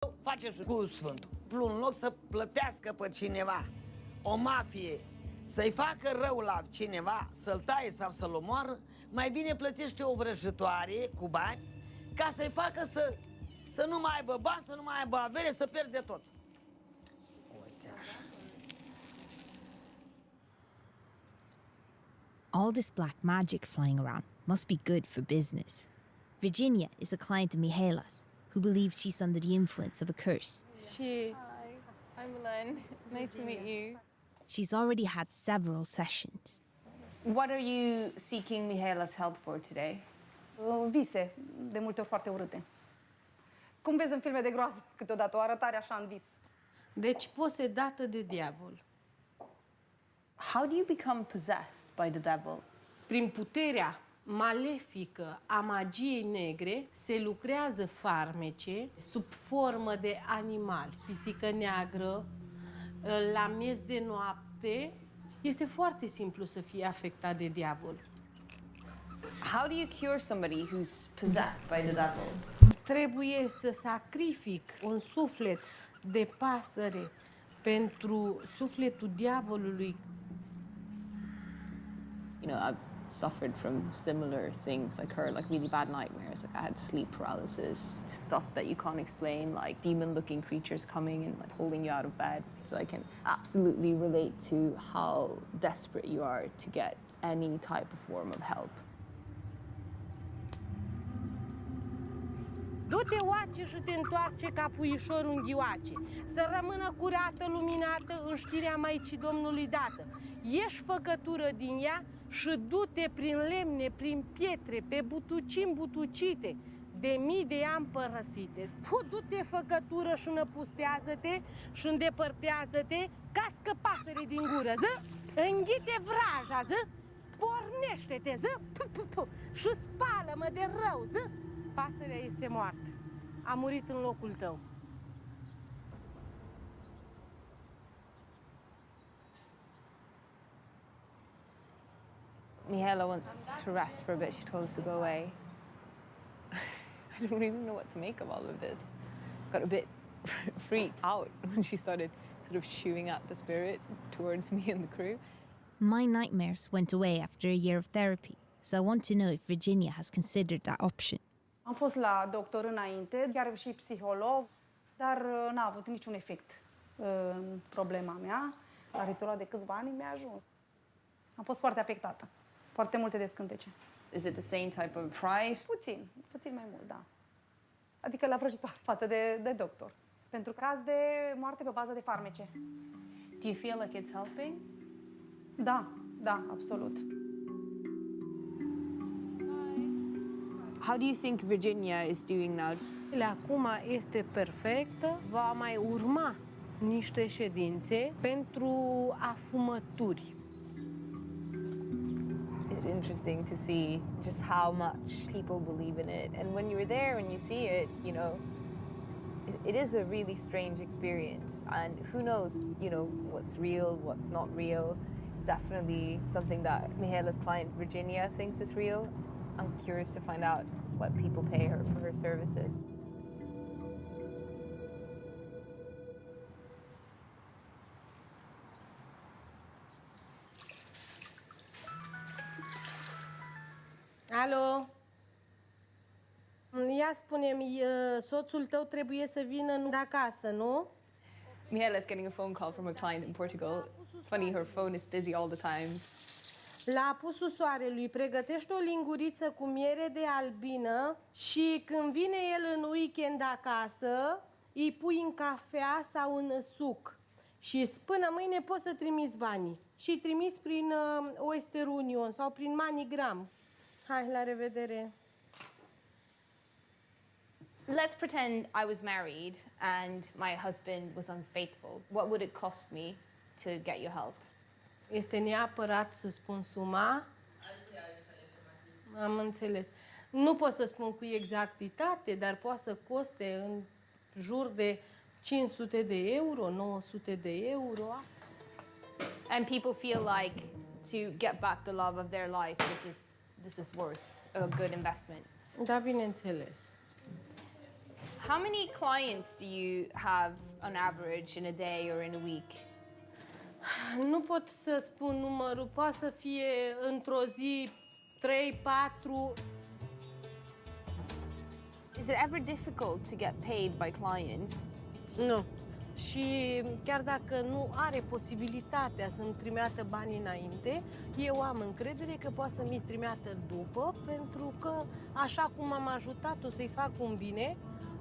face și cu Sfântul. În loc să plătească pe cineva o mafie, să-i facă rău la cineva, să-l taie sau să-l omoară, mai bine plătește o vrăjitoare cu bani ca să-i facă să nu mai aibă bani, să nu mai aibă avere, să pierde tot. Uite așa. All this black magic flying around must be good for business. Virginia is a client of Mihaela's, who believes she's under the influence of a curse. Hi, I'm Len. Nice to meet you. She's already had several sessions. What are you seeking Mihaela's help for today? Vise, de multe ori foarte urâte. Cum vezi în filme de groază, câteodată, o arătare așa în vis. Deci posedată de diavol. How do you become possessed by the devil? Prin puterea malefică a magiei negre se lucrează farmece sub formă de animali. Pisică neagră, la miez de noapte. Este foarte simplu să fie afectat de diavol. How do you cure somebody who's possessed by the devil? Trebuie să sacrific un suflet de pasăre pentru sufletul diavolului. You know, I've suffered from similar things like her, like really bad nightmares. Like I had sleep paralysis, stuff that you can't explain, like demon-looking creatures coming and like pulling you out of bed. So I can absolutely relate to how desperate you are to get any type of form of help. Du-te, oace, și te întoarce ca puișorul în ghioace. Să rămână curată, luminată, în știrea Maicii Domnului dată. Ieși făcătură din ea și du-te prin lemne, prin pietre, pe butucini butucite, de mii de ani părăsite. Du-te, făcătură, și năpustează-te și îndepărtează-te, cască pasăre din gură, ză? Înghite vraja, ză? Pornește-te, ză? Și spală-mă de rău, ză? Pasărea este moartă. A murit în locul tău. Mihaela wants to rest for a bit. She told us to go away. I don't even know what to make of all of this. Got a bit freaked out when she started sort of shooing at the spirit towards me and the crew. My nightmares went away after a year of therapy, so I want to know if Virginia has considered that option. Am fost la doctor înainte, chiar și psiholog, dar n-a avut niciun efect în problema mea. La ritual de câțiva ani mi-a ajuns. Am fost foarte afectată. Foarte multe descântece. Is it the same type of price? Puțin mai mult, da. Adică la vrăjitoare față de doctor. Pentru caz de moarte pe bază de farmece. Do you feel like it's helping? Da, absolut. How do you think Virginia is doing now? Acum este perfectă, va mai urma niște ședințe pentru afumături. It's interesting to see just how much people believe in it. And when you're there and you see it, you know, it is a really strange experience. And who knows, you know, what's real, what's not real. It's definitely something that Mihaela's client Virginia thinks is real. I'm curious to find out what people pay her for her services. Alo? Ia spune-mi, soțul tău trebuie să vină de acasă, nu? Mihaela's getting a phone call from a client in Portugal. It's funny, her phone is busy all the time. La apusul soarelui pregătește o linguriță cu miere de albină și când vine el în weekend acasă, îi pui în cafea sau în suc. Și până mâine poți să trimiți banii. Și îi trimiți prin Western Union sau prin MoneyGram. Hai, la revedere! Let's pretend I was married and my husband was unfaithful. What would it cost me to get your help? Este neapărat să spun suma? Am înțeles. Nu pot să spun cu exactitate, dar poate să coste în jur de 500 de euro, 900 de euro. And people feel like to get back the love of their life, this is worth a good investment. Da, bineînțeles. How many clients do you have on average in a day or in a week? Nu pot să spun numărul, poate să fie într-o zi 3-4. Is it ever difficult to get paid by clients? Nu. Și chiar dacă nu are posibilitatea să-mi trimeată banii înainte, eu am încredere că poate să-mi trimeată după, pentru că așa cum am ajutat-o să-i fac un bine,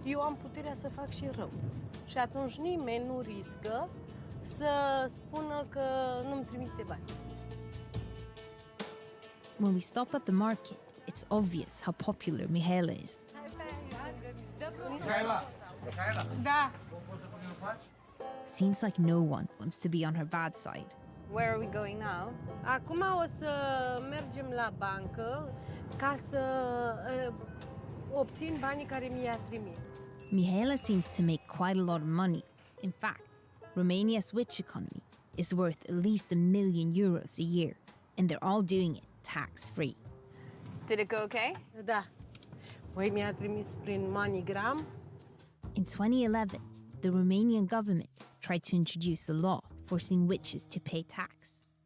eu am puterea să fac și rău. Și atunci nimeni nu riscă să spună că nu-mi trimite bani. When we stop at the market, it's obvious how popular Mihaela is. Da. Seems like no one wants to be on her bad side. Where are we going now? Acum o să mergem la bancă ca să obțin banii care mi-a trimis. Mihaela seems to make quite a lot of money. In fact, Romania's witch economy is worth at least €1,000,000 a year, and they're all doing it tax-free. Did it go okay? Da. Păi mi-a trimis prin MoneyGram. In 2011, the Romanian government tried to introduce a law forcing witches to pay tax,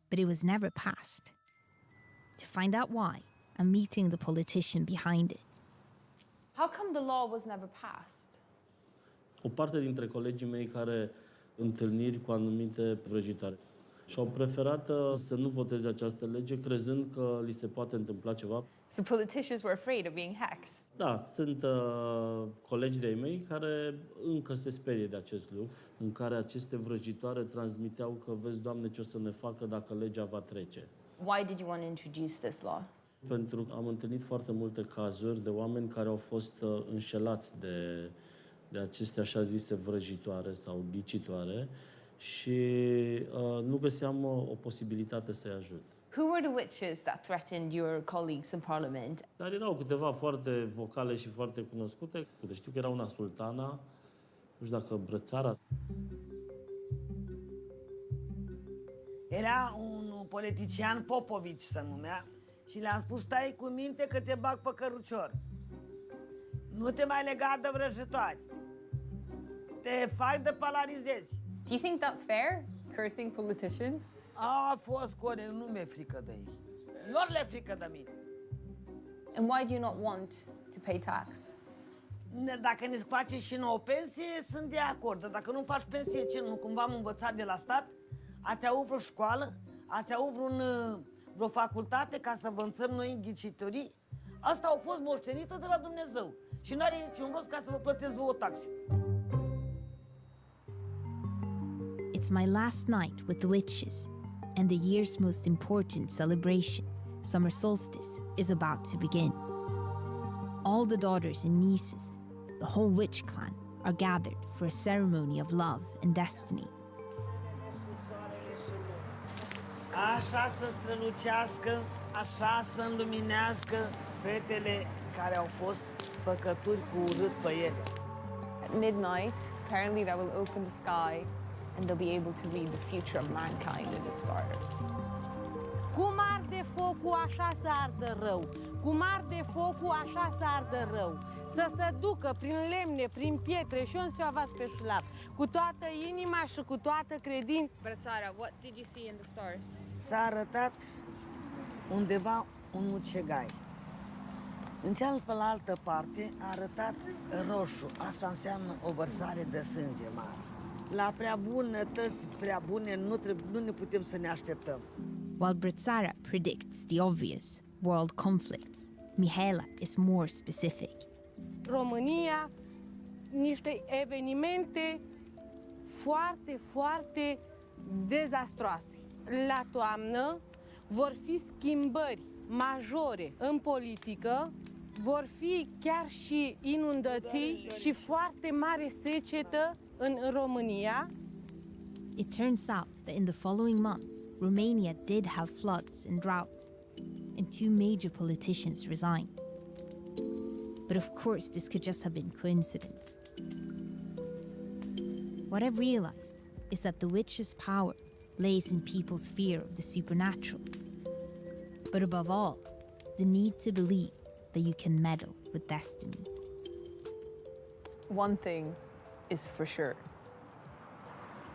but it was never passed. To find out why, I'm meeting the politician behind it. How come the law was never passed? O parte dintre colegii mei care întâlniri cu anumite vrăjitoare și-au preferat să nu voteze această lege, crezând că li se poate întâmpla ceva. So politicians were afraid of being hexed. Da, sunt colegi de-ai mei care încă se sperie de acest lucru, în care aceste vrăjitoare transmiteau că, vezi, Doamne, ce o să ne facă dacă legea va trece. Why did you want to introduce this law? Pentru că am întâlnit foarte multe cazuri de oameni care au fost înșelați de aceste așa zise vrăjitoare sau ghicitoare și nu găseam o posibilitate să-i ajut. Who were the witches that threatened your colleagues in parliament? Dar erau câteva foarte vocale și foarte cunoscute. Știu că era una sultana, nu știu dacă Brățara. Era un politician, Popovici se numea, și le-am spus, stai cu minte că te bag pe cărucior. Nu te mai lega de vrăjitoari. Te fac de polarizezi. Do you think that's fair, cursing politicians? A fost corect, nu mi-e frică de ei. Lor le-e frică de mine. And why do you not want to pay tax? Dacă ne face și nouă pensie, sunt de acord. Dar dacă nu faci pensie, ce nu? Cumva am învățat de la stat? Ați avut vreo școală? Ați avut vreo facultate ca să vă înțăm noi în ghicitorii? Asta au fost moștenită de la Dumnezeu. Și nu are niciun rost ca să vă plătesc vouă taxe. It's my last night with the witches, and the year's most important celebration, summer solstice, is about to begin. All the daughters and nieces, the whole witch clan, are gathered for a ceremony of love and destiny. Așa să strălucească, așa să înluminească fetele care au fost făcături cu urât pe ele. At midnight, apparently that will open the sky and they'll be able to read the future of mankind in the stars. Cum arde focul, așa să ardă rău. Cum arde focul, așa să ardă rău. Să se ducă prin lemne, prin pietre și un se pe șlap. Cu toată inima și cu toată credința. Brățara, what did you see in the stars? S-a arătat undeva un mucegai. În cealaltă parte a arătat roșu. Asta înseamnă o vărsare de sânge mare. La prea bunătăți, prea bune, nu ne putem să ne așteptăm. While Brățara predicts the obvious, world conflicts, Mihaela is more specific. România, niște evenimente foarte, foarte dezastroase. La toamnă vor fi schimbări majore în politică, vor fi chiar și inundații și foarte mare secetă în România. It turns out that in the following months, Romania did have floods and drought, and 2 major politicians resigned. But of course, this could just have been coincidence. What I've realized is that the witch's power lays in people's fear of the supernatural. But above all, the need to believe that you can meddle with destiny. One thing is for sure.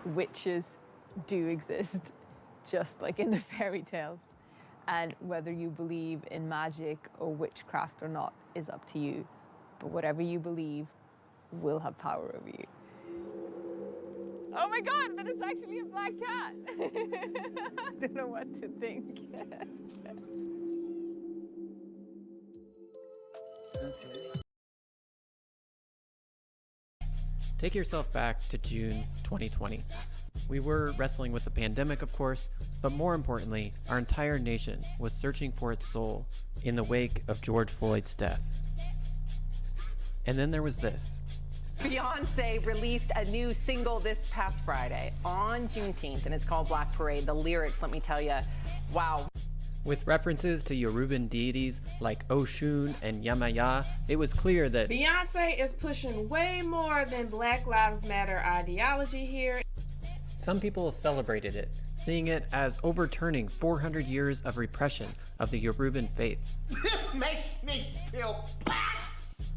Witches do exist, just like in the fairy tales. And whether you believe in magic or witchcraft or not is up to you. But whatever you believe will have power over you. Oh my God, but it's actually a black cat. I don't know what to think. Take yourself back to June 2020. We were wrestling with the pandemic, of course, but more importantly, our entire nation was searching for its soul in the wake of George Floyd's death. And then there was this. Beyonce released a new single this past Friday on Juneteenth, and it's called Black Parade. The lyrics, let me tell you, wow. With references to Yoruban deities like Oshun and Yamaya, it was clear that Beyonce is pushing way more than Black Lives Matter ideology here. some people celebrated it, seeing it as overturning 400 years of repression of the Yoruban faith. This makes me feel black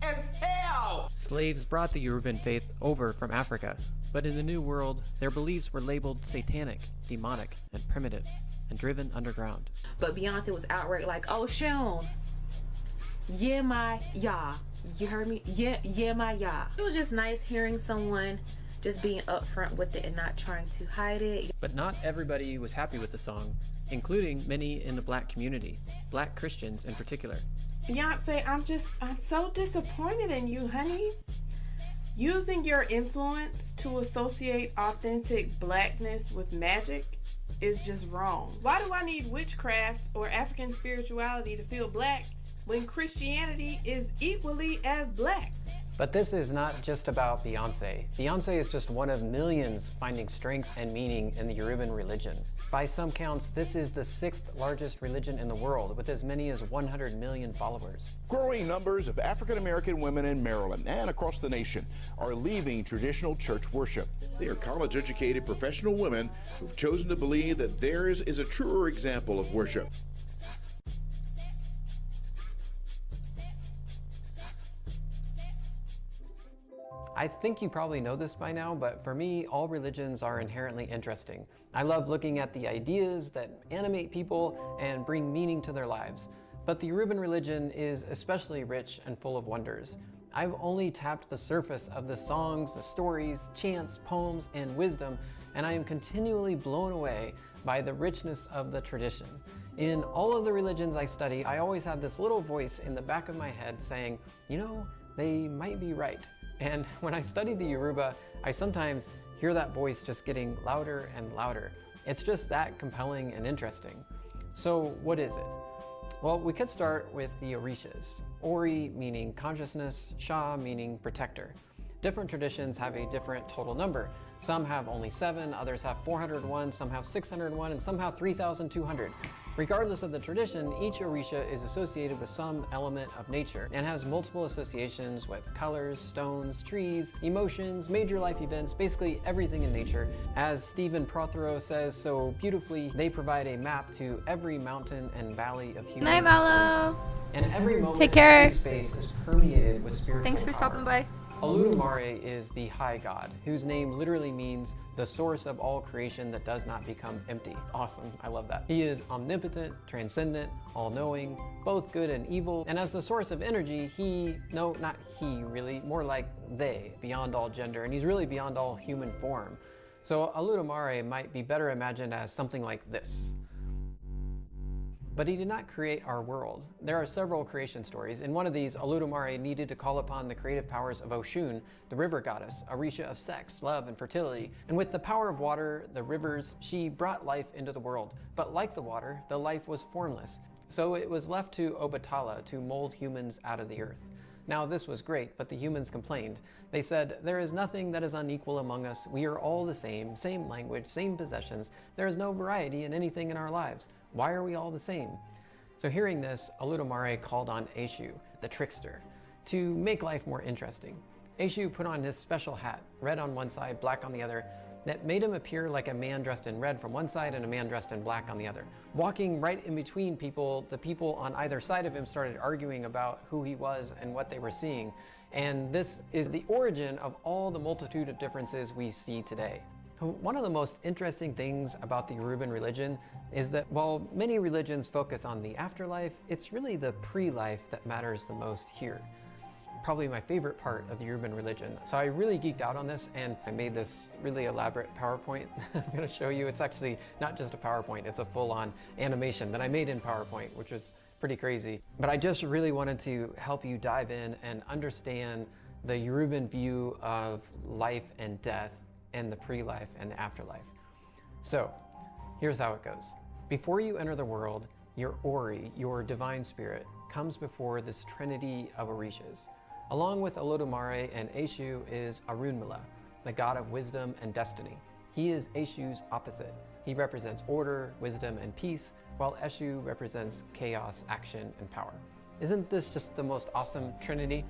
as hell! Slaves brought the Yoruban faith over from Africa, but in the New World, their beliefs were labeled satanic, demonic, and primitive, and driven underground. But Beyonce was outright like, oh, Sean, yeah, my, yeah. You heard me? Yeah, my, yeah. It was just nice hearing someone just being upfront with it and not trying to hide it. But not everybody was happy with the song, including many in the Black community, Black Christians in particular. Beyonce, I'm so disappointed in you, honey. Using your influence to associate authentic Blackness with magic is just wrong. Why do I need witchcraft or African spirituality to feel Black when Christianity is equally as Black? But this is not just about Beyonce. Beyonce is just one of millions finding strength and meaning in the Yoruban religion. By some counts, this is the 6th largest religion in the world, with as many as 100 million followers. Growing numbers of African American women in Maryland and across the nation are leaving traditional church worship. They are college-educated professional women who've chosen to believe that theirs is a truer example of worship. I think you probably know this by now, but for me, all religions are inherently interesting. I love looking at the ideas that animate people and bring meaning to their lives. But the Yoruban religion is especially rich and full of wonders. I've only tapped the surface of the songs, the stories, chants, poems, and wisdom, and I am continually blown away by the richness of the tradition. In all of the religions I study, I always have this little voice in the back of my head saying, you know, they might be right. And when I study the Yoruba, I sometimes hear that voice just getting louder and louder. It's just that compelling and interesting. So what is it? Well, we could start with the Orishas. Ori meaning consciousness, Sha meaning protector. Different traditions have a different total number. Some have only 7, others have 401, some have 601, and some have 3,200. Regardless of the tradition, each Orisha is associated with some element of nature and has multiple associations with colors, stones, trees, emotions, major life events, basically everything in nature. As Stephen Prothero says so beautifully, they provide a map to every mountain and valley of human Night, Mallow. And every moment Take care. every space is permeated with spiritual Thanks for power. stopping by. Oludumare is the high god, whose name literally means the source of all creation that does not become empty. Awesome, I love that. He is omnipotent, transcendent, all-knowing, both good and evil, and as the source of energy, no, not he really, more like they, beyond all gender, and he's really beyond all human form. So Oludumare might be better imagined as something like this. But he did not create our world. There are several creation stories. In one of these, Oludumare needed to call upon the creative powers of Oshun, the river goddess, Orisha of sex, love, and fertility. And with the power of water, the rivers, she brought life into the world. But like the water, the life was formless. So it was left to Obatala to mold humans out of the earth. Now this was great, but the humans complained. They said, there is nothing that is unequal among us. We are all the same language, same possessions. There is no variety in anything in our lives. Why are we all the same? So hearing this, Oludumare called on Eshu, the trickster, to make life more interesting. Eshu put on his special hat, red on one side, black on the other. that made him appear like a man dressed in red from one side and a man dressed in black on the other. Walking right in between people, the people on either side of him started arguing about who he was and what they were seeing. And this is the origin of all the multitude of differences we see today. One of the most interesting things about the Yoruban religion is that while many religions focus on the afterlife, it's really the pre-life that matters the most here. It's probably my favorite part of the Yoruban religion. So I really geeked out on this and I made this really elaborate PowerPoint I'm going to show you. It's actually not just a PowerPoint, it's a full-on animation that I made in PowerPoint, which is pretty crazy. But I just really wanted to help you dive in and understand the Yoruban view of life and death and the pre-life and the afterlife. So here's how it goes. Before you enter the world, your Ori, your divine spirit, comes before this trinity of Orishas. Along with Olodumare and Eshu is Arunmila, the god of wisdom and destiny. He is Eshu's opposite. He represents order, wisdom, and peace, while Eshu represents chaos, action, and power. Isn't this just the most awesome trinity?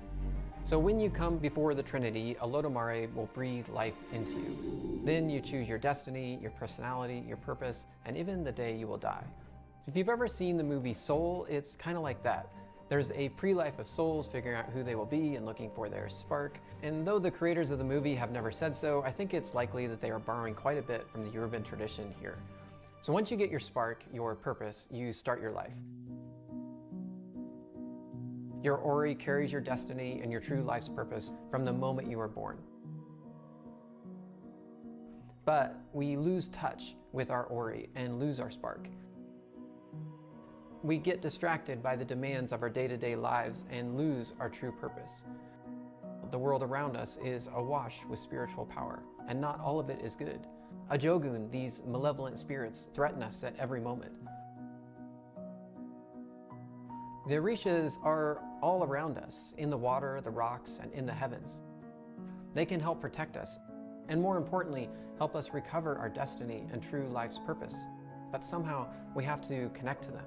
So when you come before the Trinity, Olodumare will breathe life into you. Then you choose your destiny, your personality, your purpose, and even the day you will die. If you've ever seen the movie Soul, it's kind of like that. There's a pre-life of souls figuring out who they will be and looking for their spark. And though the creators of the movie have never said so, I think it's likely that they are borrowing quite a bit from the Yoruban tradition here. So once you get your spark, your purpose, you start your life. Your Ori carries your destiny and your true life's purpose from the moment you are born. But we lose touch with our Ori and lose our spark. We get distracted by the demands of our day-to-day lives and lose our true purpose. The world around us is awash with spiritual power, and not all of it is good. Ajogun, these malevolent spirits, threaten us at every moment. The Orishas are all around us, in the water, the rocks, and in the heavens. They can help protect us, and more importantly, help us recover our destiny and true life's purpose. But somehow, we have to connect to them.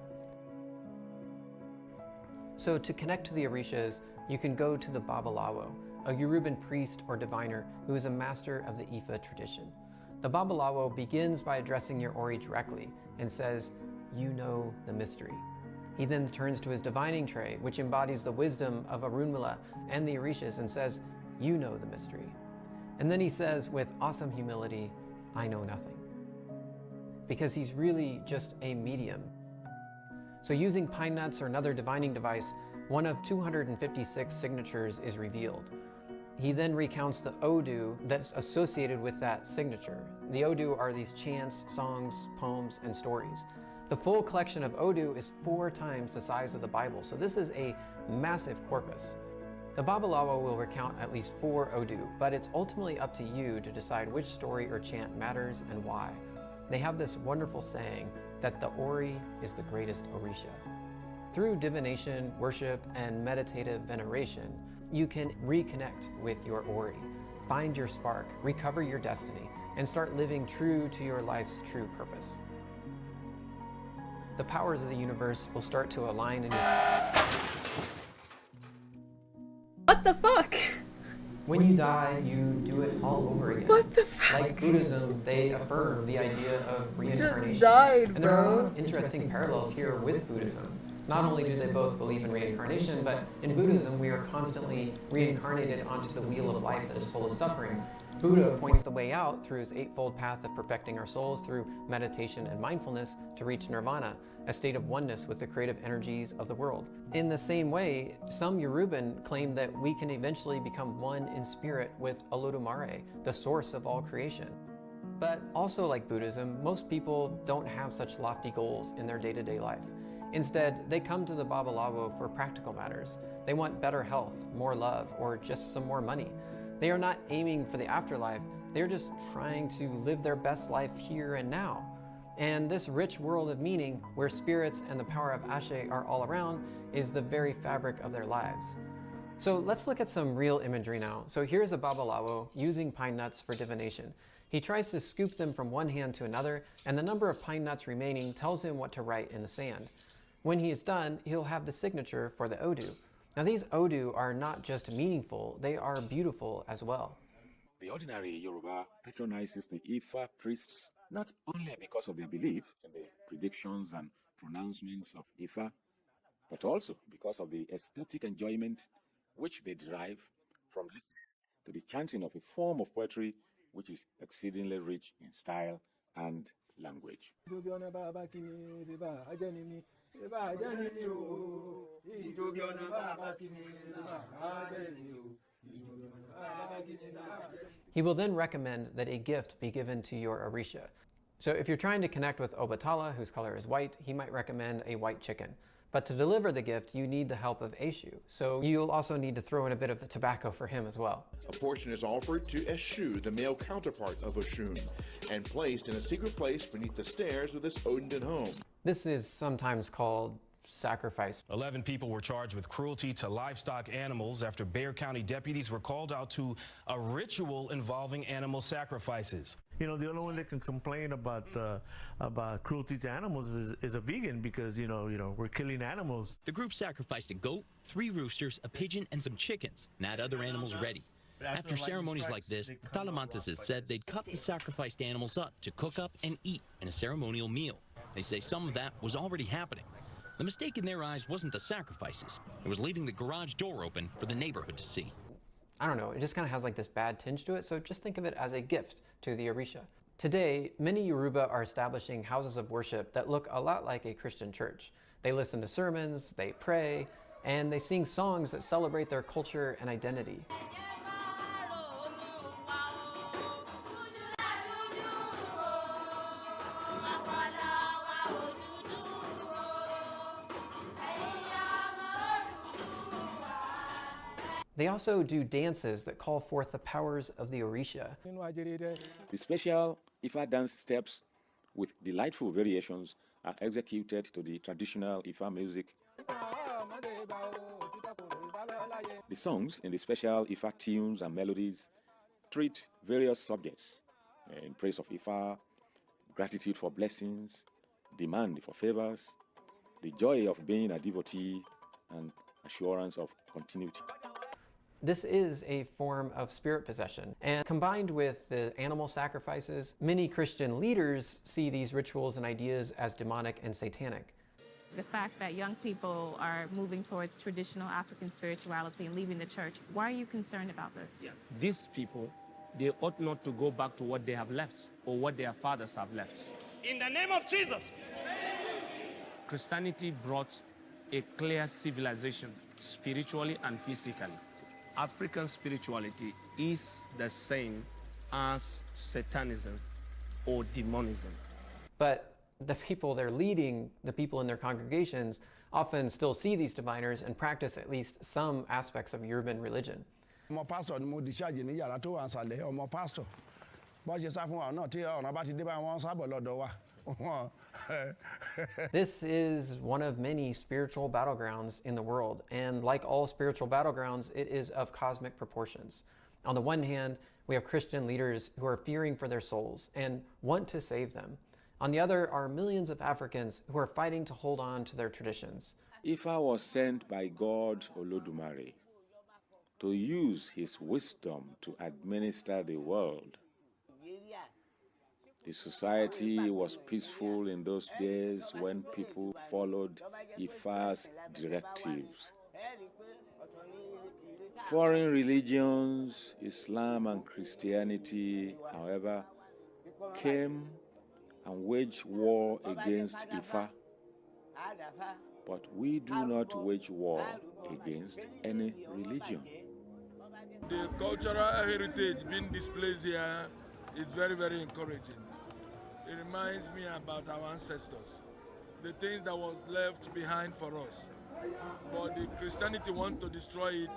So to connect to the Orishas, you can go to the Babalawo, a Yoruban priest or diviner who is a master of the Ifa tradition. The Babalawo begins by addressing your Ori directly and says, "You know the mystery." He then turns to his divining tray, which embodies the wisdom of Arunmila and the Orishas, and says, "You know the mystery." And then he says with awesome humility, "I know nothing." Because he's really just a medium. So using pine nuts or another divining device, one of 256 signatures is revealed. He then recounts the Odu that's associated with that signature. The Odu are these chants, songs, poems, and stories. The full collection of Odu is 4 times the size of the Bible, so this is a massive corpus. The Babalawo will recount at least 4 Odu, but it's ultimately up to you to decide which story or chant matters and why. They have this wonderful saying that the Ori is the greatest Orisha. Through divination, worship, and meditative veneration, you can reconnect with your Ori, find your spark, recover your destiny, and start living true to your life's true purpose. The powers of the universe will start to align in your... What the fuck? When you die, you do it all over again. What the fuck? Like Buddhism, they affirm the idea of reincarnation. Just died, and there are a bro. lot of interesting parallels here with Buddhism. Not only do they both believe in reincarnation, but in Buddhism, we are constantly reincarnated onto the wheel of life that is full of suffering. Buddha points the way out through his 8-fold path of perfecting our souls through meditation and mindfulness to reach nirvana, a state of oneness with the creative energies of the world. In the same way, some Yoruban claim that we can eventually become one in spirit with Olodumare, the source of all creation. But also like Buddhism, most people don't have such lofty goals in their day-to-day life. Instead, they come to the Babalawo for practical matters. They want better health, more love, or just some more money. They are not aiming for the afterlife, they're just trying to live their best life here and now. And this rich world of meaning, where spirits and the power of Ashe are all around, is the very fabric of their lives. So let's look at some real imagery now. So here's a Babalawo using pine nuts for divination. He tries to scoop them from one hand to another, and the number of pine nuts remaining tells him what to write in the sand. When he is done, he'll have the signature for the Odu. Now these Odu are not just meaningful, they are beautiful as well. The ordinary Yoruba patronizes the Ifa priests not only because of their belief in the predictions and pronouncements of Ifa, but also because of the aesthetic enjoyment which they derive from listening to the chanting of a form of poetry which is exceedingly rich in style and language. He will then recommend that a gift be given to your Orisha. So if you're trying to connect with Obatala, whose color is white, he might recommend a white chicken. But to deliver the gift, you need the help of Eshu. So you'll also need to throw in a bit of tobacco for him as well. A portion is offered to Eshu, the male counterpart of Oshun, and placed in a secret place beneath the stairs of this Odendan home. This is sometimes called sacrifice. 11 people were charged with cruelty to livestock animals after Bexar County deputies were called out to a ritual involving animal sacrifices. You know, the only one that can complain about cruelty to animals is a vegan because, you know, we're killing animals. The group sacrificed a goat, 3 roosters, a pigeon, and some chickens, and had other animals ready. After ceremonies like this, Talamantes has said they'd cut the sacrificed animals up to cook up and eat in a ceremonial meal. They say some of that was already happening. The mistake in their eyes wasn't the sacrifices. It was leaving the garage door open for the neighborhood to see. I don't know, it just kind of has like this bad tinge to it, so just think of it as a gift to the Orisha. Today, many Yoruba are establishing houses of worship that look a lot like a Christian church. They listen to sermons, they pray, and they sing songs that celebrate their culture and identity. They also do dances that call forth the powers of the Orisha. The special Ifa dance steps with delightful variations are executed to the traditional Ifa music. The songs in the special Ifa tunes and melodies treat various subjects in praise of Ifa, gratitude for blessings, demand for favors, the joy of being a devotee, and assurance of continuity. This is a form of spirit possession, and combined with the animal sacrifices, many Christian leaders see these rituals and ideas as demonic and satanic. The fact that young people are moving towards traditional African spirituality and leaving the church, why are you concerned about this? Yeah. These people, they ought not to go back to what they have left or what their fathers have left. In the name of Jesus! Christianity brought a clear civilization, spiritually and physically. African spirituality is the same as Satanism or demonism. But the people they're leading, the people in their congregations, often still see these diviners and practice at least some aspects of Yoruban religion. Pastor ni mo discharge ní yàrá tó wà nsàlẹ̀ ọmọ pastor bó ṣe sá fún wa náà tí ọ̀nà bá ti dé báyìí wọ́n sábọ̀ lọ́dọ̀ wa. This is one of many spiritual battlegrounds in the world, and like all spiritual battlegrounds, it is of cosmic proportions. On the one hand, we have Christian leaders who are fearing for their souls and want to save them. On the other are millions of Africans who are fighting to hold on to their traditions. Ifa was sent by God Olodumare to use his wisdom to administer the world. The society was peaceful in those days when people followed Ifa's directives. Foreign religions, Islam and Christianity, however, came and waged war against Ifa. But we do not wage war against any religion. The cultural heritage being displayed here is very, very encouraging. It reminds me about our ancestors, the things that was left behind for us. But the Christianity wants to destroy it.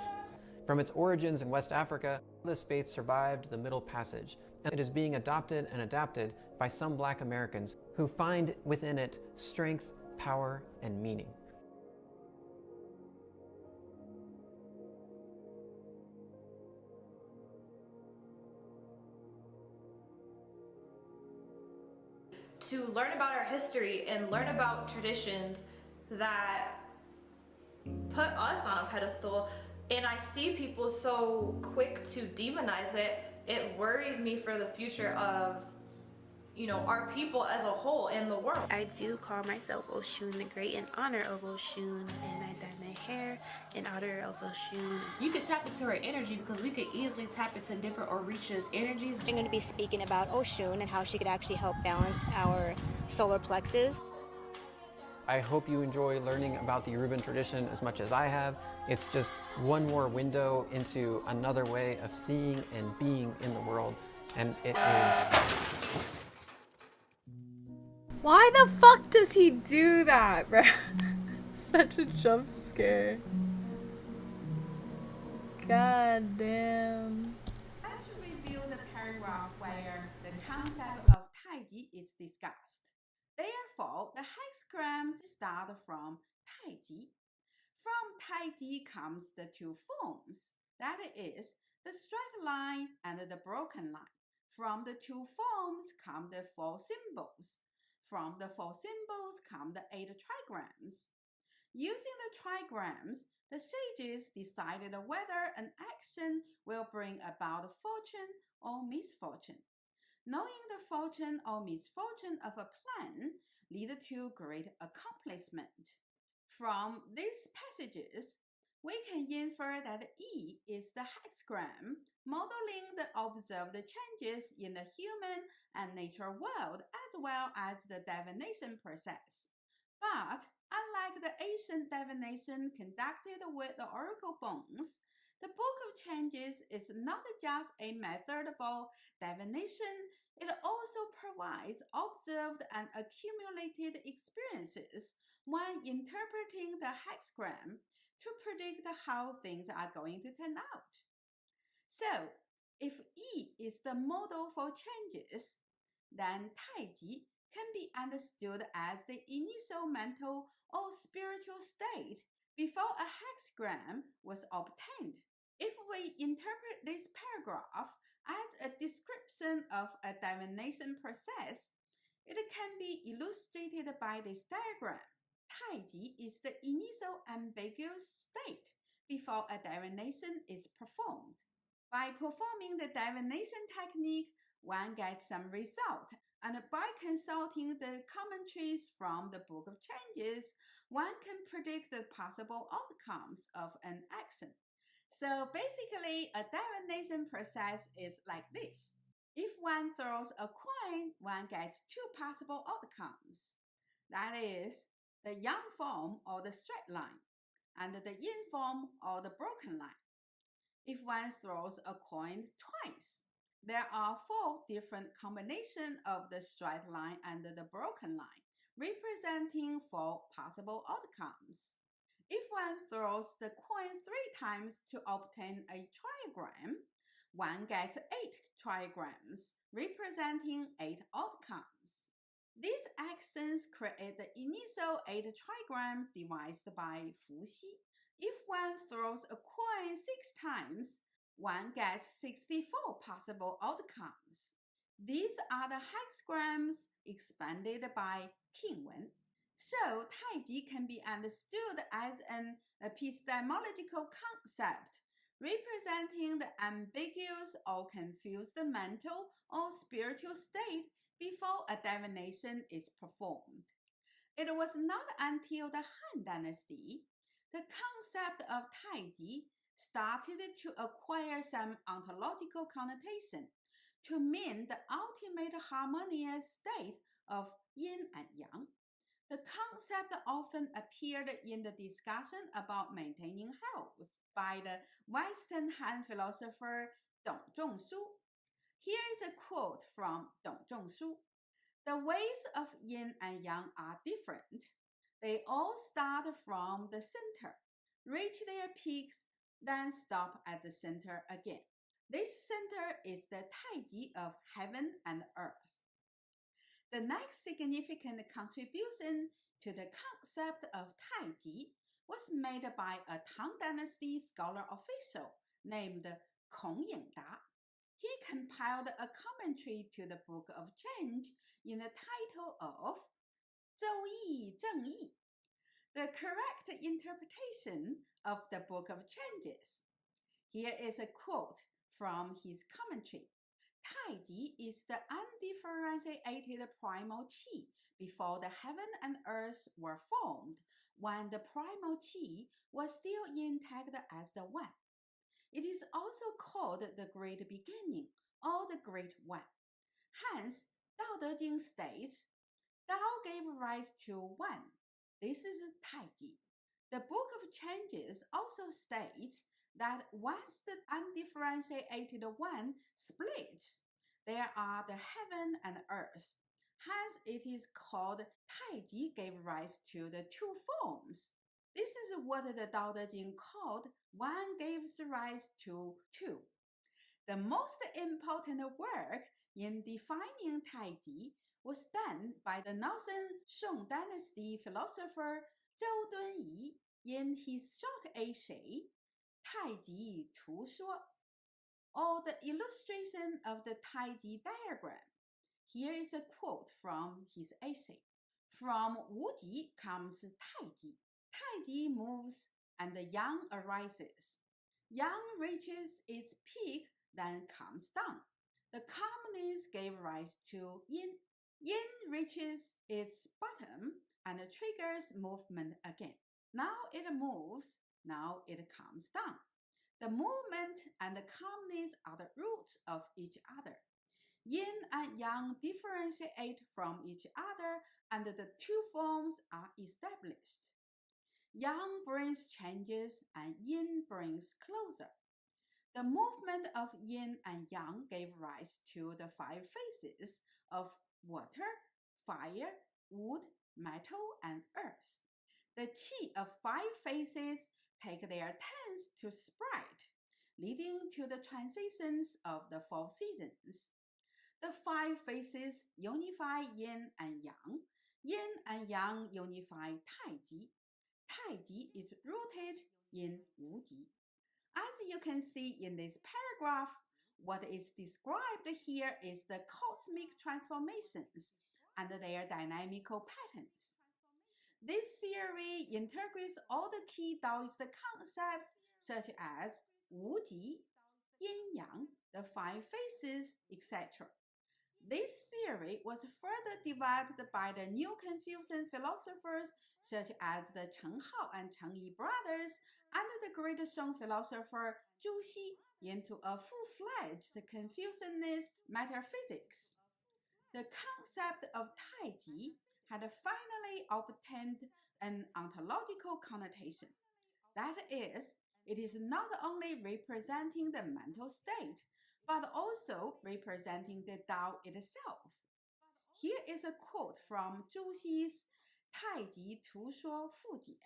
From its origins in West Africa, this faith survived the Middle Passage, and it is being adopted and adapted by some Black Americans who find within it strength, power, and meaning. To learn about our history and learn about traditions that put us on a pedestal, and I see people so quick to demonize it It worries me for the future of, our people as a whole in the world. I do call myself Oshun the Great in honor of Oshun, and I dye my hair in honor of Oshun. You could tap into her energy because we could easily tap into different Orishas' energies. I'm going to be speaking about Oshun and how she could actually help balance our solar plexus. I hope you enjoy learning about the Yoruban tradition as much as I have. It's just one more window into another way of seeing and being in the world, and it is... Why the fuck does he do that, bro? Such a jump scare. God damn. Let's review the paragraph where the concept of Taiji is discussed. Therefore, the hexagrams start from Taiji. From Taiji comes the two forms, that is, the straight line and the broken line. From the two forms come the four symbols. From the four symbols come the 8 trigrams. Using the trigrams, the sages decided whether an action will bring about fortune or misfortune. Knowing the fortune or misfortune of a plan lead to great accomplishment. From these passages, we can infer that E is the hexagram, modeling the observed changes in the human and nature world as well as the divination process. But unlike the ancient divination conducted with the oracle bones, the Book of Changes is not just a method for divination, it also provides observed and accumulated experiences when interpreting the hexagram to predict how things are going to turn out. So, if E is the model for changes, then Taiji can be understood as the initial mental or spiritual state before a hexagram was obtained. If we interpret this paragraph as a description of a divination process, it can be illustrated by this diagram. Taiji is the initial ambiguous state before a divination is performed. By performing the divination technique, one gets some result, and by consulting the commentaries from the Book of Changes, one can predict the possible outcomes of an action. So basically, a divination process is like this. If one throws a coin, one gets 2 possible outcomes. That is, the yang form or the straight line, and the yin form or the broken line. If one throws a coin twice, there are 4 different combinations of the straight line and the broken line, representing 4 possible outcomes. If one throws the coin 3 times to obtain a trigram, one gets 8 trigrams, representing 8 outcomes. These actions create the initial 8 trigrams divided by Fuxi. If one throws a coin 6 times, one gets 64 possible outcomes. These are the hexagrams expanded by Qingwen. So, Taiji can be understood as an epistemological concept representing the ambiguous or confused mental or spiritual state before a divination is performed. It was not until the Han Dynasty the concept of Taiji started to acquire some ontological connotation to mean the ultimate harmonious state of yin and yang. The concept often appeared in the discussion about maintaining health by the Western Han philosopher Dong Zhongshu. Here is a quote from Dong Zhongshu. The ways of yin and yang are different. They all start from the center, reach their peaks, then stop at the center again. This center is the Taiji of heaven and earth. The next significant contribution to the concept of Taiji was made by a Tang Dynasty scholar official named Kong Yingda. He compiled a commentary to the Book of Change in the title of 周易正义, the correct interpretation of the Book of Changes. Here is a quote from his commentary. Taiji is the undifferentiated primal qi before the heaven and earth were formed, when the primal qi was still intact as the One. It is also called the Great Beginning or the Great One. Hence, Dao De Jing states, Dao gave rise to One. This is Taiji. The Book of Changes also states that once the undifferentiated One splits, there are the heaven and earth. Hence, it is called Taiji gave rise to the two forms. This is what the Dao De Jing called one gives rise to two. The most important work in defining Taiji was done by the Northern Song Dynasty philosopher Zhou Dunyi in his short essay, 太极图说, or the illustration of the Taiji diagram. Here is a quote from his essay. From Wuji comes Taiji. Taiji moves and the yang arises. Yang reaches its peak, then comes down. The calmness gave rise to yin. Yin reaches its bottom and triggers movement again. Now it moves, now it comes down. The movement and the calmness are the roots of each other. Yin and yang differentiate from each other and the two forms are established. Yang brings changes and yin brings closer. The movement of yin and yang gave rise to the five phases of water, fire, wood, metal, and earth. The qi of five phases take their turns to spread, leading to the transitions of the 4 seasons. The 5 phases unify yin and yang. Yin and yang unify Taiji. Taiji is rooted in Wuji. As you can see in this paragraph, what is described here is the cosmic transformations and their dynamical patterns. This theory integrates all the key Taoist concepts such as Wuji, Yin-Yang, the 5 phases, etc. This theory was further developed by the New Confucian philosophers such as the Chen Hao and Chen Yi brothers and the great Song philosopher Zhu Xi into a full-fledged Confucianist metaphysics. The concept of Taiji had finally obtained an ontological connotation. That is, it is not only representing the mental state, but also representing the Tao itself. Here is a quote from Zhu Xi's 太极图说复解,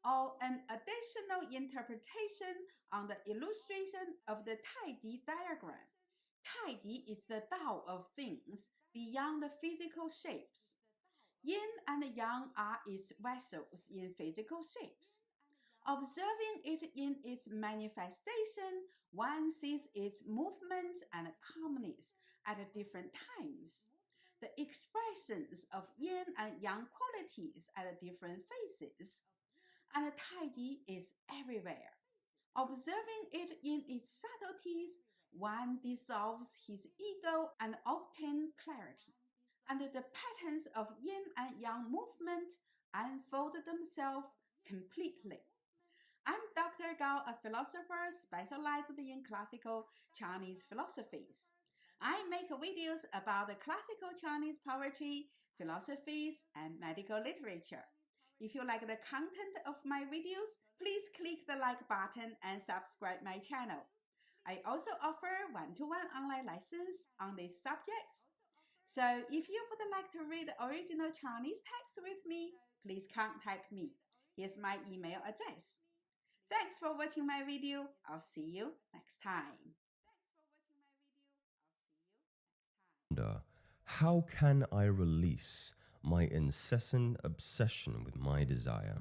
or an additional interpretation on the illustration of the Taiji diagram. Taiji is the Tao of things beyond the physical shapes. Yin and yang are its vessels in physical shapes. Observing it in its manifestation, one sees its movement and calmness at different times, the expressions of yin and yang qualities at different phases, and Taiji is everywhere. Observing it in its subtleties, one dissolves his ego and obtains clarity, and the patterns of yin and yang movement unfold themselves completely. I'm Dr. Gao, a philosopher specialized in classical Chinese philosophies. I make videos about the classical Chinese poetry, philosophies, and medical literature. If you like the content of my videos, please click the like button and subscribe my channel. I also offer one-to-one online lessons on these subjects. So if you would like to read original Chinese text with me, please contact me. Here's my email address. Thanks for watching my video. I'll see you next time. How can I release my incessant obsession with my desire?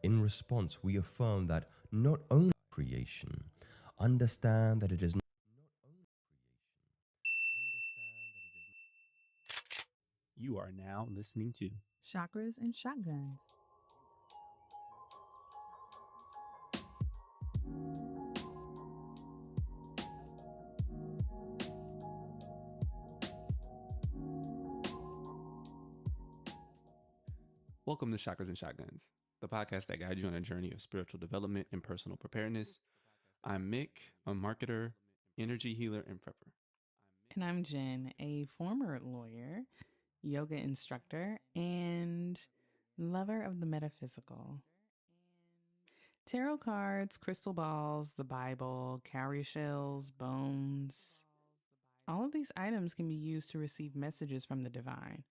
In response, we affirm that not only creation, understand that it is not You are now listening to Chakras and Shotguns. Welcome to Chakras and Shotguns, the podcast that guides you on a journey of spiritual development and personal preparedness. I'm Mick, a marketer, energy healer, and prepper. And I'm Jen, a former lawyer, yoga instructor, and lover of the metaphysical. Tarot cards, crystal balls, the Bible, cowrie shells, bones. All of these items can be used to receive messages from the divine.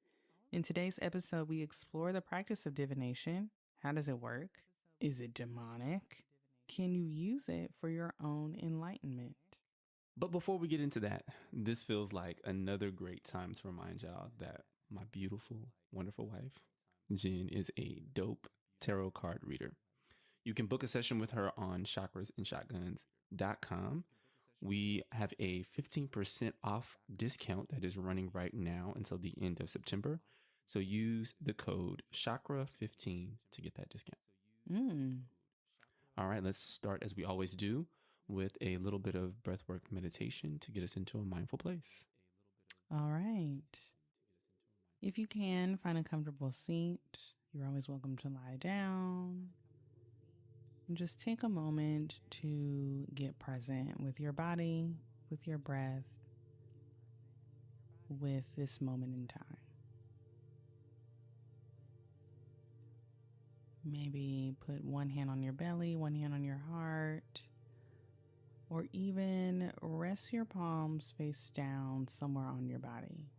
In today's episode, we explore the practice of divination. How does it work? Is it demonic? Can you use it for your own enlightenment? But before we get into that, this feels like another great time to remind y'all that my beautiful, wonderful wife, Jen, is a dope tarot card reader. You can book a session with her on chakrasandshotguns.com. We have a 15% off discount that is running right now until the end of September. So use the code CHAKRA15 to get that discount. All right, let's start as we always do with a little bit of breathwork meditation to get us into a mindful place. All right. If you can, find a comfortable seat. You're always welcome to lie down. And just take a moment to get present with your body, with your breath, with this moment in time. Maybe put one hand on your belly, one hand on your heart, or even rest your palms face down somewhere on your body.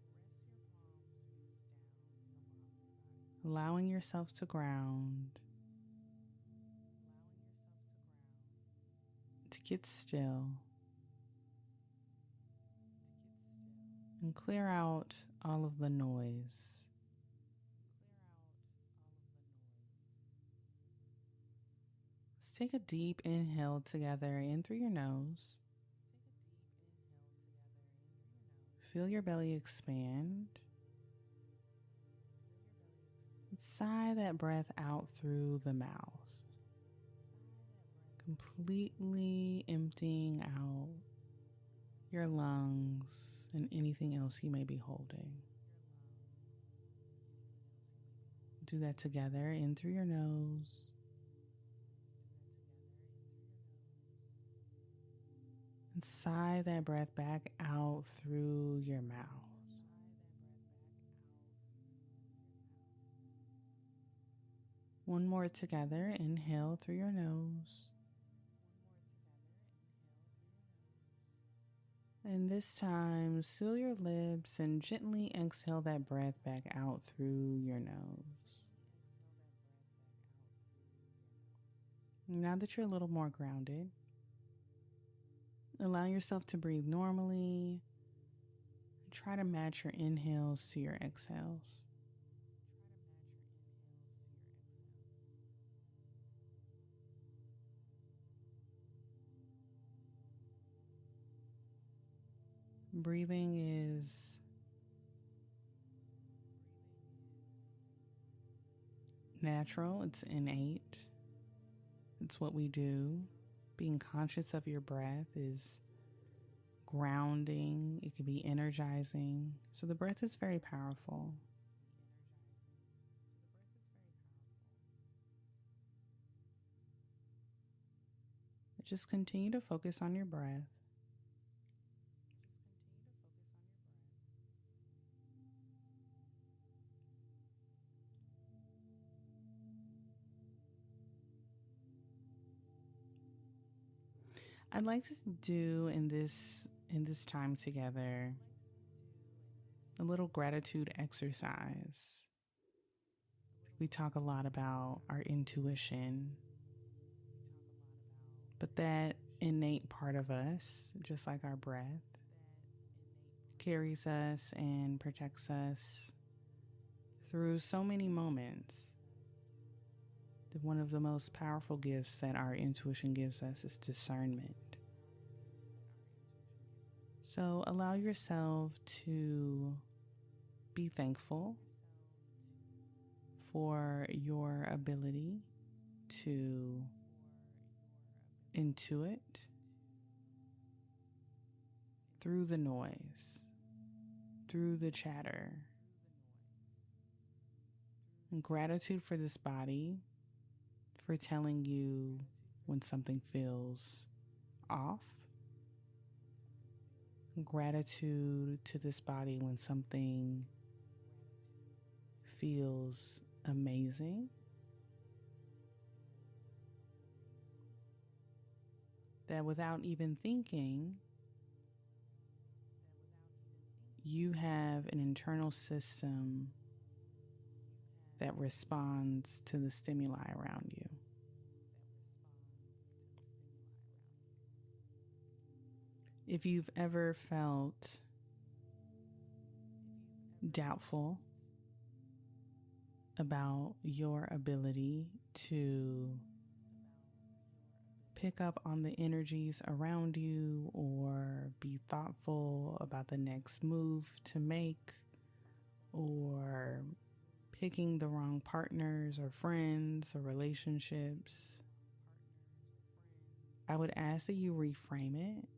Allowing yourself to ground, to get still, and clear out all of the noise. Let's take a deep inhale together in through your nose. Feel your belly expand. Sigh that breath out through the mouth, completely emptying out your lungs and anything else you may be holding. Do that together in through your nose. And sigh that breath back out through your mouth. One more together. Inhale through your nose. And this time, seal your lips and gently exhale that breath back out through your nose. Now that you're a little more grounded, allow yourself to breathe normally. Try to match your inhales to your exhales. Breathing is natural, it's innate, it's what we do. Being conscious of your breath is grounding, it can be energizing. So the breath is very powerful. Just continue to focus on your breath. I'd like to do in this time together a little gratitude exercise. We talk a lot about our intuition, but that innate part of us, just like our breath, carries us and protects us through so many moments. One of the most powerful gifts that our intuition gives us is discernment. So allow yourself to be thankful for your ability to intuit through the noise, through the chatter, Gratitude for this body, for telling you when something feels off. Gratitude to this body when something feels amazing. That without even thinking, you have an internal system that responds to the stimuli around you. If you've ever felt doubtful about your ability to pick up on the energies around you or be thoughtful about the next move to make, or picking the wrong partners or friends or relationships, I would ask that you reframe it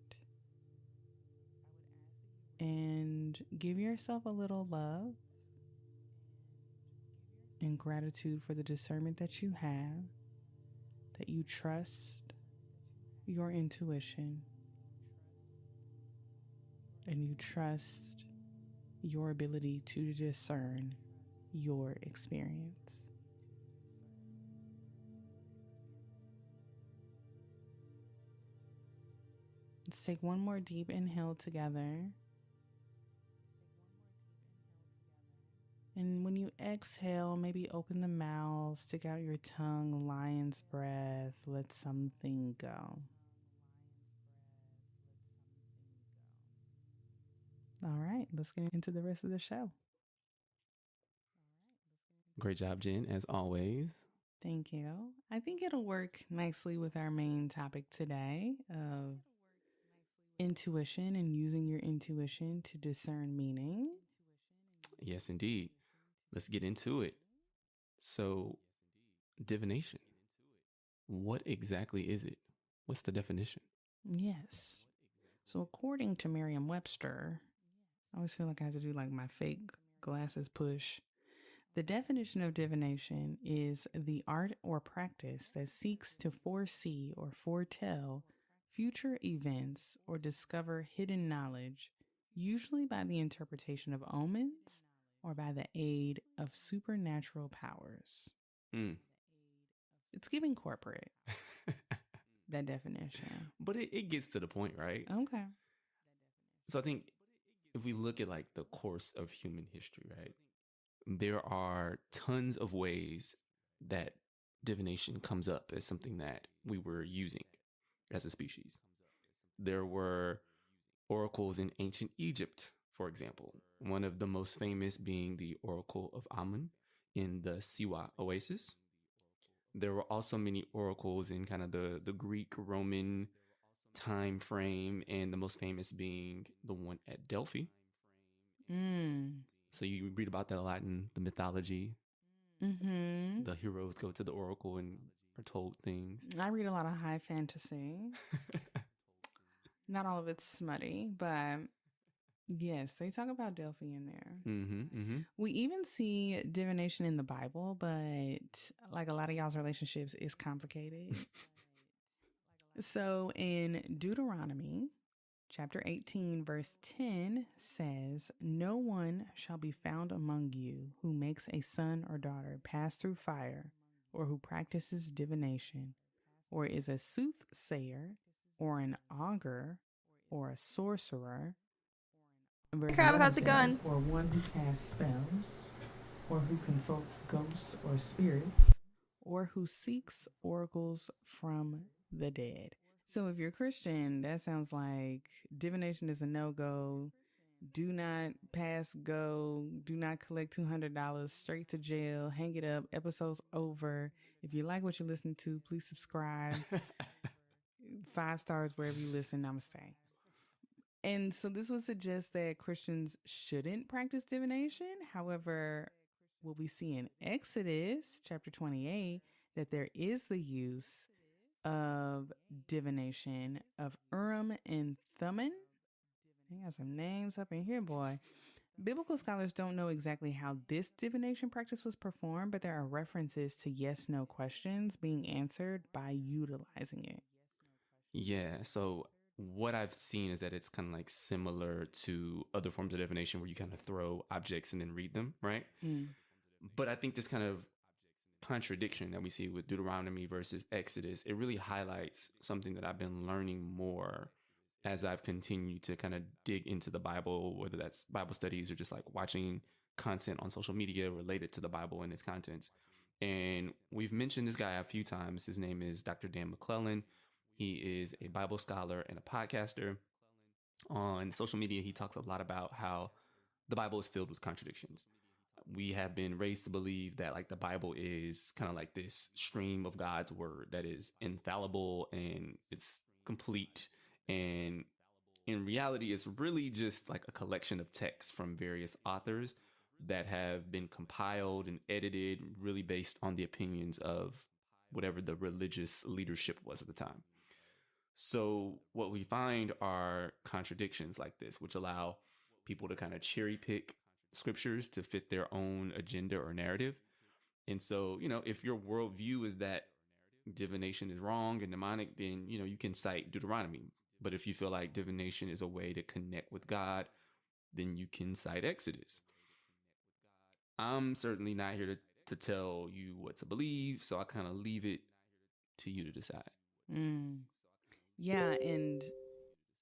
and give yourself a little love and gratitude for the discernment that you have, that you trust your intuition, and you trust your ability to discern your experience. Let's take one more deep inhale together. And when you exhale, maybe open the mouth, stick out your tongue, lion's breath, let something go. All right, let's get into the rest of the show. Great job, Jen, as always. Thank you. I think it'll work nicely with our main topic today of intuition and using your intuition to discern meaning. Yes, indeed. Let's get into it. So, divination. What exactly is it? What's the definition? Yes. So according to Merriam-Webster, I always feel like I have to do like my fake glasses push. The definition of divination is the art or practice that seeks to foresee or foretell future events or discover hidden knowledge, usually by the interpretation of omens or by the aid of supernatural powers. It's giving corporate, that definition. But it gets to the point, right? Okay. So I think if we look at like the course of human history, right, there are tons of ways that divination comes up as something that we were using as a species. There were oracles in ancient Egypt, for example, one of the most famous being the Oracle of Amun in the Siwa Oasis. There were also many oracles in kind of the Greek Roman time frame, and the most famous being the one at Delphi. So you read about that a lot in the mythology. Mm-hmm. The heroes go to the oracle and are told things. I read a lot of high fantasy. Not all of it's smutty, but yes, they talk about Delphi in there. We even see divination in the Bible, but like a lot of y'all's relationships is complicated. So in Deuteronomy, chapter 18, verse 10 says, "No one shall be found among you who makes a son or daughter pass through fire, or who practices divination, or is a soothsayer, or an augur, or a sorcerer." Verse Crab, 11 how's it going? says, "Or one who casts spells, or who consults ghosts or spirits, or who seeks oracles from the dead." So if you're Christian, that sounds like divination is a no-go. Do not pass go. Do not collect $200. Straight to jail. Hang it up. Episode's over. If you like what you listen to, please subscribe. 5 stars wherever you listen. Namaste. And so this would suggest that Christians shouldn't practice divination. However, what we see in Exodus chapter 28, that there is the use of divination of Urim and Thummim. I got some names up in here, boy. Biblical scholars don't know exactly how this divination practice was performed, but there are references to yes-no questions being answered by utilizing it. Yeah, so what I've seen is that it's kind of like similar to other forms of divination where you kind of throw objects and then read them, right? Mm. But I think this kind of contradiction that we see with Deuteronomy versus Exodus, it really highlights something that I've been learning more as I've continued to kind of dig into the Bible, whether that's Bible studies or just like watching content on social media related to the Bible and its contents. And we've mentioned this guy a few times. His name is Dr. Dan McClellan. He is a Bible scholar and a podcaster. On social media, he talks a lot about how the Bible is filled with contradictions. We have been raised to believe that like the Bible is kind of like this stream of God's word that is infallible and it's complete. And in reality, it's really just like a collection of texts from various authors that have been compiled and edited really based on the opinions of whatever the religious leadership was at the time. So what we find are contradictions like this, which allow people to kind of cherry pick scriptures to fit their own agenda or narrative. And so, if your worldview is that divination is wrong and demonic, then, you can cite Deuteronomy. But if you feel like divination is a way to connect with God, then you can cite Exodus. I'm certainly not here to tell you what to believe, so I kind of leave it to you to decide. Mm. Yeah, and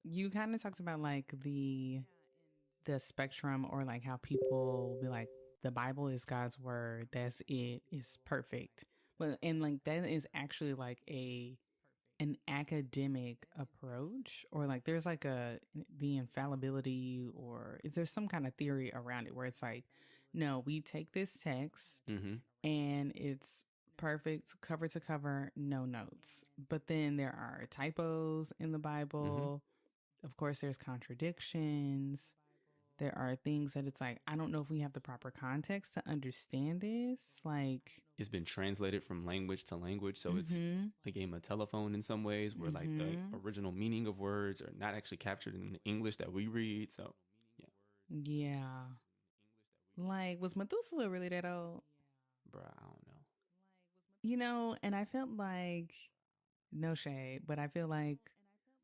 you kind of talked about like the spectrum, or like how people will be like, the Bible is God's word, that's it, it's perfect. But and like that is actually like an academic approach, or like there's like the infallibility, or is there some kind of theory around it where it's like, no, we take this text and it's perfect cover to cover, no notes. But then there are typos in the Bible. Of course, there's contradictions. There are things that it's like, I don't know if we have the proper context to understand this. Like, it's been translated from language to language. So it's a game of telephone in some ways, where like the original meaning of words are not actually captured in the English that we read. So, yeah. Yeah. Like, was Methuselah really that old? Bruh, I don't know. And I felt like, no shade, but I feel like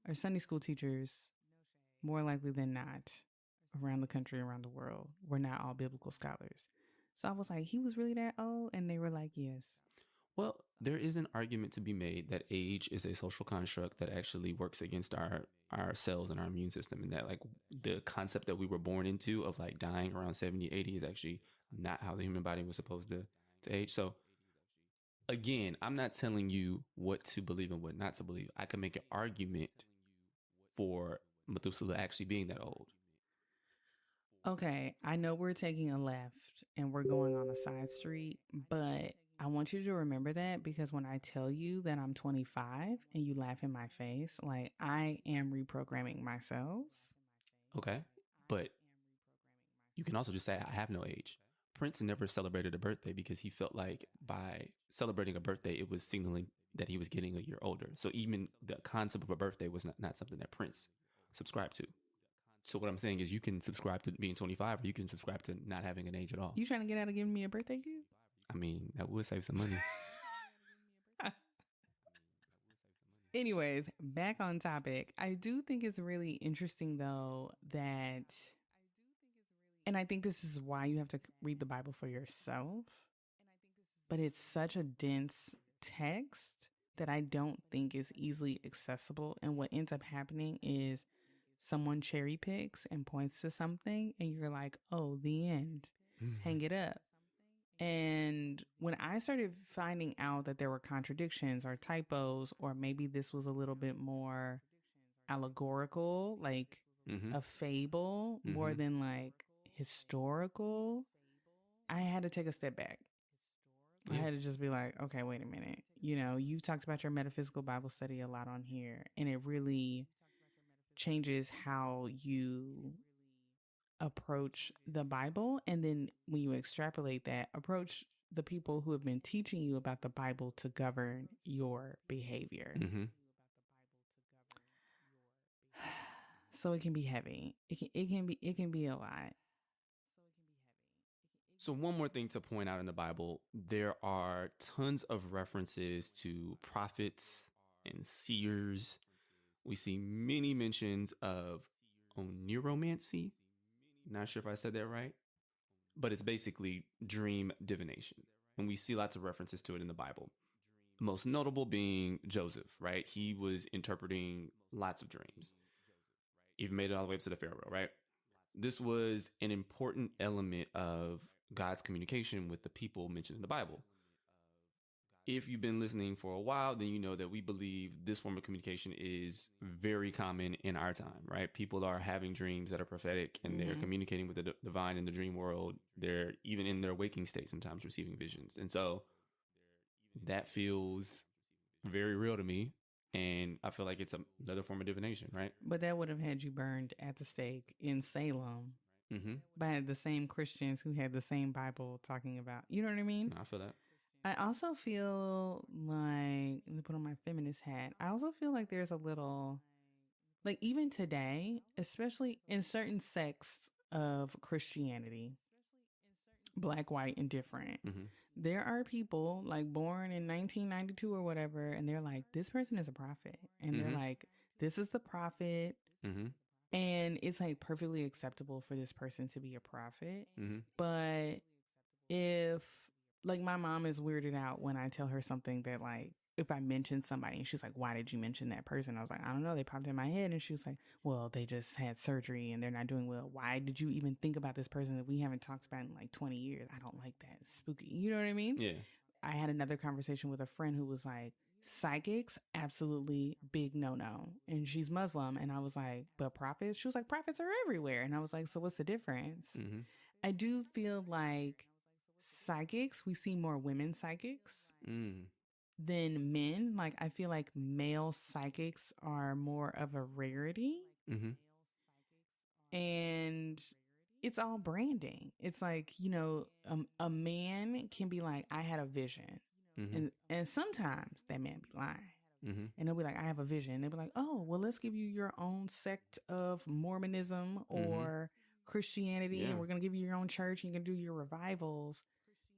our Sunday school teachers, more likely than not, around the country, around the world, were not all biblical scholars. So I was like, he was really that old? And they were like, yes. Well, there is an argument to be made that age is a social construct that actually works against our cells and our immune system, and that like the concept that we were born into of like dying around 70, 80 is actually not how the human body was supposed to age. So again, I'm not telling you what to believe and what not to believe. I can make an argument for Methuselah actually being that old. Okay, I know we're taking a left and we're going on a side street, but I want you to remember that, because when I tell you that I'm 25 and you laugh in my face, like, I am reprogramming my cells. Okay, but you can also just say I have no age. Prince never celebrated a birthday because he felt like by celebrating a birthday, it was signaling that he was getting a year older. So even the concept of a birthday was not something that Prince subscribed to. So what I'm saying is you can subscribe to being 25, or you can subscribe to not having an age at all. You trying to get out of giving me a birthday gift? I mean, that would save some money. Anyways, back on topic. I do think it's really interesting, though, that, and I think this is why you have to read the Bible for yourself, but it's such a dense text that I don't think is easily accessible. And what ends up happening is someone cherry picks and points to something, and you're like, oh, the end. Hang it up. And when I started finding out that there were contradictions or typos, or maybe this was a little bit more allegorical, like a fable, more than like historical, I had to take a step back. I had to just be like, okay, wait a minute. You talked about your metaphysical Bible study a lot on here, and it really changes how you approach the Bible. And then when you extrapolate that, approach the people who have been teaching you about the Bible to govern your behavior. So it can be heavy. It can be a lot. So one more thing to point out in the Bible, there are tons of references to prophets and seers. We see many mentions of oniromancy. Not sure if I said that right, but it's basically dream divination. And we see lots of references to it in the Bible. Most notable being Joseph, right? He was interpreting lots of dreams. Even made it all the way up to the Pharaoh, right? This was an important element of God's communication with the people mentioned in the Bible. If you've been listening for a while, then you know that we believe this form of communication is very common in our time, right? People are having dreams that are prophetic and they're communicating with the divine in the dream world. They're even in their waking state sometimes receiving visions. And so that feels very real to me. And I feel like it's another form of divination, right? But that would have had you burned at the stake in Salem by the same Christians who had the same Bible talking about, you know what I mean? I feel that. I also feel like, let me put on my feminist hat. I also feel like there's a little, like even today, especially in certain sects of Christianity, black, white, and different, there are people like born in 1992 or whatever, and they're like, this person is a prophet. And they're like, this is the prophet. And it's like perfectly acceptable for this person to be a prophet. But if, like, my mom is weirded out when I tell her something that, like, if I mention somebody and she's like, why did you mention that person? I was like, I don't know. They popped in my head. And she was like, well, they just had surgery and they're not doing well. Why did you even think about this person that we haven't talked about in like 20 years? I don't like that. It's spooky. You know what I mean? Yeah. I had another conversation with a friend who was like, psychics, absolutely big no-no. And she's Muslim. And I was like, but prophets? She was like, prophets are everywhere. And I was like, so what's the difference? I do feel like psychics, we see more women psychics than men. Like, I feel like male psychics are more of a rarity. And it's all branding. It's like, you know, a man can be like, I had a vision. And sometimes that man be lying. And they'll be like, I have a vision. They'll be like, oh, well, let's give you your own sect of Mormonism or Christianity. And we're going to give you your own church. And you can do your revivals.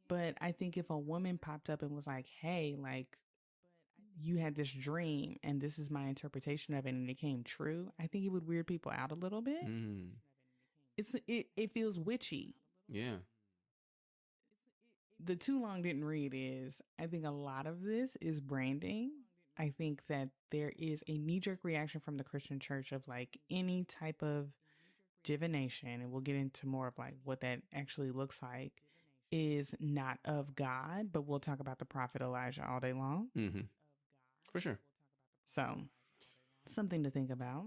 But I think if a woman popped up and was like, hey, like, you had this dream and this is my interpretation of it and it came true, I think it would weird people out a little bit. It feels witchy. Yeah. The too long didn't read is, I think a lot of this is branding. I think that there is a knee-jerk reaction from the Christian church of like any type of divination, and we'll get into more of like what that actually looks like, is not of God, but we'll talk about the prophet Elijah all day long. For sure. So, something to think about.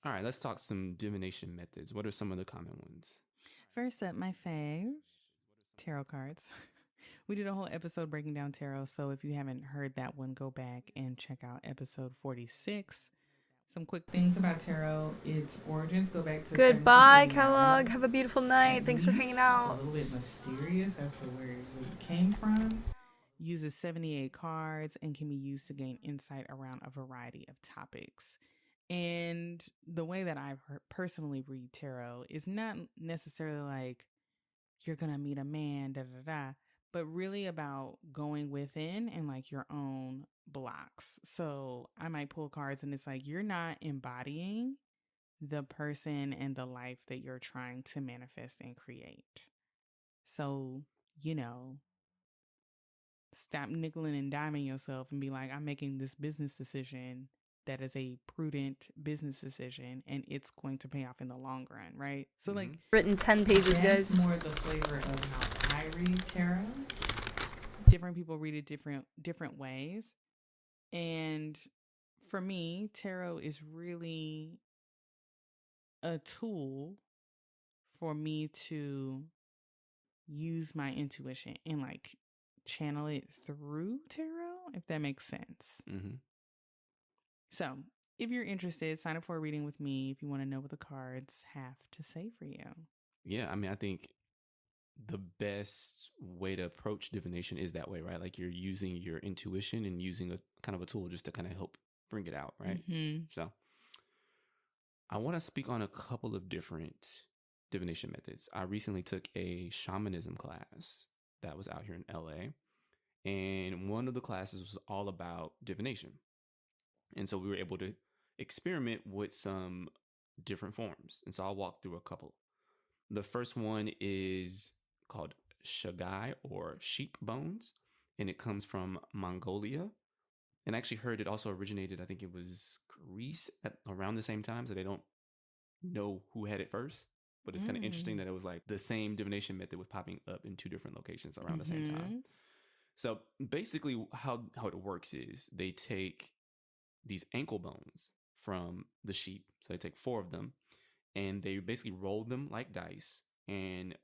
All right, let's talk some divination methods. What are some of the common ones? First up, my fave, tarot cards. We did a whole episode breaking down tarot, so if you haven't heard that one, go back and check out episode 46. Some quick things about tarot. Its origins go back to Goodbye, 1789. Kellogg. Have a beautiful night. Thanks for hanging out. It's a little bit mysterious as to where it came from. Uses 78 cards and can be used to gain insight around a variety of topics. And the way that I personally read tarot is not necessarily like you're going to meet a man, but really about going within and like your own blocks. So I might pull cards and it's like, you're not embodying the person and the life that you're trying to manifest and create. So, you know, stop nickeling and diming yourself and be like, I'm making this business decision that is a prudent business decision and it's going to pay off in the long run, right? So like written 10 pages, that's guys. more the flavor of how I read tarot. Different people read it different ways. And for me, tarot is really a tool for me to use my intuition and like channel it through tarot, if that makes sense. So if you're interested, sign up for a reading with me if you want to know what the cards have to say for you. Yeah, I mean, I think the best way to approach divination is that way, right? Like you're using your intuition and using a kind of a tool just to kind of help bring it out, right? So I want to speak on a couple of different divination methods. I recently took a shamanism class that was out here in LA, and one of the classes was all about divination. And so we were able to experiment with some different forms. And so I'll walk through a couple. The first one is called shagai, or sheep bones, and it comes from Mongolia. And I actually heard it also originated, I think it was Greece at around the same time, so they don't know who had it first. But it's kind of interesting that it was like the same divination method was popping up in two different locations around the same time. So basically how it works is they take these ankle bones from the sheep. So they take 4 of them and they basically roll them like dice. And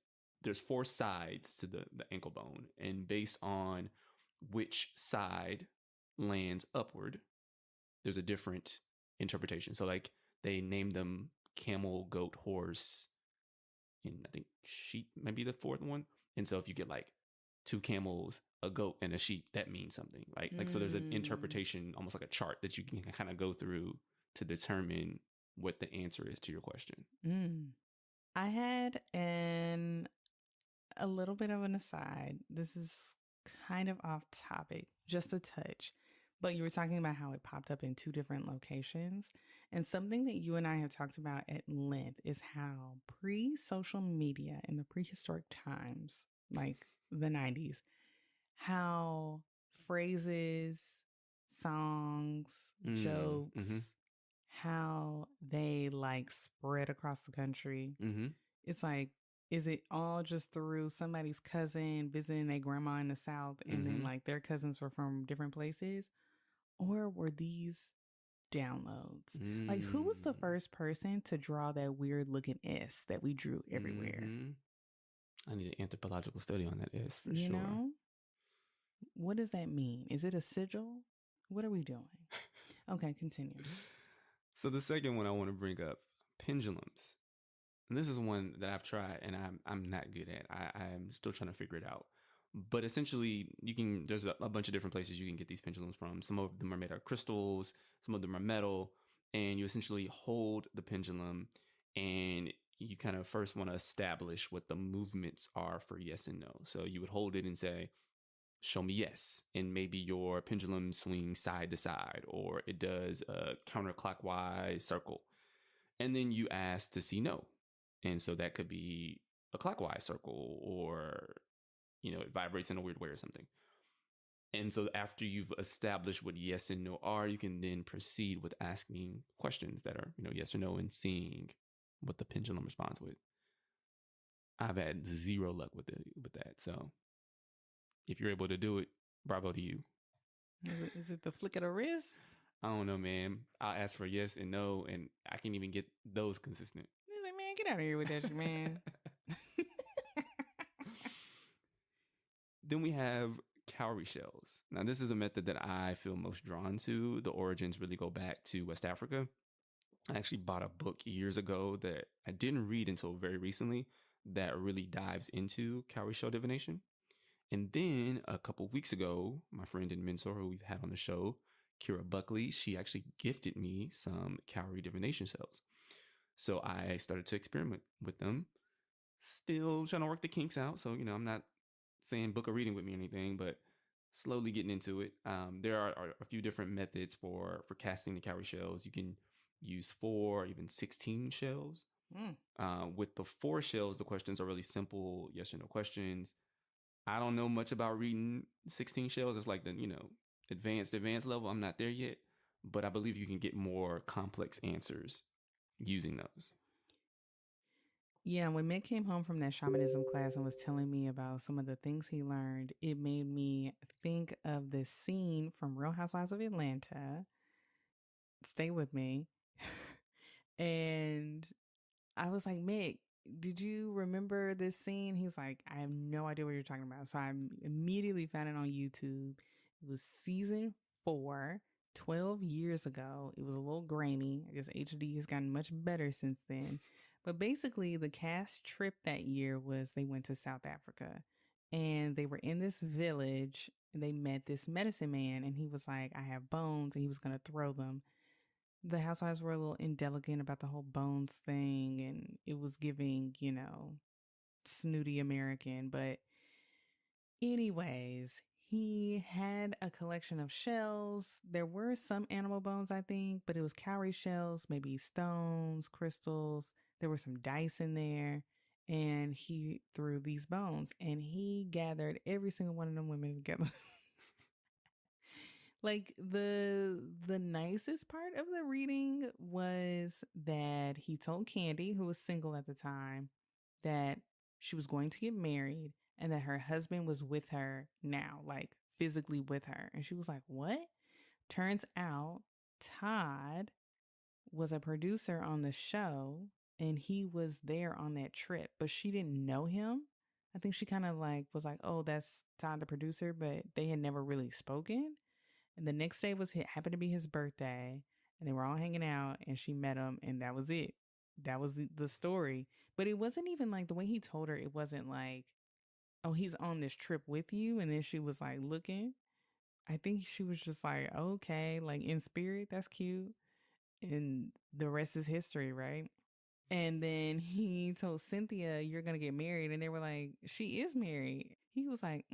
there's 4 sides to the ankle bone. And based on which side lands upward, there's a different interpretation. So like they name them camel, goat, horse, and I think sheep might be the 4th one. And so if you get like 2 camels, a goat, and a sheep, that means something, right? Like, so there's an interpretation, almost like a chart that you can kind of go through to determine what the answer is to your question. I had a little bit of an aside. This is kind of off topic, just a touch. But you were talking about how it popped up in 2 different locations. And something that you and I have talked about at length is how pre-social media in the prehistoric times, like the 90s, how phrases, songs, jokes, how they like spread across the country. It's like, is it all just through somebody's cousin visiting their grandma in the South and then like their cousins were from different places? Or were these downloads? Like, who was the first person to draw that weird looking S that we drew everywhere? I need an anthropological study on that S for You sure. know? What does that mean? Is it a sigil? What are we doing? Okay, continue. So the second one I want to bring up, pendulums. And this is one that I've tried and I'm not good at. I'm still trying to figure it out. But essentially, there's a bunch of different places you can get these pendulums from. Some of them are made out of crystals, some of them are metal, and you essentially hold the pendulum and you kind of first want to establish what the movements are for yes and no. So you would hold it and say, show me yes. And maybe your pendulum swings side to side, or it does a counterclockwise circle. And then you ask to see no. And so that could be a clockwise circle, or it vibrates in a weird way or something. And so after you've established what yes and no are, you can then proceed with asking questions that are, yes or no, and seeing what the pendulum responds with. I've had 0 luck with that. So if you're able to do it, bravo to you. Is it the flick of the wrist? I don't know, man. I'll ask for yes and no, and I can't even get those consistent. He's like, man, get out of here with that shit, man. Then we have cowrie shells. Now, this is a method that I feel most drawn to. The origins really go back to West Africa. I actually bought a book years ago that I didn't read until very recently that really dives into cowrie shell divination. And then a couple weeks ago, my friend and mentor who we've had on the show, Kira Buckley, she actually gifted me some cowrie divination shells. So I started to experiment with them. Still trying to work the kinks out. So, I'm not saying book a reading with me or anything, but slowly getting into it. There are a few different methods for casting the cowrie shells. You can use 4, even 16 shells. With the 4 shells, the questions are really simple, yes or no questions. I don't know much about reading 16 shells. It's like the, advanced level. I'm not there yet, but I believe you can get more complex answers using those. Yeah, when Mick came home from that shamanism class and was telling me about some of the things he learned, it made me think of this scene from Real Housewives of Atlanta. Stay with me. And I was like, Mick, did you remember this scene? He's like, I have no idea what you're talking about. So I immediately found it on YouTube. It was season 4, 12 years ago. It was a little grainy. I guess HD has gotten much better since then. But basically, the cast trip that year was they went to South Africa and they were in this village and they met this medicine man and he was like, I have bones, and he was going to throw them. the housewives were a little indelicate about the whole bones thing, and it was giving, snooty American. But anyways, he had a collection of shells. There were some animal bones, I think, but it was cowrie shells, maybe stones, crystals. There were some dice in there. And he threw these bones and he gathered every single one of them women together. Like the nicest part of the reading was that he told Candy, who was single at the time, that she was going to get married and that her husband was with her now, like physically with her. And she was like, "What?" Turns out Todd was a producer on the show and he was there on that trip, but she didn't know him. I think she kind of like was like, "Oh, that's Todd the producer," but they had never really spoken. And the next day happened to be his birthday, and they were all hanging out, and she met him, and that was it. That was the story. But it wasn't even like the way he told her. It wasn't like, "Oh, he's on this trip with you," and then she was like looking. I think she was just like, "Okay, like in spirit, that's cute," and the rest is history, right? And then he told Cynthia, "You're gonna get married," and they were like, "She is married." He was like,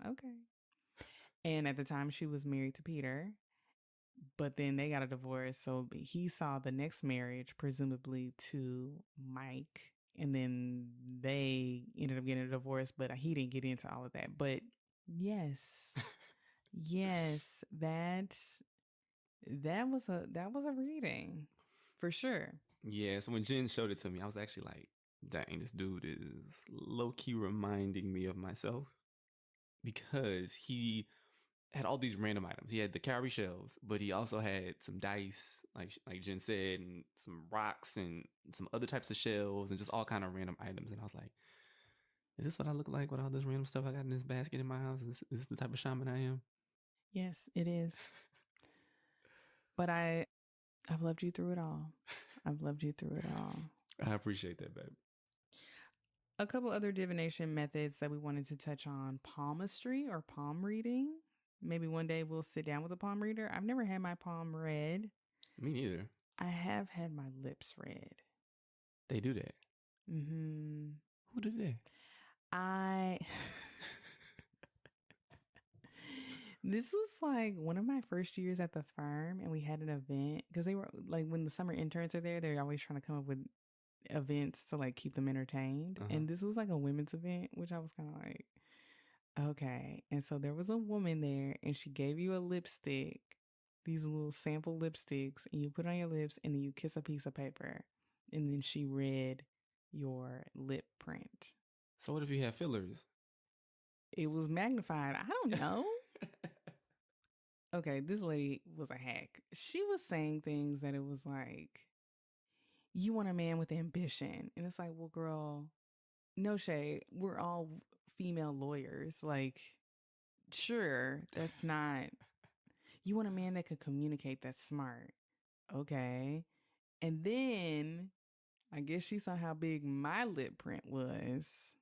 "Okay." And at the time, she was married to Peter, but then they got a divorce. So he saw the next marriage, presumably to Mike. And then they ended up getting a divorce, but he didn't get into all of that. But yes, yes, that was a reading for sure. Yeah, so when Jen showed it to me, I was actually like, dang, this dude is low-key reminding me of myself, because he had all these random items. He had the cowrie shells, but he also had some dice, like Jen said, and some rocks and some other types of shells and just all kind of random items. And I was like, is this what I look like with all this random stuff I got in this basket in my house? Is this the type of shaman I am? Yes, it is. But I've loved you through it all. I've loved you through it all. I appreciate that, babe. A couple other divination methods that we wanted to touch on: palmistry or palm reading. Maybe one day we'll sit down with a palm reader. I've never had my palm read. Me neither. I have had my lips read. They do that. Mm-hmm. Who did that? This was like one of my first years at the firm, and we had an event because they were like, when the summer interns are there, they're always trying to come up with events to like keep them entertained. And this was like a women's event, which I was kind of like, okay. And so there was a woman there, and she gave you a lipstick, these little sample lipsticks, and you put it on your lips, and then you kiss a piece of paper, and then she read your lip print. So what if you have fillers? It was magnified. I don't know. Okay, this lady was a hack. She was saying things that it was like, "You want a man with ambition." And it's like, well, girl, no shade. We're all female lawyers. Like, sure, that's not. You want a man that could communicate, that's smart. Okay. And then I guess she saw how big my lip print was.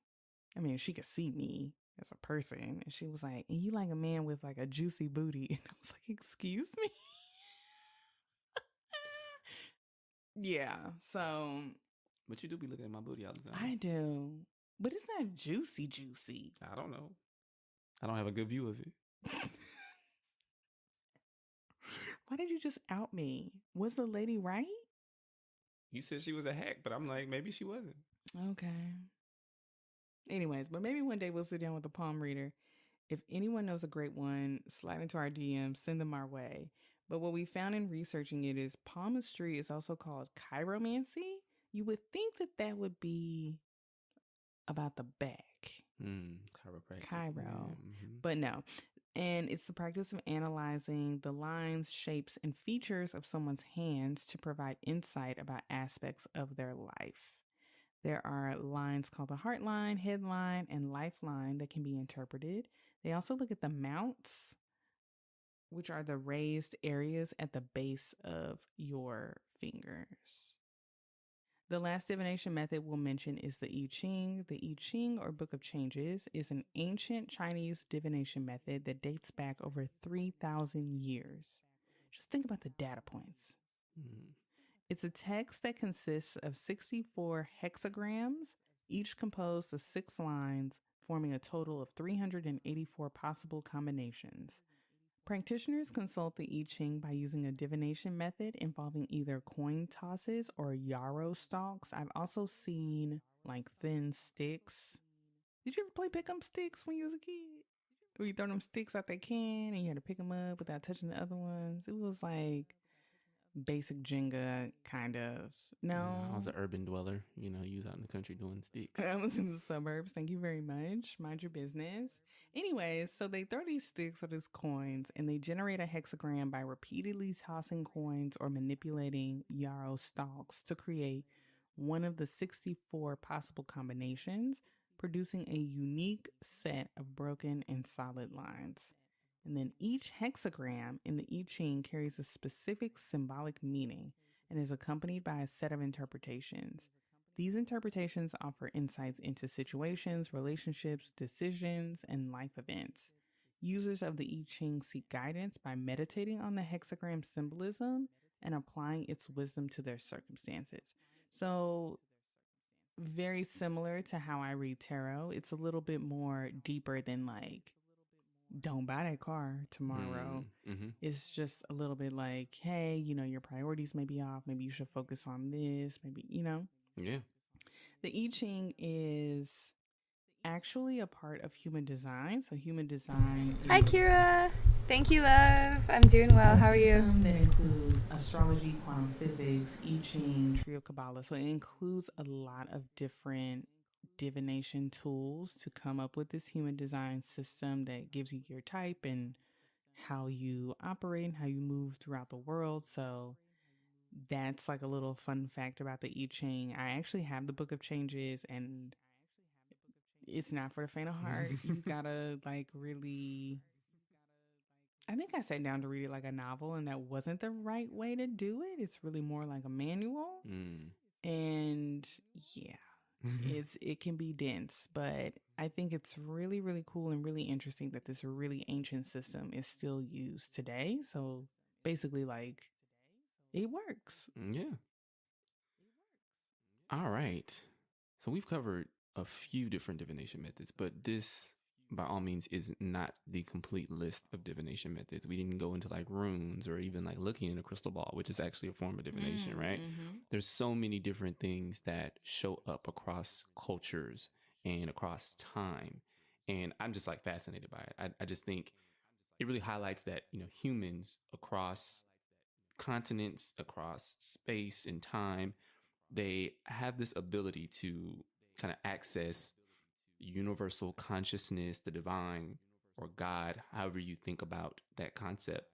I mean, she could see me as a person. And she was like, "And you like a man with like a juicy booty." And I was like, "Excuse me?" Yeah. So. But you do be looking at my booty all the time. I do. But it's not juicy. I don't know. I don't have a good view of it. Why did you just out me? Was the lady right? You said she was a hack, but I'm like, maybe she wasn't. Okay. Anyways, but maybe one day we'll sit down with a palm reader. If anyone knows a great one, slide into our DMs, send them our way. But what we found in researching it is palmistry is also called chiromancy. You would think that that would be about the back. Chiropractic. Chiro. Yeah, mm-hmm. But no. And it's the practice of analyzing the lines, shapes, and features of someone's hands to provide insight about aspects of their life. There are lines called the heart line, head line, and lifeline that can be interpreted. They also look at the mounts, which are the raised areas at the base of your fingers. The last divination method we'll mention is the I Ching. The I Ching, or Book of Changes, is an ancient Chinese divination method that dates back over 3,000 years. Just think about the data points. It's a text that consists of 64 hexagrams, each composed of 6 lines, forming a total of 384 possible combinations. Practitioners consult the I Ching by using a divination method involving either coin tosses or yarrow stalks. I've also seen like thin sticks. Did you ever play pick 'em sticks when you was a kid? Where you throw them sticks out that can and you had to pick them up without touching the other ones? It was like basic Jenga kind of. No. I was an urban dweller. You know, you was out in the country doing sticks. I was in the suburbs. Thank you very much. Mind your business. Anyways, so they throw these sticks or these coins and they generate a hexagram by repeatedly tossing coins or manipulating yarrow stalks to create one of the 64 possible combinations, producing a unique set of broken and solid lines. And then each hexagram in the I Ching carries a specific symbolic meaning and is accompanied by a set of interpretations. These interpretations offer insights into situations, relationships, decisions, and life events. Users of the I Ching seek guidance by meditating on the hexagram symbolism and applying its wisdom to their circumstances. So, very similar to how I read tarot, it's a little bit more deeper than like, don't buy that car tomorrow. It's just a little bit like, hey, you know, your priorities may be off. Maybe you should focus on this. Maybe, you know. Yeah. The I Ching is actually a part of human design. So human design. Hi, Kira. Thank you, love. I'm doing well. How are you? That includes astrology, quantum physics, I Ching, Trio Kabbalah. So it includes a lot of different divination tools to come up with this human design system that gives you your type and how you operate and how you move throughout the world. So that's like a little fun fact about the I Ching. I actually have the Book of Changes and it's not for the faint of heart. You gotta like really, I think I sat down to read it like a novel and that wasn't the right way to do it. It's really more like a manual. And yeah, it can be dense, but I think it's really, really cool and really interesting that this really ancient system is still used today. So basically like it works. Yeah. All right. So we've covered a few different divination methods, but this by all means is not the complete list of divination methods. We didn't go into like runes or even like looking in a crystal ball, which is actually a form of divination, right? There's so many different things that show up across cultures and across time. And I'm just like fascinated by it. I just think it really highlights that, you know, humans across continents, across space and time, they have this ability to kind of access universal consciousness, the divine, or God, however you think about that concept,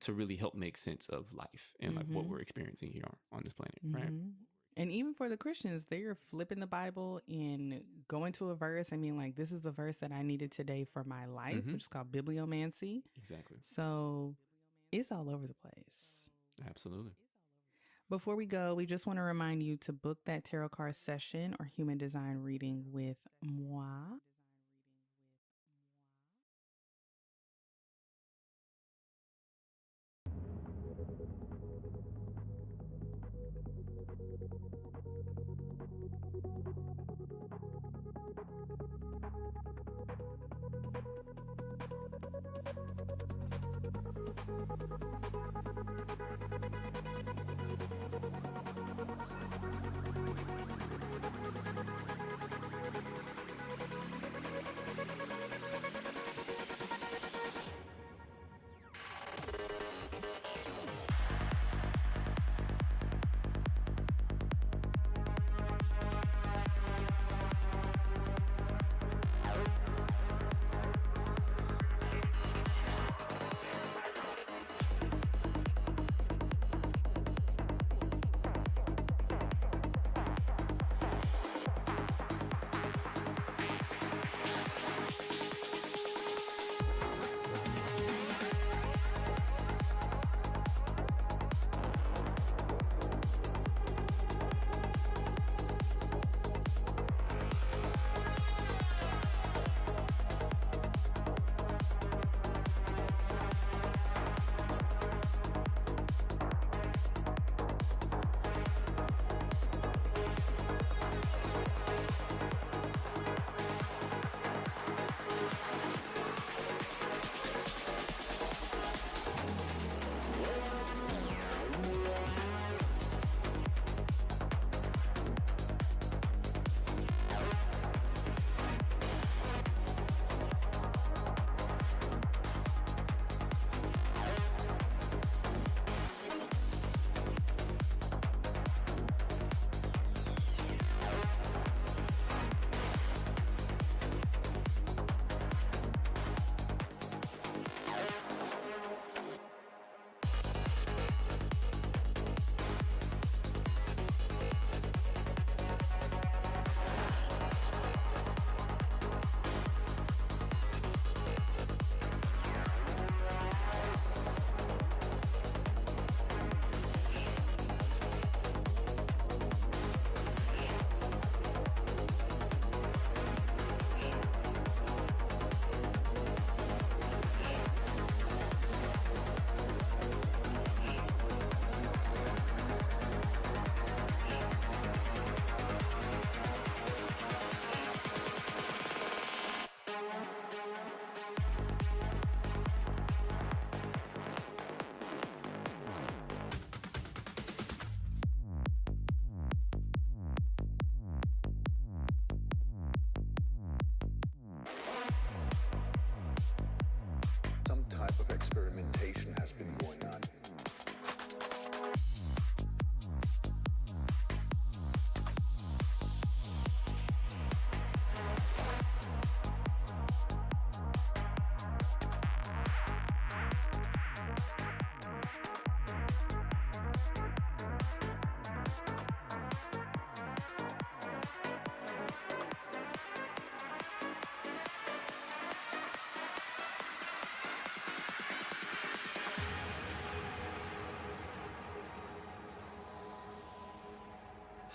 to really help make sense of life and like what we're experiencing here on this planet, right? And even for the Christians, they're flipping the Bible and going to a verse. I mean, like, this is the verse that I needed today for my life, which is called bibliomancy. Exactly. So it's all over the place. Absolutely. Before we go, we just want to remind you to book that tarot card session or human design reading with moi.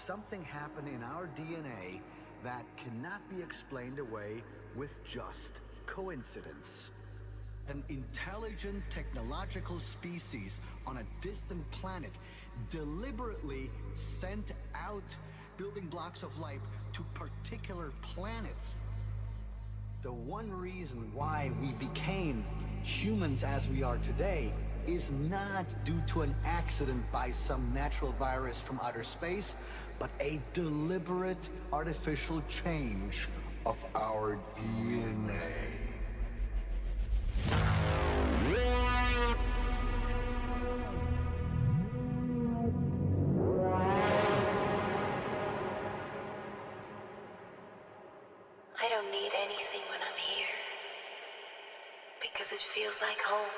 something happen in our DNA that cannot be explained away with just coincidence. An intelligent technological species on a distant planet deliberately sent out building blocks of life to particular planets. The one reason why we became humans as we are today is not due to an accident by some natural virus from outer space, but a deliberate artificial change of our DNA. I don't need anything when I'm here, because it feels like home.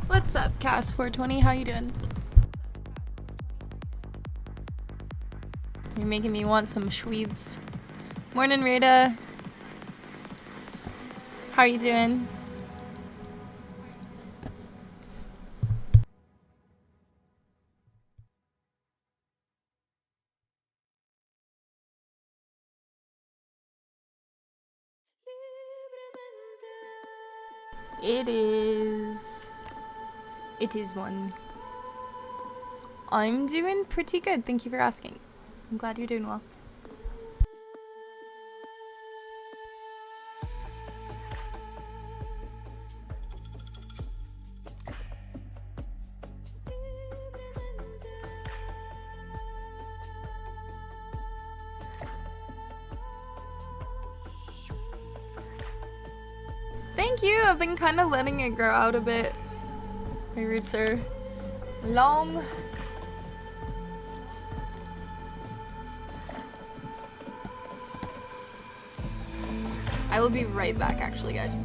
What's up, Cast420? How you doing? You're making me want some Schwedes. Morning, Rita. How you doing? It is one. I'm doing pretty good. Thank you for asking. I'm glad you're doing well. Thank you. I've been kind of letting it grow out a bit. My roots are long. I will be right back, actually, guys.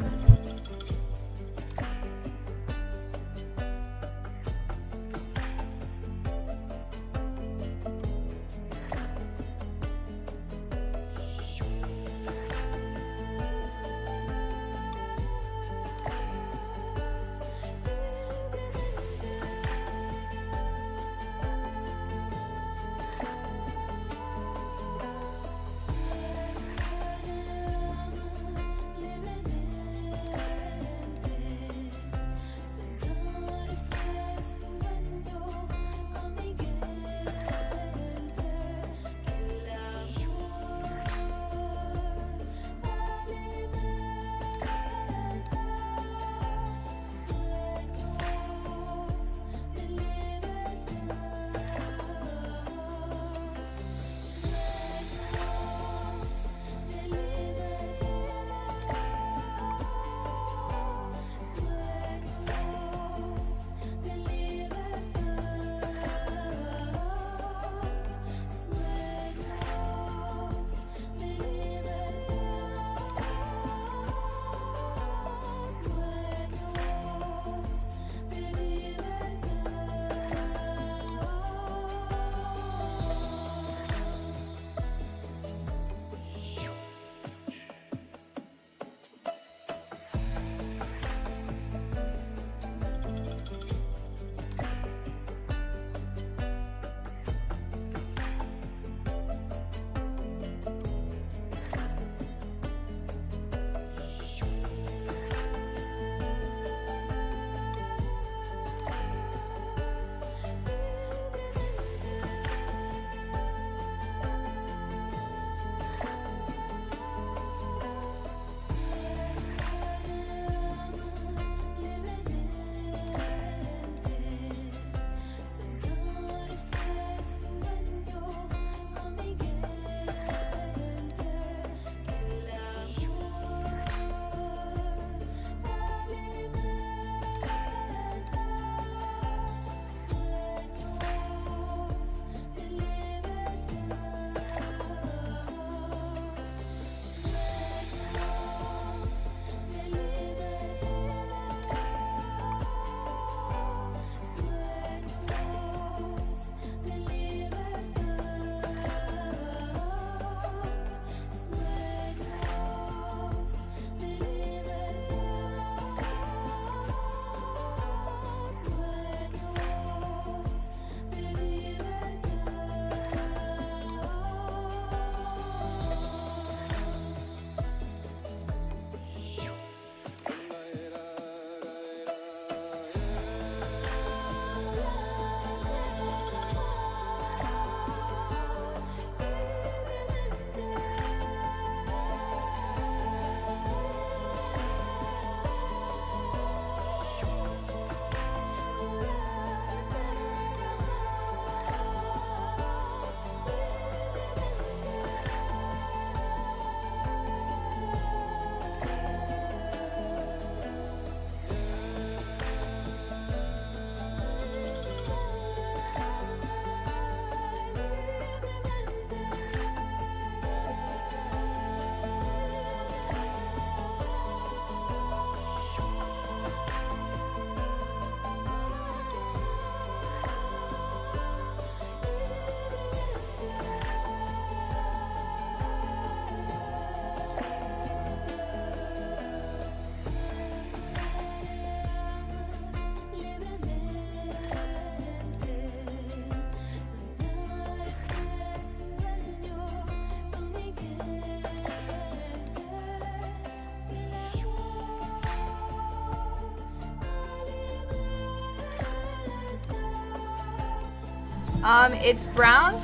It's brown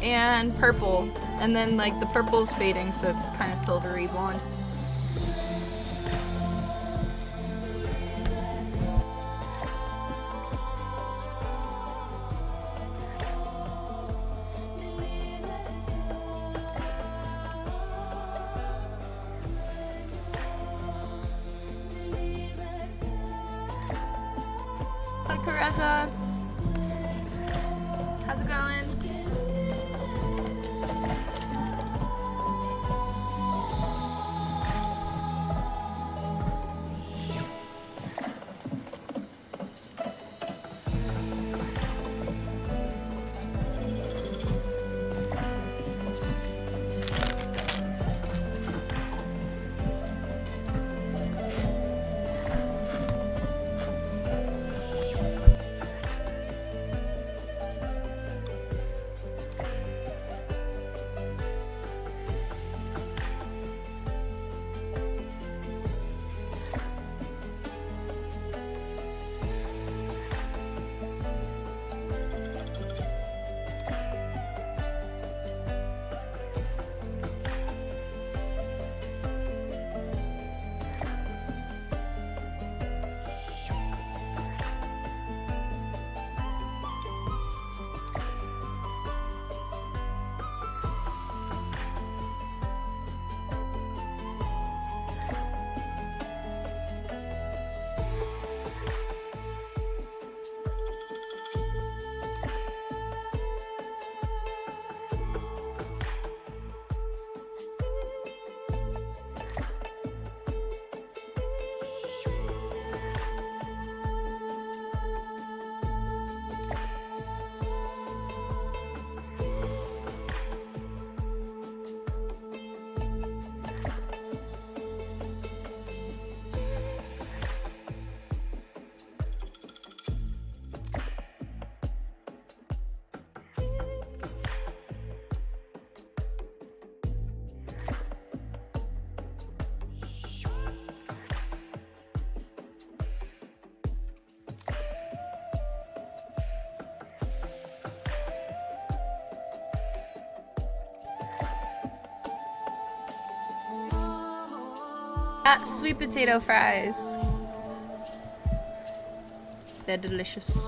and purple, and then like the purple's fading, so it's kind of silvery blonde. Hi, Caressa. How's it going? Sweet potato fries. They're delicious.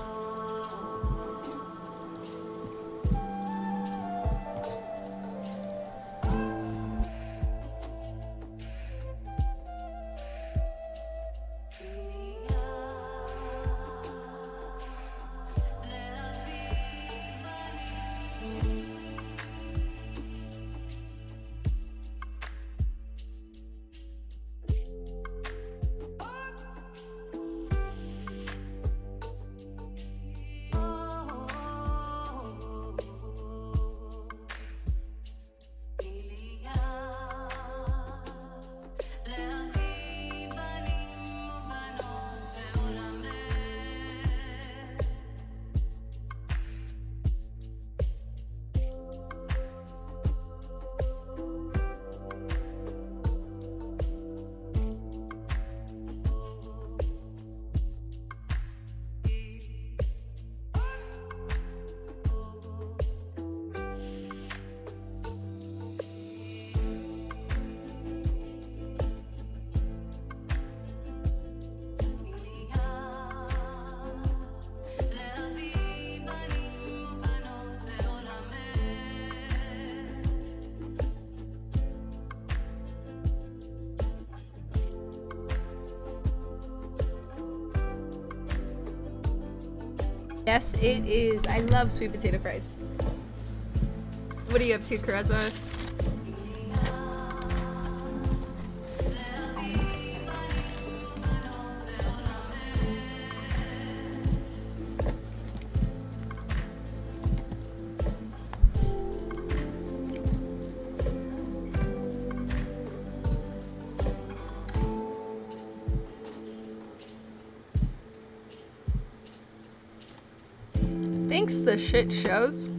Yes, it is. I love sweet potato fries. What are you up to, Caressa? Thanks, the shit shows.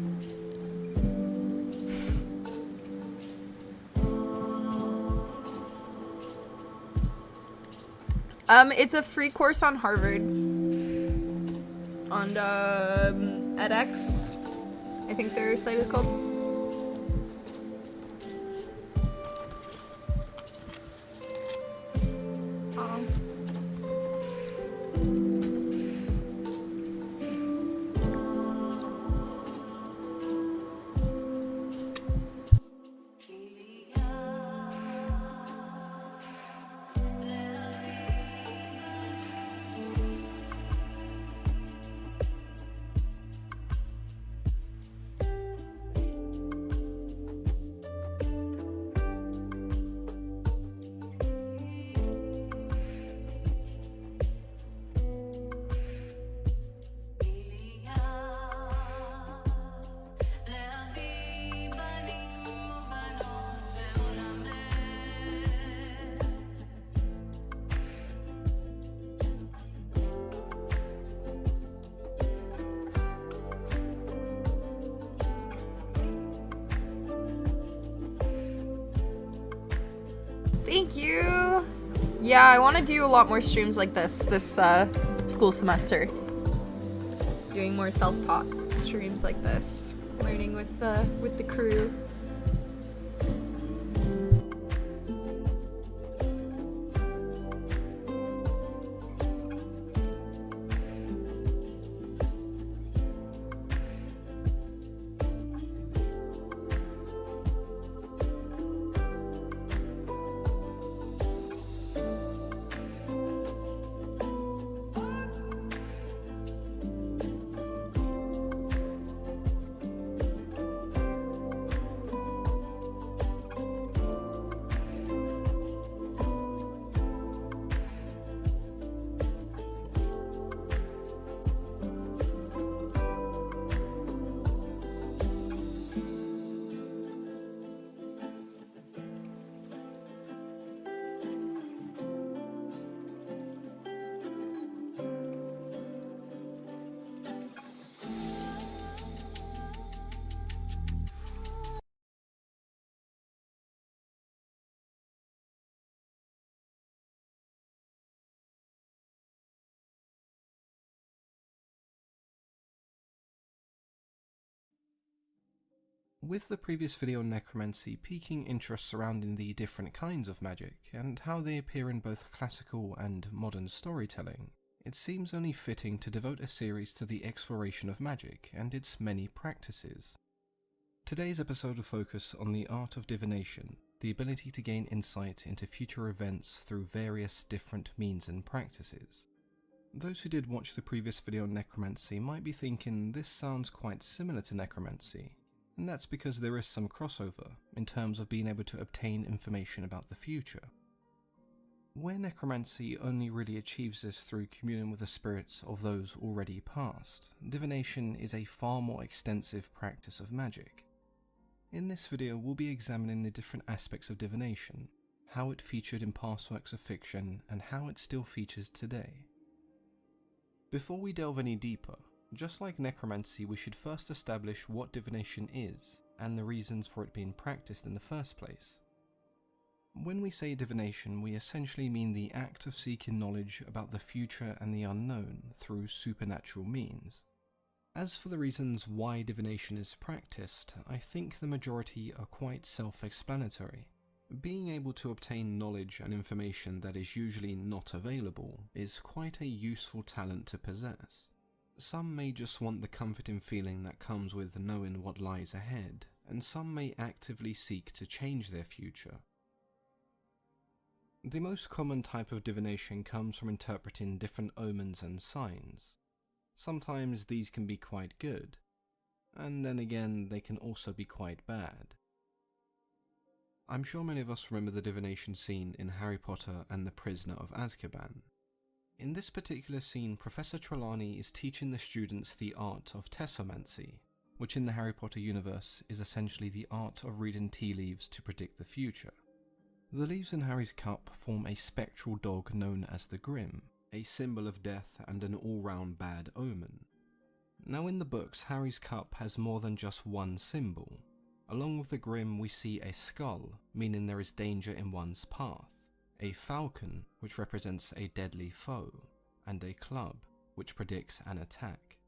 It's a free course on Harvard. On edX. I think their site is called. Thank you. Yeah, I want to do a lot more streams like this school semester. Doing more self-taught streams like this, learning with the crew. With the previous video on necromancy piquing interest surrounding the different kinds of magic and how they appear in both classical and modern storytelling, it seems only fitting to devote a series to the exploration of magic and its many practices. Today's episode will focus on the art of divination, the ability to gain insight into future events through various different means and practices. Those who did watch the previous video on necromancy might be thinking this sounds quite similar to necromancy, and that's because there is some crossover in terms of being able to obtain information about the future. Where necromancy only really achieves this through communion with the spirits of those already passed, divination is a far more extensive practice of magic. In this video we'll be examining the different aspects of divination, how it featured in past works of fiction, and how it still features today. Before we delve any deeper, just like necromancy, we should first establish what divination is, and the reasons for it being practiced in the first place. When we say divination, we essentially mean the act of seeking knowledge about the future and the unknown through supernatural means. As for the reasons why divination is practiced, I think the majority are quite self-explanatory. Being able to obtain knowledge and information that is usually not available is quite a useful talent to possess. Some may just want the comforting feeling that comes with knowing what lies ahead, and some may actively seek to change their future. The most common type of divination comes from interpreting different omens and signs. Sometimes these can be quite good, and then again they can also be quite bad. I'm sure many of us remember the divination scene in Harry Potter and the Prisoner of Azkaban. In this particular scene, Professor Trelawney is teaching the students the art of tessomancy, which in the Harry Potter universe is essentially the art of reading tea leaves to predict the future. The leaves in Harry's cup form a spectral dog known as the Grim, a symbol of death and an all-round bad omen. Now in the books, Harry's cup has more than just one symbol. Along with the Grim we see a skull, meaning there is danger in one's path, a falcon, which represents a deadly foe, and a club, which predicts an attack.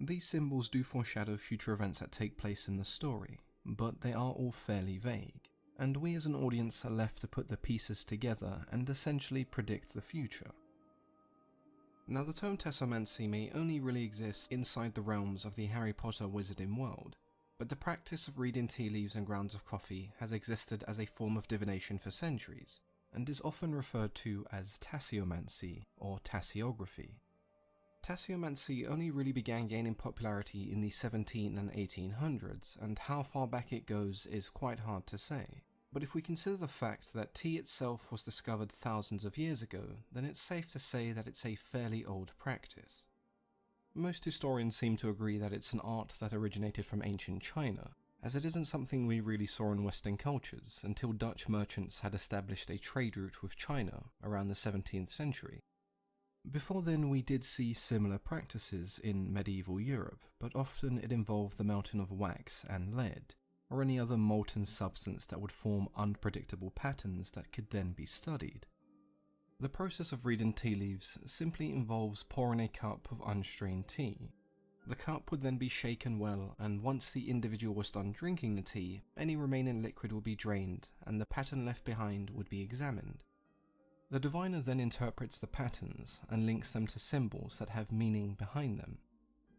These symbols do foreshadow future events that take place in the story, but they are all fairly vague, and we as an audience are left to put the pieces together and essentially predict the future. Now, the term tessomancy may only really exist inside the realms of the Harry Potter wizarding world, but the practice of reading tea leaves and grounds of coffee has existed as a form of divination for centuries, and is often referred to as tasseomancy or tasseography. Tasseomancy only really began gaining popularity in the 17 and 1800s, and how far back it goes is quite hard to say. But if we consider the fact that tea itself was discovered thousands of years ago, then it's safe to say that it's a fairly old practice. Most historians seem to agree that it's an art that originated from ancient China, as it isn't something we really saw in Western cultures until Dutch merchants had established a trade route with China around the 17th century. Before then, we did see similar practices in medieval Europe, but often it involved the melting of wax and lead, or any other molten substance that would form unpredictable patterns that could then be studied. The process of reading tea leaves simply involves pouring a cup of unstrained tea. The cup would then be shaken well, and once the individual was done drinking the tea, any remaining liquid would be drained, and the pattern left behind would be examined. The diviner then interprets the patterns and links them to symbols that have meaning behind them.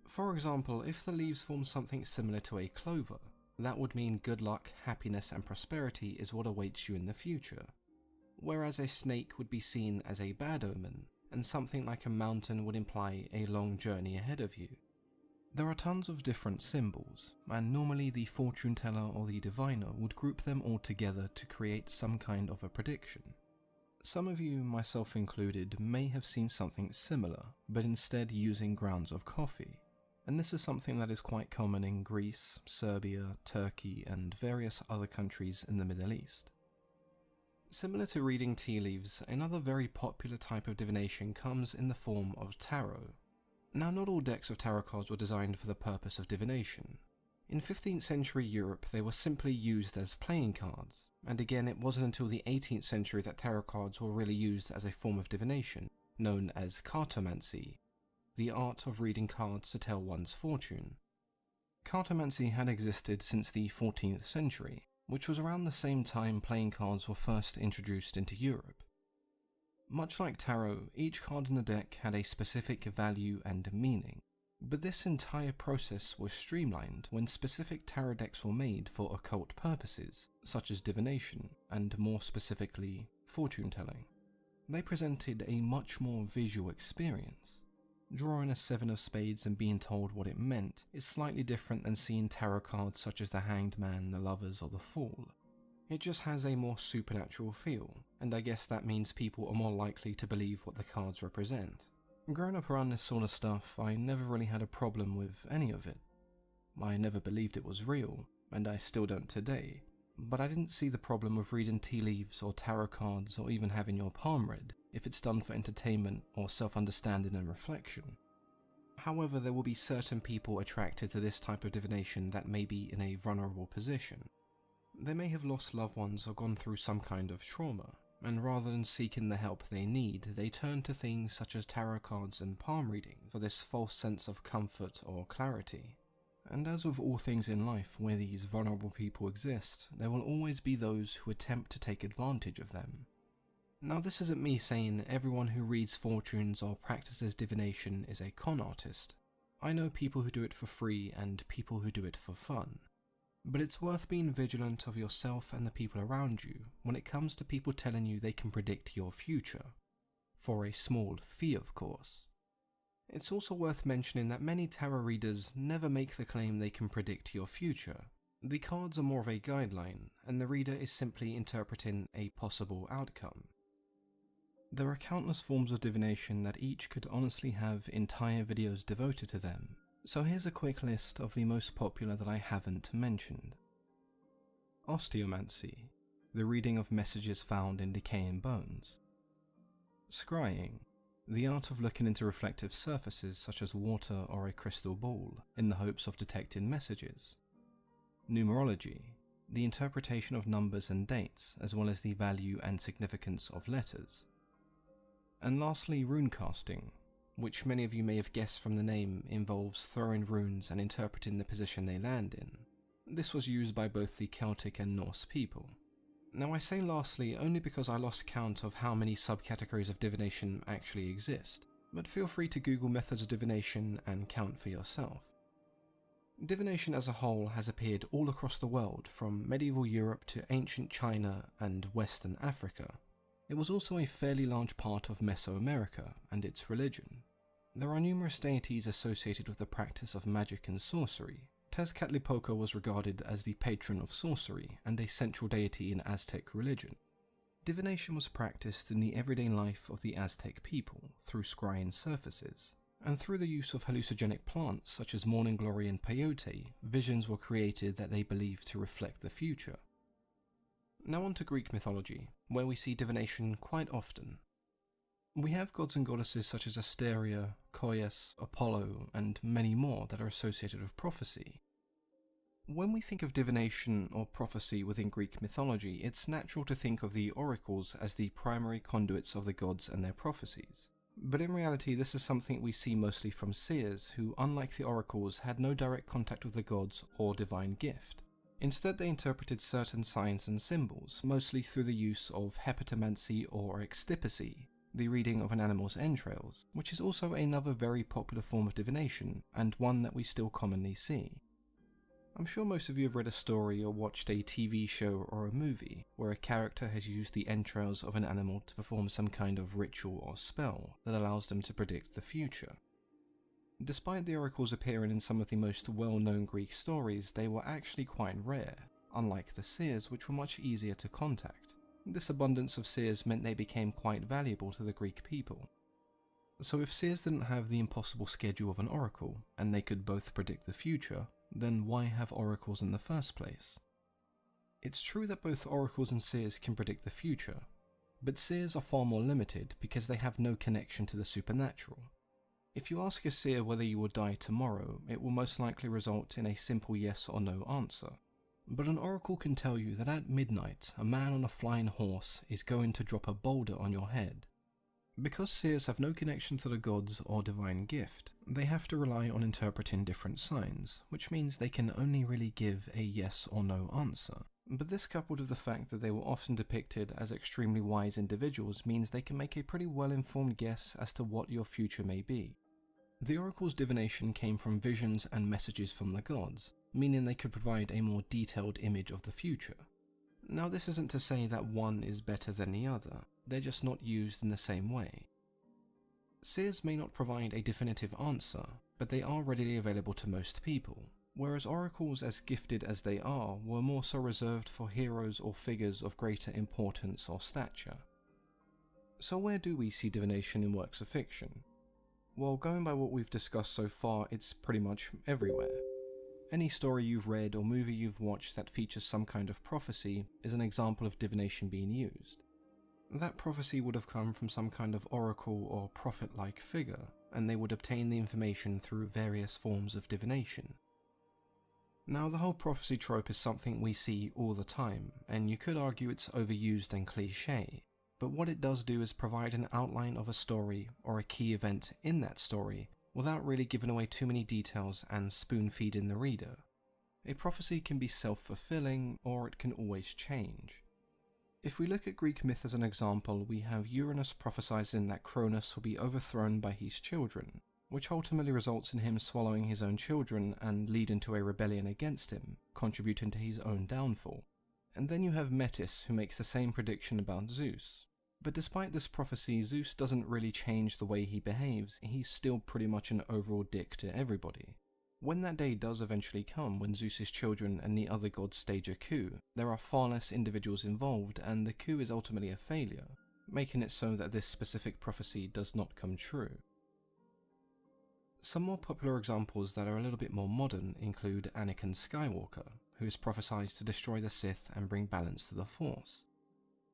For example, if the leaves form something similar to a clover, that would mean good luck, happiness and prosperity is what awaits you in the future. Whereas a snake would be seen as a bad omen, and something like a mountain would imply a long journey ahead of you. There are tons of different symbols, and normally the fortune teller or the diviner would group them all together to create some kind of a prediction. Some of you, myself included, may have seen something similar, but instead using grounds of coffee, and this is something that is quite common in Greece, Serbia, Turkey, and various other countries in the Middle East. Similar to reading tea leaves, another very popular type of divination comes in the form of tarot. Now, not all decks of tarot cards were designed for the purpose of divination. In 15th century Europe, they were simply used as playing cards, and again it wasn't until the 18th century that tarot cards were really used as a form of divination, known as cartomancy, the art of reading cards to tell one's fortune. Cartomancy had existed since the 14th century, which was around the same time playing cards were first introduced into Europe. Much like tarot, each card in the deck had a specific value and meaning, but this entire process was streamlined when specific tarot decks were made for occult purposes, such as divination, and more specifically, fortune-telling. They presented a much more visual experience. Drawing a 7 of spades and being told what it meant is slightly different than seeing tarot cards such as the Hanged Man, the Lovers, or the Fool. It just has a more supernatural feel, and I guess that means people are more likely to believe what the cards represent. Growing up around this sort of stuff, I never really had a problem with any of it. I never believed it was real, and I still don't today, but I didn't see the problem with reading tea leaves or tarot cards or even having your palm read if it's done for entertainment or self-understanding and reflection. However, there will be certain people attracted to this type of divination that may be in a vulnerable position. They may have lost loved ones or gone through some kind of trauma, and rather than seeking the help they need, they turn to things such as tarot cards and palm reading for this false sense of comfort or clarity. And as with all things in life where these vulnerable people exist, there will always be those who attempt to take advantage of them. Now, this isn't me saying everyone who reads fortunes or practices divination is a con artist. I know people who do it for free and people who do it for fun. But it's worth being vigilant of yourself and the people around you when it comes to people telling you they can predict your future. For a small fee, of course. It's also worth mentioning that many tarot readers never make the claim they can predict your future. The cards are more of a guideline, and the reader is simply interpreting a possible outcome. There are countless forms of divination that each could honestly have entire videos devoted to them, so here's a quick list of the most popular that I haven't mentioned. Osteomancy, the reading of messages found in decaying bones. Scrying, the art of looking into reflective surfaces such as water or a crystal ball in the hopes of detecting messages. Numerology, the interpretation of numbers and dates as well as the value and significance of letters. And lastly, runecasting, which many of you may have guessed from the name involves throwing runes and interpreting the position they land in. This was used by both the Celtic and Norse people. Now I say lastly only because I lost count of how many subcategories of divination actually exist, but feel free to Google methods of divination and count for yourself. Divination as a whole has appeared all across the world, from medieval Europe to ancient China and Western Africa. It was also a fairly large part of Mesoamerica and its religion. There are numerous deities associated with the practice of magic and sorcery. Tezcatlipoca was regarded as the patron of sorcery and a central deity in Aztec religion. Divination was practiced in the everyday life of the Aztec people through scrying surfaces, and through the use of hallucinogenic plants such as morning glory and peyote, visions were created that they believed to reflect the future. Now on to Greek mythology, where we see divination quite often. We have gods and goddesses such as Asteria, Koios, Apollo, and many more that are associated with prophecy. When we think of divination or prophecy within Greek mythology, it's natural to think of the oracles as the primary conduits of the gods and their prophecies. But in reality, this is something we see mostly from seers, who, unlike the oracles, had no direct contact with the gods or divine gift. Instead, they interpreted certain signs and symbols, mostly through the use of hepatomancy or extipacy, the reading of an animal's entrails, which is also another very popular form of divination, and one that we still commonly see. I'm sure most of you have read a story or watched a TV show or a movie where a character has used the entrails of an animal to perform some kind of ritual or spell that allows them to predict the future. Despite the oracles appearing in some of the most well-known Greek stories, they were actually quite rare, unlike the seers, which were much easier to contact. This abundance of seers meant they became quite valuable to the Greek people. So if seers didn't have the impossible schedule of an oracle, and they could both predict the future, then why have oracles in the first place? It's true that both oracles and seers can predict the future, but seers are far more limited because they have no connection to the supernatural. If you ask a seer whether you will die tomorrow, it will most likely result in a simple yes or no answer. But an oracle can tell you that at midnight, a man on a flying horse is going to drop a boulder on your head. Because seers have no connection to the gods or divine gift, they have to rely on interpreting different signs, which means they can only really give a yes or no answer. But this, coupled with the fact that they were often depicted as extremely wise individuals, means they can make a pretty well-informed guess as to what your future may be. The oracle's divination came from visions and messages from the gods, meaning they could provide a more detailed image of the future. Now, this isn't to say that one is better than the other, they're just not used in the same way. Seers may not provide a definitive answer, but they are readily available to most people, whereas oracles, as gifted as they are, were more so reserved for heroes or figures of greater importance or stature. So where do we see divination in works of fiction? Well, going by what we've discussed so far, it's pretty much everywhere. Any story you've read or movie you've watched that features some kind of prophecy is an example of divination being used. That prophecy would have come from some kind of oracle or prophet-like figure, and they would obtain the information through various forms of divination. Now, the whole prophecy trope is something we see all the time, and you could argue it's overused and cliché, but what it does do is provide an outline of a story or a key event in that story without really giving away too many details and spoon-feeding the reader. A prophecy can be self-fulfilling, or it can always change. If we look at Greek myth as an example, we have Uranus prophesizing that Cronus will be overthrown by his children, which ultimately results in him swallowing his own children and leading to a rebellion against him, contributing to his own downfall. And then you have Metis, who makes the same prediction about Zeus. But despite this prophecy, Zeus doesn't really change the way he behaves, he's still pretty much an overall dick to everybody. When that day does eventually come, when Zeus's children and the other gods stage a coup, there are far less individuals involved, and the coup is ultimately a failure, making it so that this specific prophecy does not come true. Some more popular examples that are a little bit more modern include Anakin Skywalker, who is prophesied to destroy the Sith and bring balance to the Force.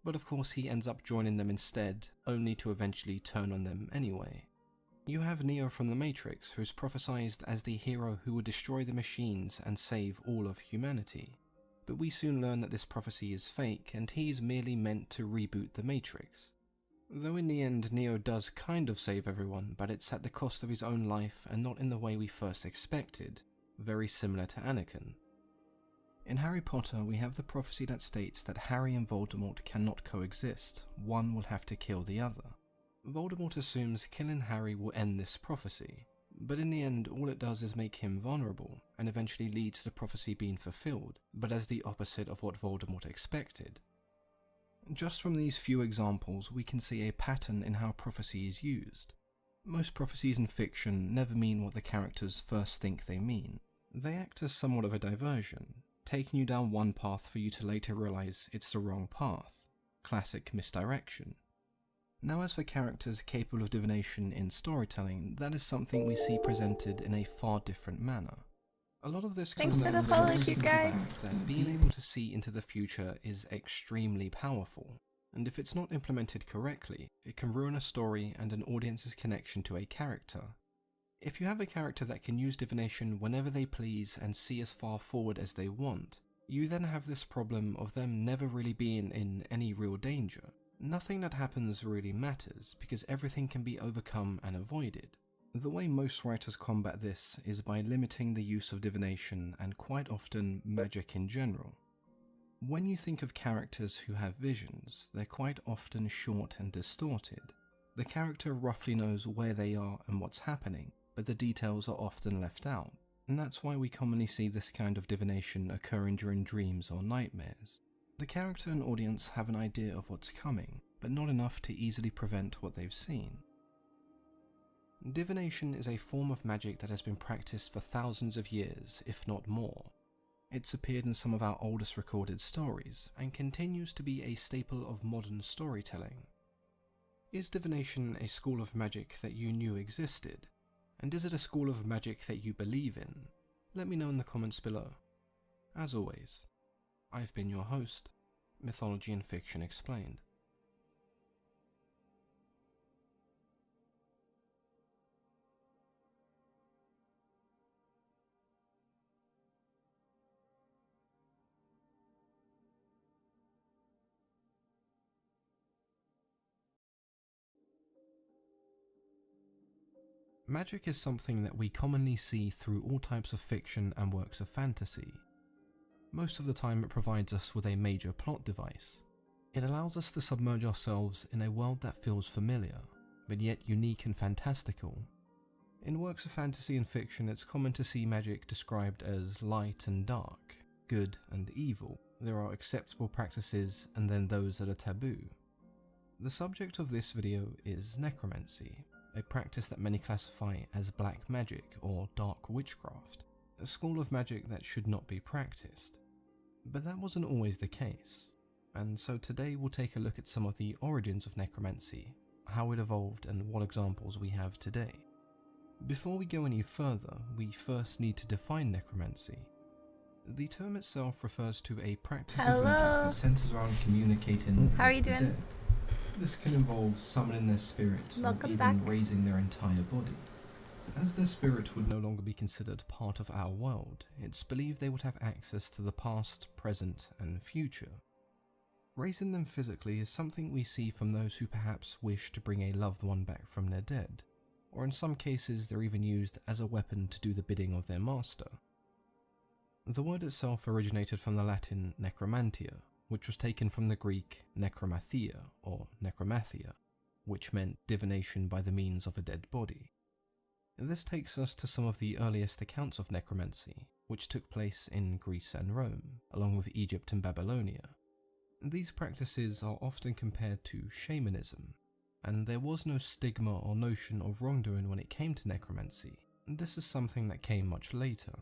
But of course he ends up joining them instead, only to eventually turn on them anyway. You have Neo from The Matrix, who is prophesied as the hero who would destroy the machines and save all of humanity. But we soon learn that this prophecy is fake, and he is merely meant to reboot the Matrix. Though in the end, Neo does kind of save everyone, but it's at the cost of his own life and not in the way we first expected, very similar to Anakin. In Harry Potter, we have the prophecy that states that Harry and Voldemort cannot coexist, one will have to kill the other. Voldemort assumes killing Harry will end this prophecy, but in the end all it does is make him vulnerable, and eventually leads to the prophecy being fulfilled, but as the opposite of what Voldemort expected. Just from these few examples, we can see a pattern in how prophecy is used. Most prophecies in fiction never mean what the characters first think they mean. They act as somewhat of a diversion, taking you down one path for you to later realize it's the wrong path. Classic misdirection. Now as for characters capable of divination in storytelling, that is something we see presented in a far different manner. A lot of this comes down to the fact that being able to see into the future is extremely powerful, and if it's not implemented correctly, it can ruin a story and an audience's connection to a character. If you have a character that can use divination whenever they please and see as far forward as they want, you then have this problem of them never really being in any real danger. Nothing that happens really matters, because everything can be overcome and avoided. The way most writers combat this is by limiting the use of divination and quite often magic in general. When you think of characters who have visions, they're quite often short and distorted. The character roughly knows where they are and what's happening, but the details are often left out, and that's why we commonly see this kind of divination occurring during dreams or nightmares. The character and audience have an idea of what's coming, but not enough to easily prevent what they've seen. Divination is a form of magic that has been practiced for thousands of years, if not more. It's appeared in some of our oldest recorded stories, and continues to be a staple of modern storytelling. Is divination a school of magic that you knew existed? And is it a school of magic that you believe in? Let me know in the comments below. As always, I've been your host, Mythology and Fiction Explained. Magic is something that we commonly see through all types of fiction and works of fantasy. Most of the time it provides us with a major plot device. It allows us to submerge ourselves in a world that feels familiar, but yet unique and fantastical. In works of fantasy and fiction, it's common to see magic described as light and dark, good and evil. There are acceptable practices and then those that are taboo. The subject of this video is necromancy, a practice that many classify as black magic or dark witchcraft, a school of magic that should not be practiced. But that wasn't always the case, and so today we'll take a look at some of the origins of necromancy, how it evolved and what examples we have today. Before we go any further, we first need to define necromancy. The term itself refers to a practice of magic that centers around communicating with the dead. This can involve summoning their spirit or even raising their entire body. As their spirit would no longer be considered part of our world, it's believed they would have access to the past, present, and future. Raising them physically is something we see from those who perhaps wish to bring a loved one back from their dead, or in some cases they're even used as a weapon to do the bidding of their master. The word itself originated from the Latin necromantia, which was taken from the Greek necromathia or necromathia, which meant divination by the means of a dead body. This takes us to some of the earliest accounts of necromancy, which took place in Greece and Rome, along with Egypt and Babylonia. These practices are often compared to shamanism, and there was no stigma or notion of wrongdoing when it came to necromancy. This is something that came much later.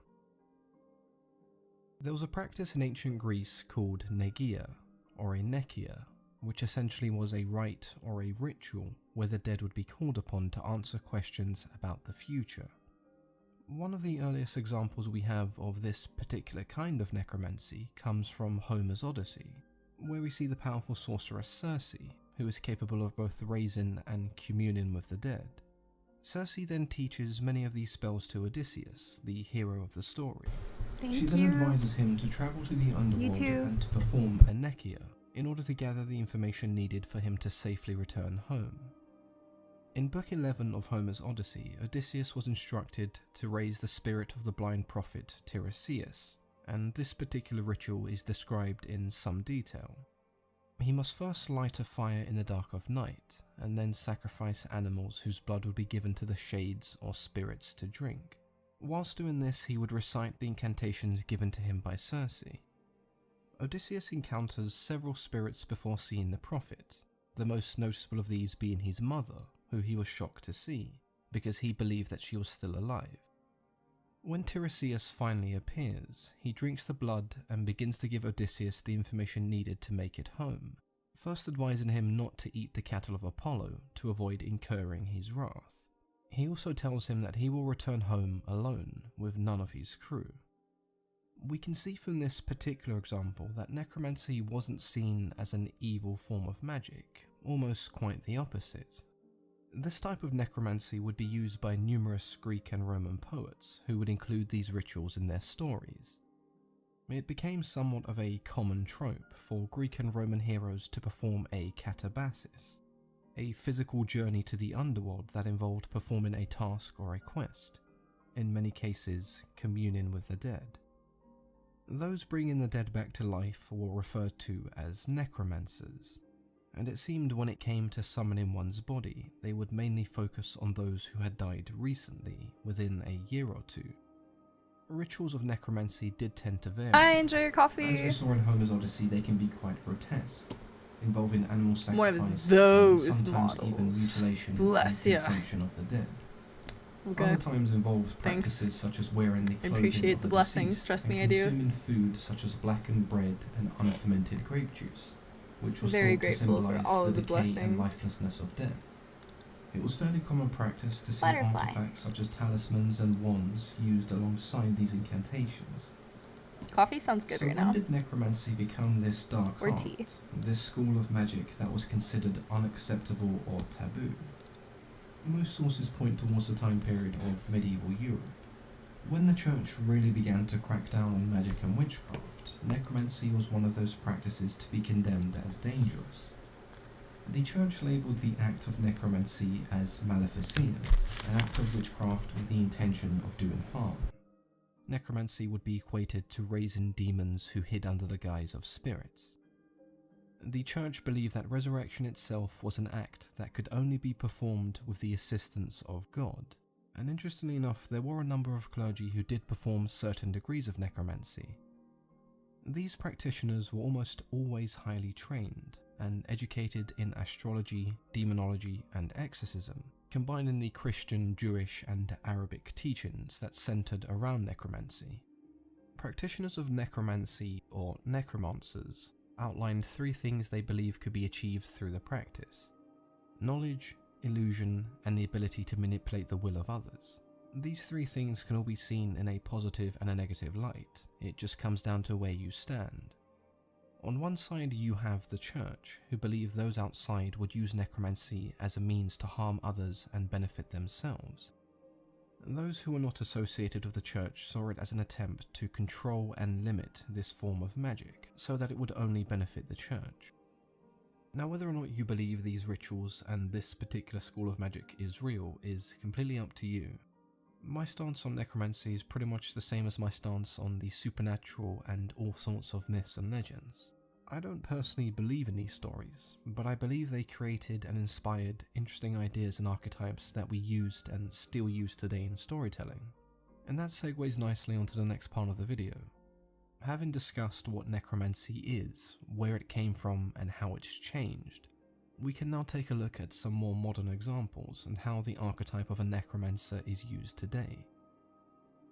There was a practice in ancient Greece called negia, or a nekia, which essentially was a rite or a ritual where the dead would be called upon to answer questions about the future. One of the earliest examples we have of this particular kind of necromancy comes from Homer's Odyssey, where we see the powerful sorceress Circe, who is capable of both raising and communing with the dead. Circe then teaches many of these spells to Odysseus, the hero of the story. She then advises him to travel to the underworld and to perform a nekia, in order to gather the information needed for him to safely return home. In Book 11 of Homer's Odyssey, Odysseus was instructed to raise the spirit of the blind prophet Tiresias, and this particular ritual is described in some detail. He must first light a fire in the dark of night, and then sacrifice animals whose blood would be given to the shades or spirits to drink. Whilst doing this, he would recite the incantations given to him by Circe. Odysseus encounters several spirits before seeing the prophet, the most noticeable of these being his mother, who he was shocked to see, because he believed that she was still alive. When Tiresias finally appears, he drinks the blood and begins to give Odysseus the information needed to make it home, first advising him not to eat the cattle of Apollo to avoid incurring his wrath. He also tells him that he will return home alone, with none of his crew. We can see from this particular example that necromancy wasn't seen as an evil form of magic, almost quite the opposite. This type of necromancy would be used by numerous Greek and Roman poets who would include these rituals in their stories. It became somewhat of a common trope for Greek and Roman heroes to perform a katabasis, a physical journey to the underworld that involved performing a task or a quest, in many cases communing with the dead. Those bringing the dead back to life were referred to as necromancers, and it seemed when it came to summoning one's body, they would mainly focus on those who had died recently, within a year or two. Rituals of necromancy did tend to vary. I enjoy your coffee. As we saw in Homer's Odyssey, they can be quite grotesque, involving animal sacrifice One of those and sometimes models. even mutilation Bless and ya. consumption of the dead. Okay. Other times involves Thanks. practices such as wearing the I clothing appreciate of the the blessings. deceased Trust and me, I do. consuming food such as blackened bread and unfermented grape juice, which was Very thought to grateful for symbolize all the of the decay and blessings. lifelessness of death. It was fairly common practice to see Butterfly. artifacts such as talismans and wands used alongside these incantations. Coffee sounds good So right when now. did necromancy become this dark Or art, tea. this school of magic that was considered unacceptable or taboo? Most sources point towards the time period of medieval Europe. When the church really began to crack down on magic and witchcraft, necromancy was one of those practices to be condemned as dangerous. The church labelled the act of necromancy as maleficium, an act of witchcraft with the intention of doing harm. Necromancy would be equated to raising demons who hid under the guise of spirits. The church believed that resurrection itself was an act that could only be performed with the assistance of God. And interestingly enough, there were a number of clergy who did perform certain degrees of necromancy. These practitioners were almost always highly trained and educated in astrology, demonology, and exorcism, combining the Christian, Jewish, and Arabic teachings that centered around necromancy. Practitioners of necromancy, or necromancers, outlined 3 things they believe could be achieved through the practice: knowledge, illusion, and the ability to manipulate the will of others. These 3 things can all be seen in a positive and a negative light. It just comes down to where you stand. On one side you have the church, who believe those outside would use necromancy as a means to harm others and benefit themselves. Those who were not associated with the church saw it as an attempt to control and limit this form of magic, so that it would only benefit the church. Now, whether or not you believe these rituals and this particular school of magic is real is completely up to you. My stance on necromancy is pretty much the same as my stance on the supernatural and all sorts of myths and legends. I don't personally believe in these stories, but I believe they created and inspired interesting ideas and archetypes that we used and still use today in storytelling. And that segues nicely onto the next part of the video. Having discussed what necromancy is, where it came from, and how it's changed, we can now take a look at some more modern examples and how the archetype of a necromancer is used today.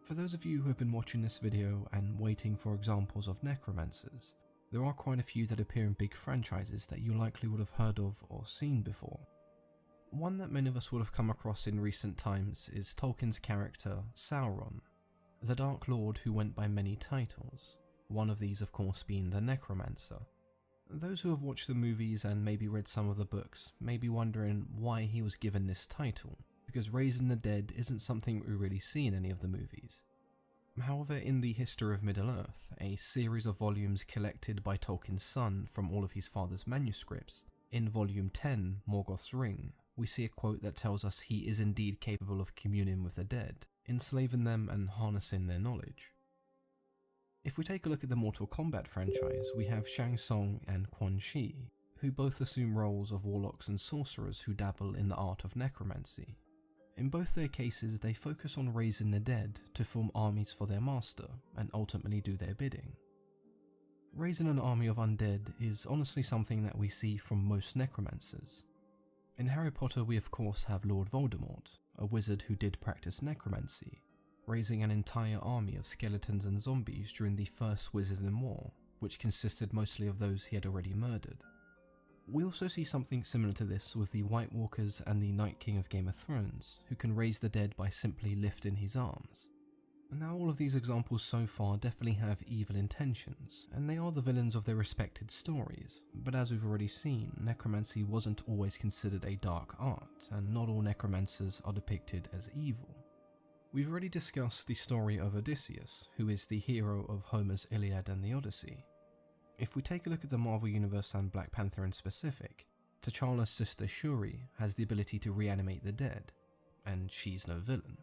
For those of you who have been watching this video and waiting for examples of necromancers, there are quite a few that appear in big franchises that you likely would have heard of or seen before. One that many of us would have come across in recent times is Tolkien's character Sauron, the Dark Lord who went by many titles, one of these of course being the Necromancer. Those who have watched the movies and maybe read some of the books may be wondering why he was given this title, because raising the dead isn't something we really see in any of the movies. However, in the History of Middle-earth, a series of volumes collected by Tolkien's son from all of his father's manuscripts, in Volume 10, Morgoth's Ring, we see a quote that tells us he is indeed capable of communing with the dead, enslaving them and harnessing their knowledge. If we take a look at the Mortal Kombat franchise, we have Shang Tsung and Quan Chi, who both assume roles of warlocks and sorcerers who dabble in the art of necromancy. In both their cases, they focus on raising the dead to form armies for their master and ultimately do their bidding. Raising an army of undead is honestly something that we see from most necromancers. In Harry Potter, we of course have Lord Voldemort, a wizard who did practice necromancy, raising an entire army of skeletons and zombies during the First Wizarding War, which consisted mostly of those he had already murdered. We also see something similar to this with the White Walkers and the Night King of Game of Thrones, who can raise the dead by simply lifting his arms. Now all of these examples so far definitely have evil intentions, and they are the villains of their respected stories, but as we've already seen, necromancy wasn't always considered a dark art, and not all necromancers are depicted as evil. We've already discussed the story of Odysseus, who is the hero of Homer's Iliad and the Odyssey. If we take a look at the Marvel Universe and Black Panther in specific, T'Challa's sister Shuri has the ability to reanimate the dead, and she's no villain.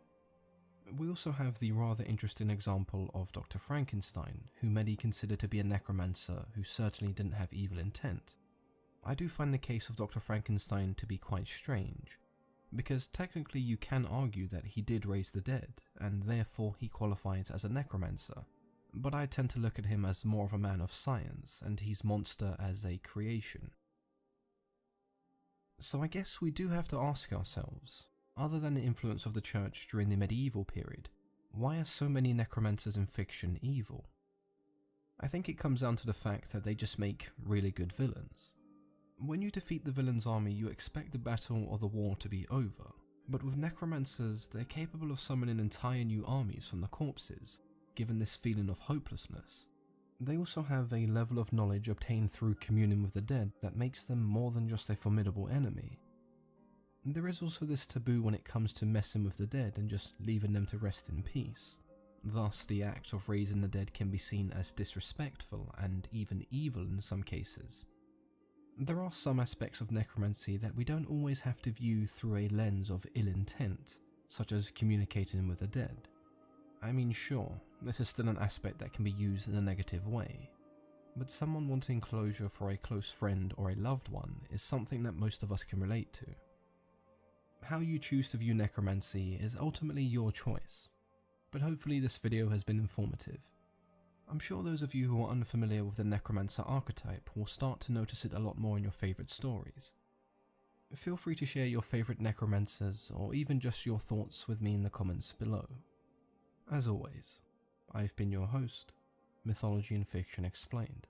We also have the rather interesting example of Dr. Frankenstein, who many consider to be a necromancer who certainly didn't have evil intent. I do find the case of Dr. Frankenstein to be quite strange, because technically you can argue that he did raise the dead, and therefore he qualifies as a necromancer, but I tend to look at him as more of a man of science, and his monster as a creation. So I guess we do have to ask ourselves, other than the influence of the church during the medieval period, why are so many necromancers in fiction evil? I think it comes down to the fact that they just make really good villains. When you defeat the villain's army, you expect the battle or the war to be over, but with necromancers, they're capable of summoning entire new armies from the corpses, given this feeling of hopelessness. They also have a level of knowledge obtained through communing with the dead that makes them more than just a formidable enemy. There is also this taboo when it comes to messing with the dead and just leaving them to rest in peace. Thus, the act of raising the dead can be seen as disrespectful and even evil in some cases. There are some aspects of necromancy that we don't always have to view through a lens of ill intent, such as communicating with the dead. I mean, sure, this is still an aspect that can be used in a negative way, but someone wanting closure for a close friend or a loved one is something that most of us can relate to. How you choose to view necromancy is ultimately your choice, but hopefully this video has been informative. I'm sure those of you who are unfamiliar with the necromancer archetype will start to notice it a lot more in your favourite stories. Feel free to share your favourite necromancers or even just your thoughts with me in the comments below. As always, I've been your host, Mythology and Fiction Explained.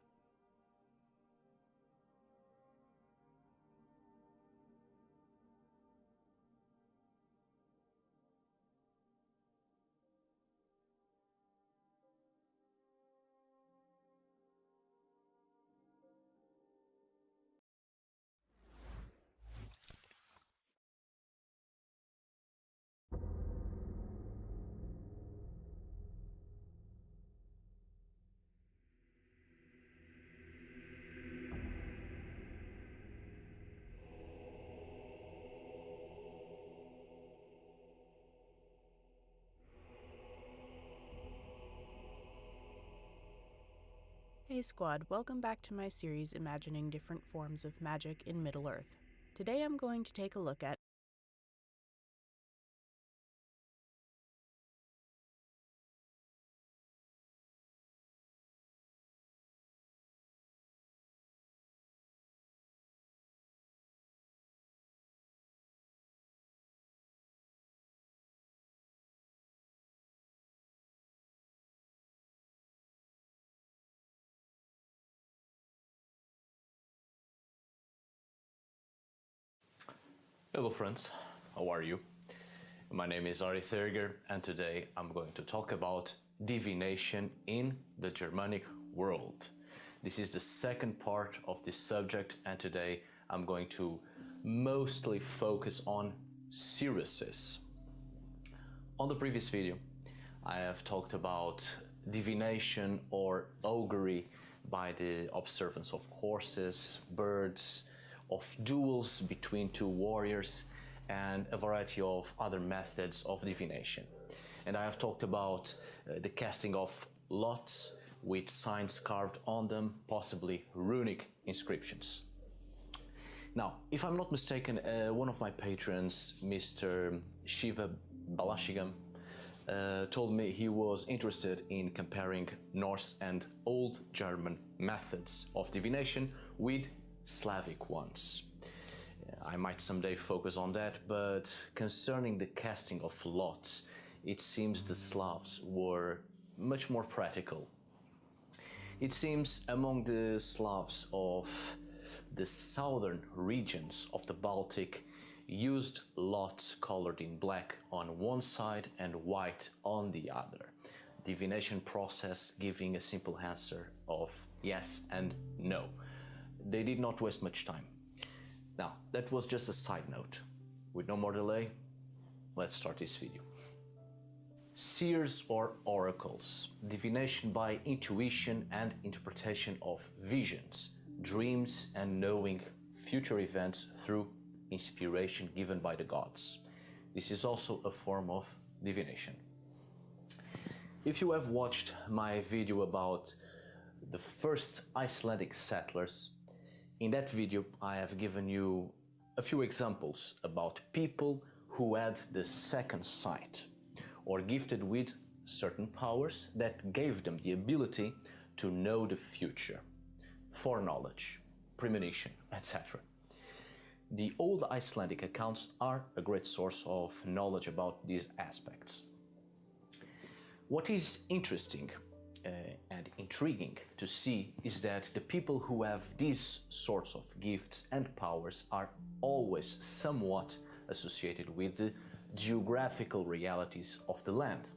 Hey squad, welcome back to my series imagining different forms of magic in Middle-earth. Today I'm going to take a look at Hello friends, how are you? My name is Ari Thurger and today I'm going to talk about divination in the Germanic world. This is the second part of this subject and today I'm going to mostly focus on seeresses. On the previous video, I have talked about divination or augury by the observance of horses, birds, of duels between two warriors, and a variety of other methods of divination. And I have talked about the casting of lots with signs carved on them, possibly runic inscriptions. Now, if I'm not mistaken, one of my patrons, Mr. Shiva Balashigam, told me he was interested in comparing Norse and Old German methods of divination with Slavic ones. I might someday focus on that, but concerning the casting of lots, it seems the Slavs were much more practical. It seems among the Slavs of the southern regions of the Baltic used lots colored in black on one side and white on the other. Divination process giving a simple answer of yes and no. They did not waste much time. Now, that was just a side note. With no more delay, let's start this video. Seers or oracles, divination by intuition and interpretation of visions, dreams, and knowing future events through inspiration given by the gods. This is also a form of divination. If you have watched my video about the first Icelandic settlers, in that video I have given you a few examples about people who had the second sight or gifted with certain powers that gave them the ability to know the future, foreknowledge, premonition, etc. The old Icelandic accounts are a great source of knowledge about these aspects. What is interesting and intriguing to see is that the people who have these sorts of gifts and powers are always somewhat associated with the geographical realities of the land.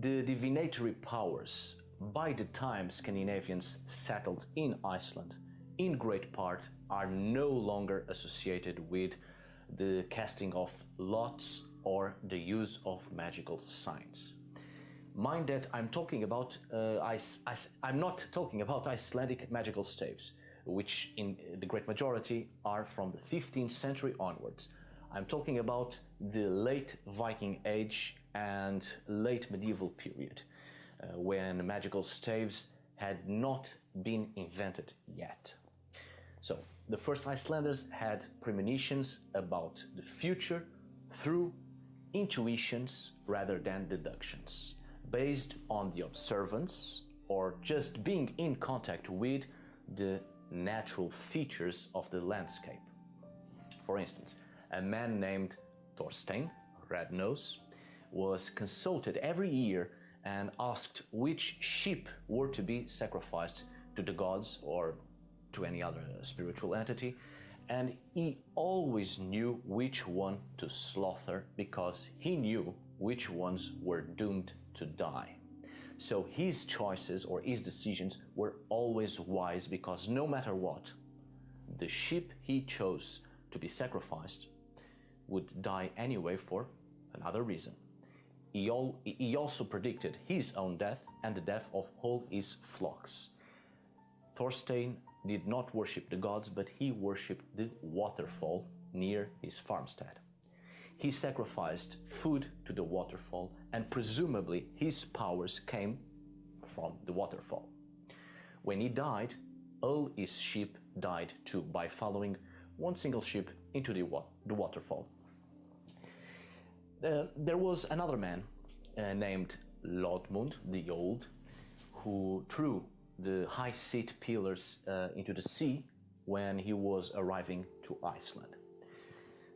The divinatory powers, by the time Scandinavians settled in Iceland, in great part are no longer associated with the casting of lots or the use of magical signs. Mind that I'm talking about, I'm not talking about Icelandic magical staves, which in the great majority are from the 15th century onwards. I'm talking about the late Viking Age and late medieval period, when magical staves had not been invented yet. So, the first Icelanders had premonitions about the future through intuitions rather than deductions, based on the observance or just being in contact with the natural features of the landscape. For instance, a man named Thorstein, Red Nose, was consulted every year and asked which sheep were to be sacrificed to the gods or to any other spiritual entity, and he always knew which one to slaughter because he knew which ones were doomed to die. So his choices or his decisions were always wise because no matter what, the sheep he chose to be sacrificed would die anyway for another reason. He also predicted his own death and the death of all his flocks. Thorstein did not worship the gods, but he worshipped the waterfall near his farmstead. He sacrificed food to the waterfall, and presumably his powers came from the waterfall. When he died, all his sheep died too by following one single sheep into the waterfall. There was another man named Lodmund the Old who threw the high seat pillars into the sea when he was arriving to Iceland.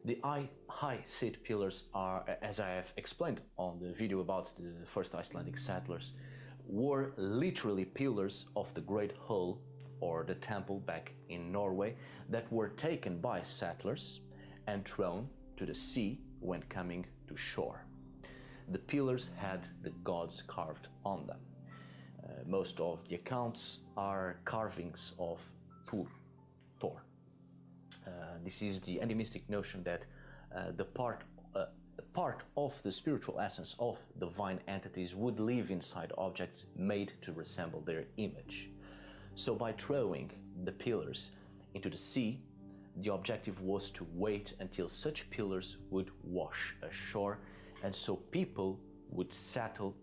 The high seat pillars are, as I have explained on the video about the first Icelandic settlers, were literally pillars of the Great Hall or the temple back in Norway that were taken by settlers and thrown to the sea when coming to shore. The pillars had the gods carved on them. Most of the accounts are carvings of Thor. This is the animistic notion that the part part of the spiritual essence of divine entities would live inside objects made to resemble their image. So by throwing the pillars into the sea, the objective was to wait until such pillars would wash ashore, and so people would settle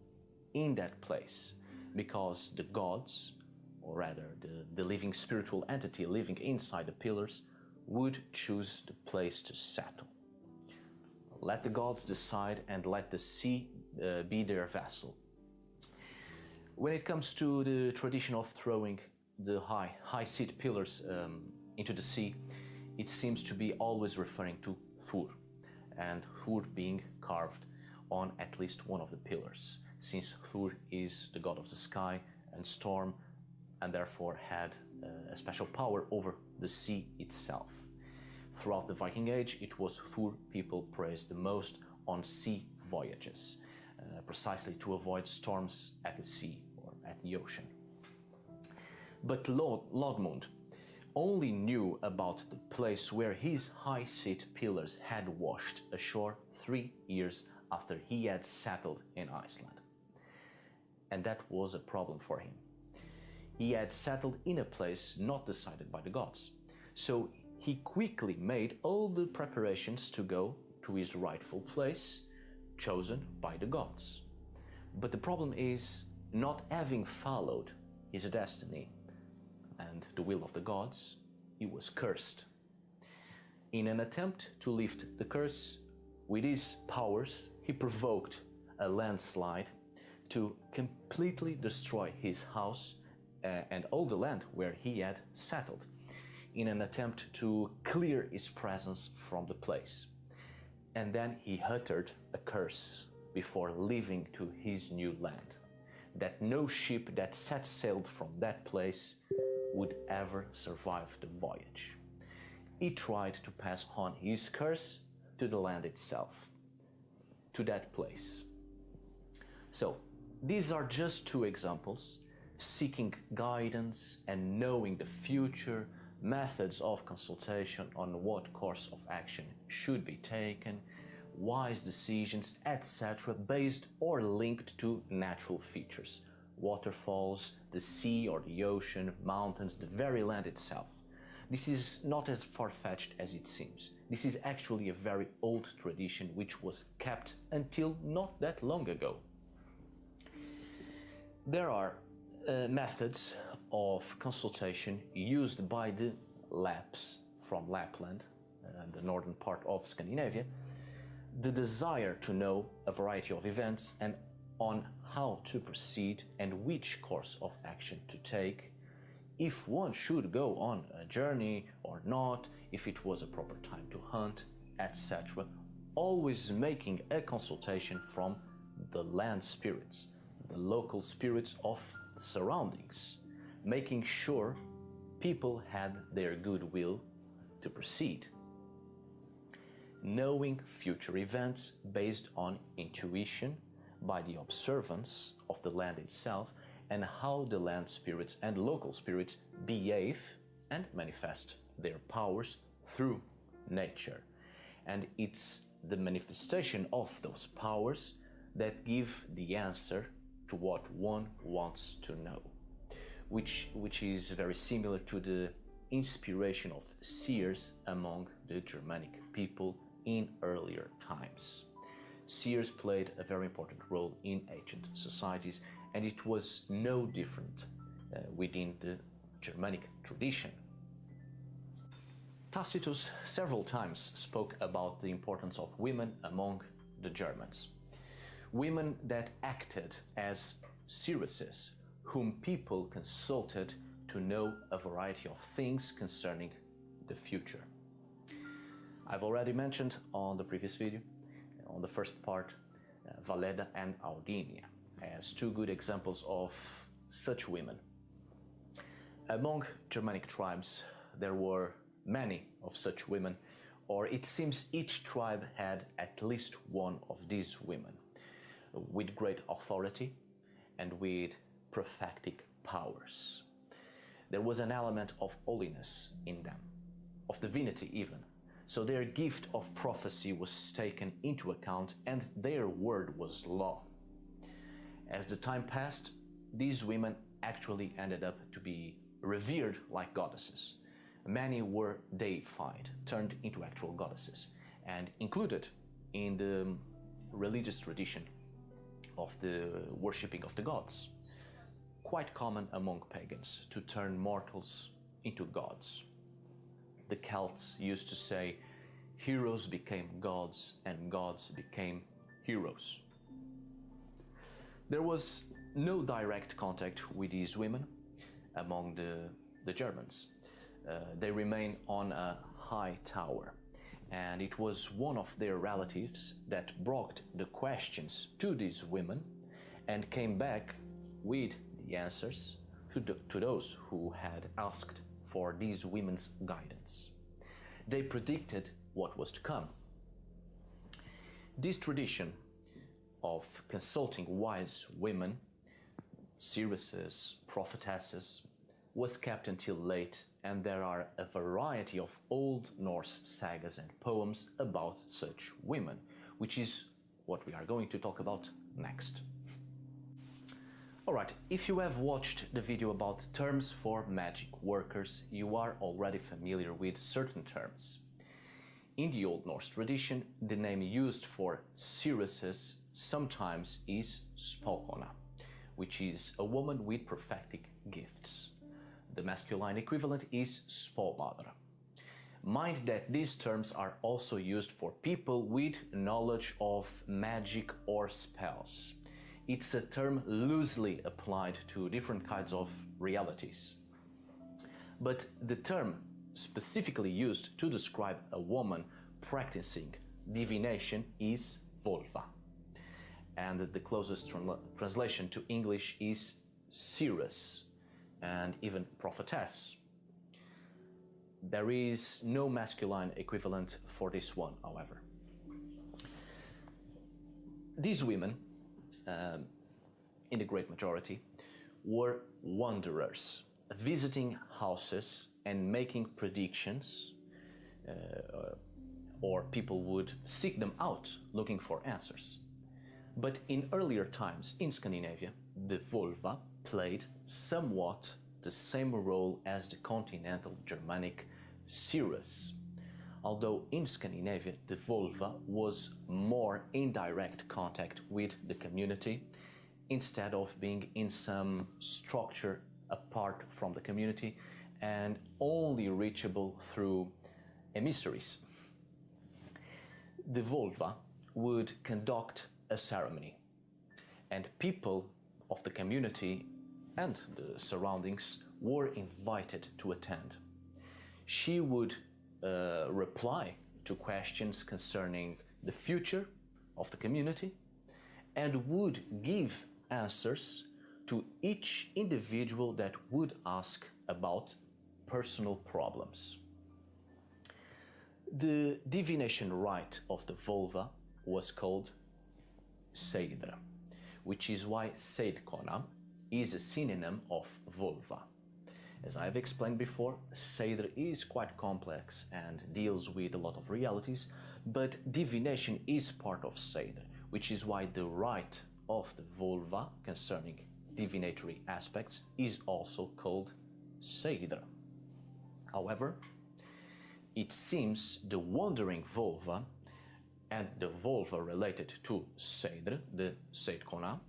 in that place, because the gods, or rather the living spiritual entity living inside the pillars, would choose the place to settle. Let the gods decide and let the sea be their vessel. When it comes to the tradition of throwing the high seat pillars into the sea, it seems to be always referring to Thor, and Thor being carved on at least one of the pillars, since Thor is the god of the sky and storm, and therefore had a special power over the sea itself. Throughout the Viking Age, it was Thor people praised the most on sea voyages, precisely to avoid storms at the sea or at the ocean. But Lodmund only knew about the place where his high seat pillars had washed ashore 3 years after he had settled in Iceland. And that was a problem for him. He had settled in a place not decided by the gods. So he quickly made all the preparations to go to his rightful place, chosen by the gods. But the problem is, not having followed his destiny and the will of the gods, he was cursed. In an attempt to lift the curse, with his powers, he provoked a landslide to completely destroy his house and all the land where he had settled, in an attempt to clear his presence from the place. And then he uttered a curse before leaving to his new land, that no ship that set sailed from that place would ever survive the voyage. He tried to pass on his curse to the land itself, to that place. So, these are just 2 examples, seeking guidance and knowing the future, methods of consultation on what course of action should be taken, wise decisions, etc., based or linked to natural features, waterfalls, the sea or the ocean, mountains, the very land itself. This is not as far-fetched as it seems. This is actually a very old tradition which was kept until not that long ago. There are methods of consultation used by the Lapps from Lapland, the northern part of Scandinavia, the desire to know a variety of events and on how to proceed and which course of action to take, if one should go on a journey or not, if it was a proper time to hunt, etc., always making a consultation from the land spirits, the local spirits of the surroundings, making sure people had their goodwill to proceed. Knowing future events based on intuition by the observance of the land itself and how the land spirits and local spirits behave and manifest their powers through nature. And it's the manifestation of those powers that give the answer to what one wants to know, which is very similar to the inspiration of seers among the Germanic people in earlier times. Seers played a very important role in ancient societies, and it was no different within the Germanic tradition. Tacitus several times spoke about the importance of women among the Germans. Women that acted as seeresses, whom people consulted to know a variety of things concerning the future. I've already mentioned on the previous video, on the first part, Valeda and Audinia as 2 good examples of such women. Among Germanic tribes, there were many of such women, or it seems each tribe had at least one of these women, with great authority and with prophetic powers. There was an element of holiness in them, of divinity even, So their gift of prophecy was taken into account and their word was law. As the time passed, these women actually ended up to be revered like goddesses. Many were deified, turned into actual goddesses, and included in the religious tradition of the worshipping of the gods. Quite common among pagans to turn mortals into gods. The Celts used to say, heroes became gods and gods became heroes. There was no direct contact with these women among the Germans. They remained on a high tower, and it was one of their relatives that brought the questions to these women and came back with the answers to those who had asked for these women's guidance. They predicted what was to come. This tradition of consulting wise women, seeresses, prophetesses, was kept until late, and there are a variety of Old Norse sagas and poems about such women, which is what we are going to talk about next. Alright, if you have watched the video about terms for magic workers, you are already familiar with certain terms. In the Old Norse tradition, the name used for seeresses sometimes is spåkona, which is a woman with prophetic gifts. The masculine equivalent is spåmother. Mind that these terms are also used for people with knowledge of magic or spells. It's a term loosely applied to different kinds of realities. But the term specifically used to describe a woman practicing divination is volva. And the closest translation to English is seeress and even prophetess. There is no masculine equivalent for this one, however. These women, in the great majority, were wanderers, visiting houses and making predictions, or people would seek them out looking for answers. But in earlier times in Scandinavia, the volva played somewhat the same role as the continental Germanic seeress, although in Scandinavia the volva was more in direct contact with the community instead of being in some structure apart from the community and only reachable through emissaries. The volva would conduct a ceremony, and people of the community and the surroundings were invited to attend. She would reply to questions concerning the future of the community and would give answers to each individual that would ask about personal problems. The divination rite of the volva was called seidr, which is why seidkona is a synonym of volva. As I've explained before, seidr is quite complex and deals with a lot of realities, but divination is part of seidr, which is why the rite of the volva concerning divinatory aspects is also called seidr. However, it seems the wandering volva and the volva related to seidr, the seidkona,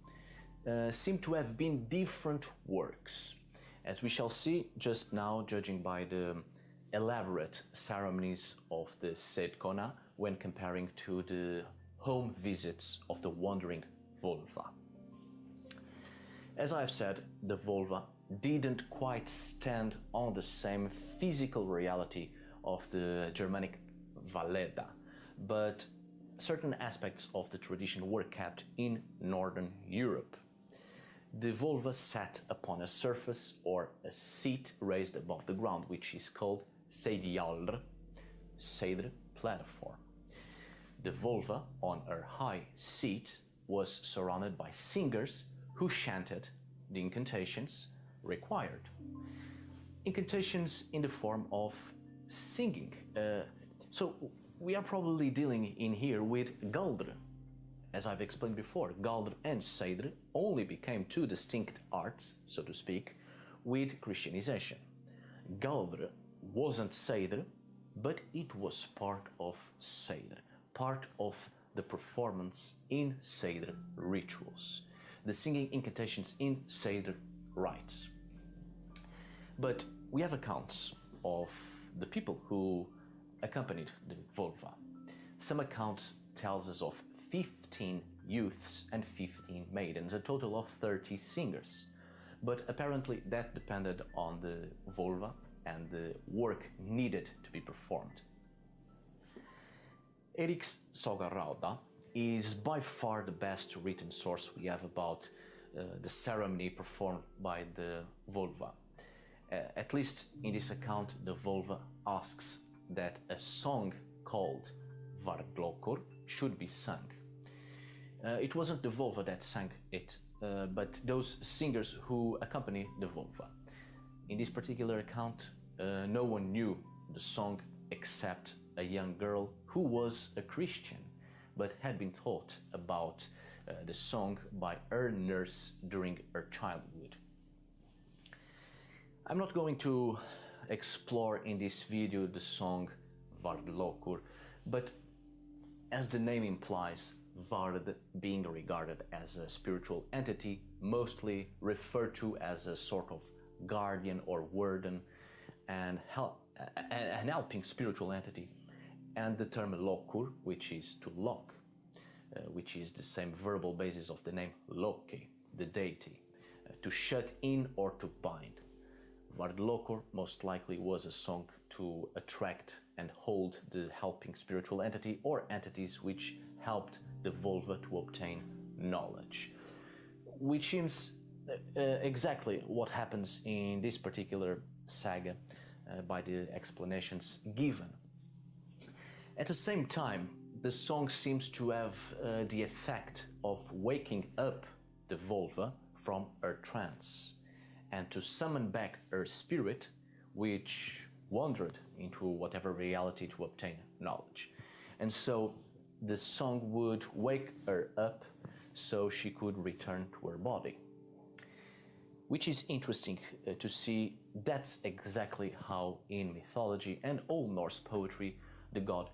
seem to have been different works, as we shall see just now, judging by the elaborate ceremonies of the seidkona when comparing to the home visits of the wandering volva. As I've said, the volva didn't quite stand on the same physical reality of the Germanic Valleda, but certain aspects of the tradition were kept in Northern Europe. The volva sat upon a surface or a seat raised above the ground, which is called seidialdr, seidr platform. The volva, on her high seat, was surrounded by singers who chanted the incantations required. Incantations in the form of singing, So we are probably dealing in here with Galdr. As I've explained before, Galdr and Seidr only became two distinct arts, so to speak, with Christianization. Galdr wasn't Seidr, but it was part of Seidr, part of the performance in Seidr rituals, the singing incantations in Seidr rites. But we have accounts of the people who accompanied the Volva. Some accounts tells us of 15 youths and 15 maidens, a total of 30 singers. But apparently that depended on the Volva and the work needed to be performed. Eric's Saga Rauda is by far the best written source we have about the ceremony performed by the Volva. At least in this account, the Volva asks that a song called Vardlokor should be sung. It wasn't the Volva that sang it, but those singers who accompany the Volva. In this particular account, no one knew the song except a young girl who was a Christian, but had been taught about the song by her nurse during her childhood. I'm not going to explore in this video the song Vardlokor, but as the name implies, Vard being regarded as a spiritual entity, mostly referred to as a sort of guardian or warden, and an helping spiritual entity, and the term Lokur, which is to lock, which is the same verbal basis of the name Loke, the deity, to shut in or to bind. Vardlokor most likely was a song to attract and hold the helping spiritual entity or entities which helped the Volva to obtain knowledge, which seems exactly what happens in this particular saga by the explanations given. At the same time, the song seems to have the effect of waking up the Volva from her trance and to summon back her spirit, which wandered into whatever reality to obtain knowledge. And so the song would wake her up so she could return to her body. Which is interesting to see. That's exactly how in mythology and Old Norse poetry the god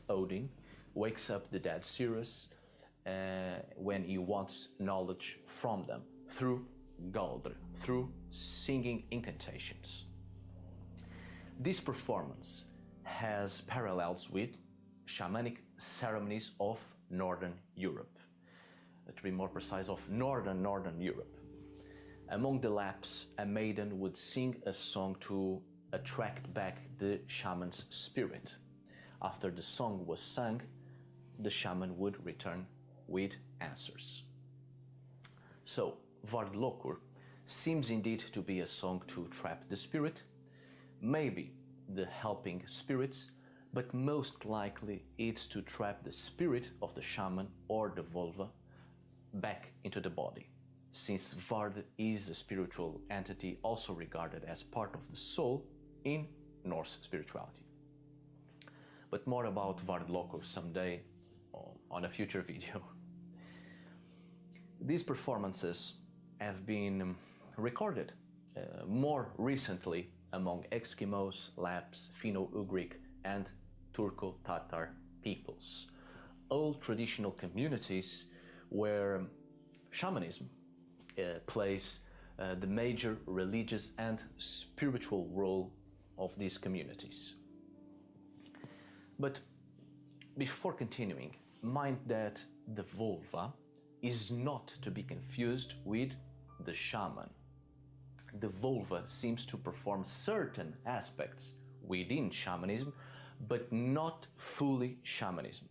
Odin, wakes up the dead seers when he wants knowledge from them through Galdr, through singing incantations. This performance has parallels with shamanic ceremonies of Northern Europe, to be more precise, of Northern Europe. Among the Lapps, a maiden would sing a song to attract back the shaman's spirit. After the song was sung, the shaman would return with answers. So, Vardlokor seems indeed to be a song to trap the spirit, maybe the helping spirits, but most likely it's to trap the spirit of the shaman or the Volva back into the body, since Vard is a spiritual entity also regarded as part of the soul in Norse spirituality. But more about Vardlokor someday on a future video. These performances have been recorded more recently among Eskimos, Lapps, Finno-Ugric and Turco-Tatar peoples, all traditional communities where shamanism plays the major religious and spiritual role of these communities. But before continuing, mind that the Volva is not to be confused with the shaman. The Volva seems to perform certain aspects within shamanism, but not fully shamanism.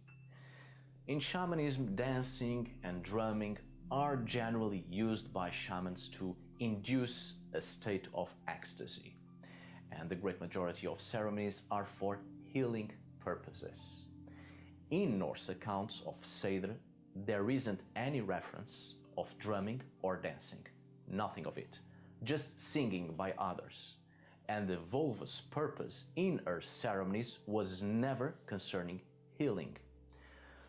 In shamanism, dancing and drumming are generally used by shamans to induce a state of ecstasy, and the great majority of ceremonies are for healing purposes. In Norse accounts of Seidr, there isn't any reference of drumming or dancing, nothing of it, just singing by others. and the vulva's purpose in her ceremonies was never concerning healing.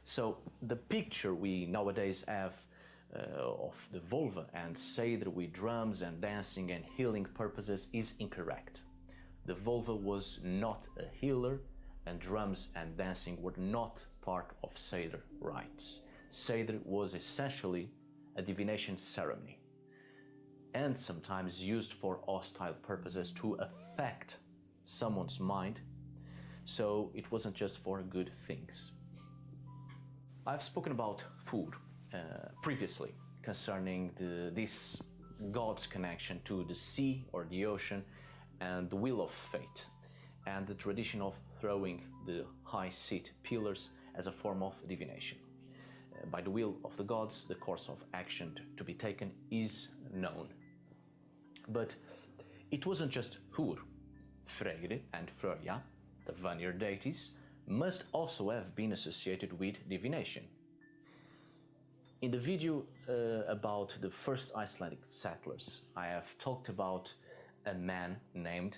So the picture we nowadays have of the vulva and Seder with drums and dancing and healing purposes is incorrect. The vulva was not a healer, and drums and dancing were not part of Seder rites. Seder was essentially a divination ceremony, and sometimes used for hostile purposes to affect someone's mind, so it wasn't just for good things. I've spoken about Thor previously concerning this god's connection to the sea or the ocean and the wheel of fate, and the tradition of throwing the high seat pillars as a form of divination. By the will of the gods, the course of action to be taken is known. But it wasn't just Thor. Freyr and Freyja, the Vanir deities, must also have been associated with divination. In the video about the first Icelandic settlers, I have talked about a man named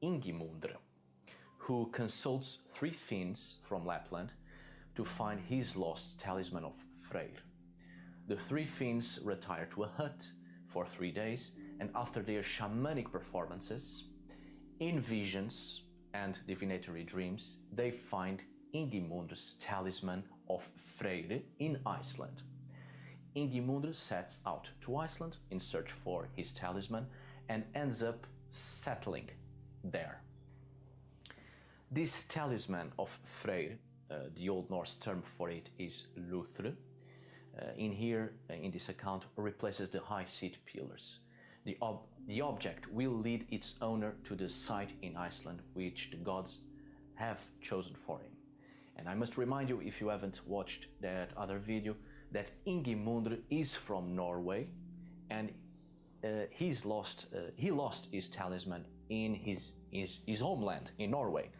Ingimundr, who consults 3 Finns from Lapland to find his lost talisman of Freyr. The 3 Finns retire to a hut for 3 days, and after their shamanic performances, in visions and divinatory dreams, they find Ingimundr's talisman of Freyr in Iceland. Ingimundr sets out to Iceland in search for his talisman and ends up settling there. This talisman of Freyr, the Old Norse term for it is Luthre, in this account replaces the high seat pillars. The object will lead its owner to the site in Iceland which the gods have chosen for him. And I must remind you, if you haven't watched that other video, that Ingimundr is from Norway, and he lost his talisman in his homeland in Norway.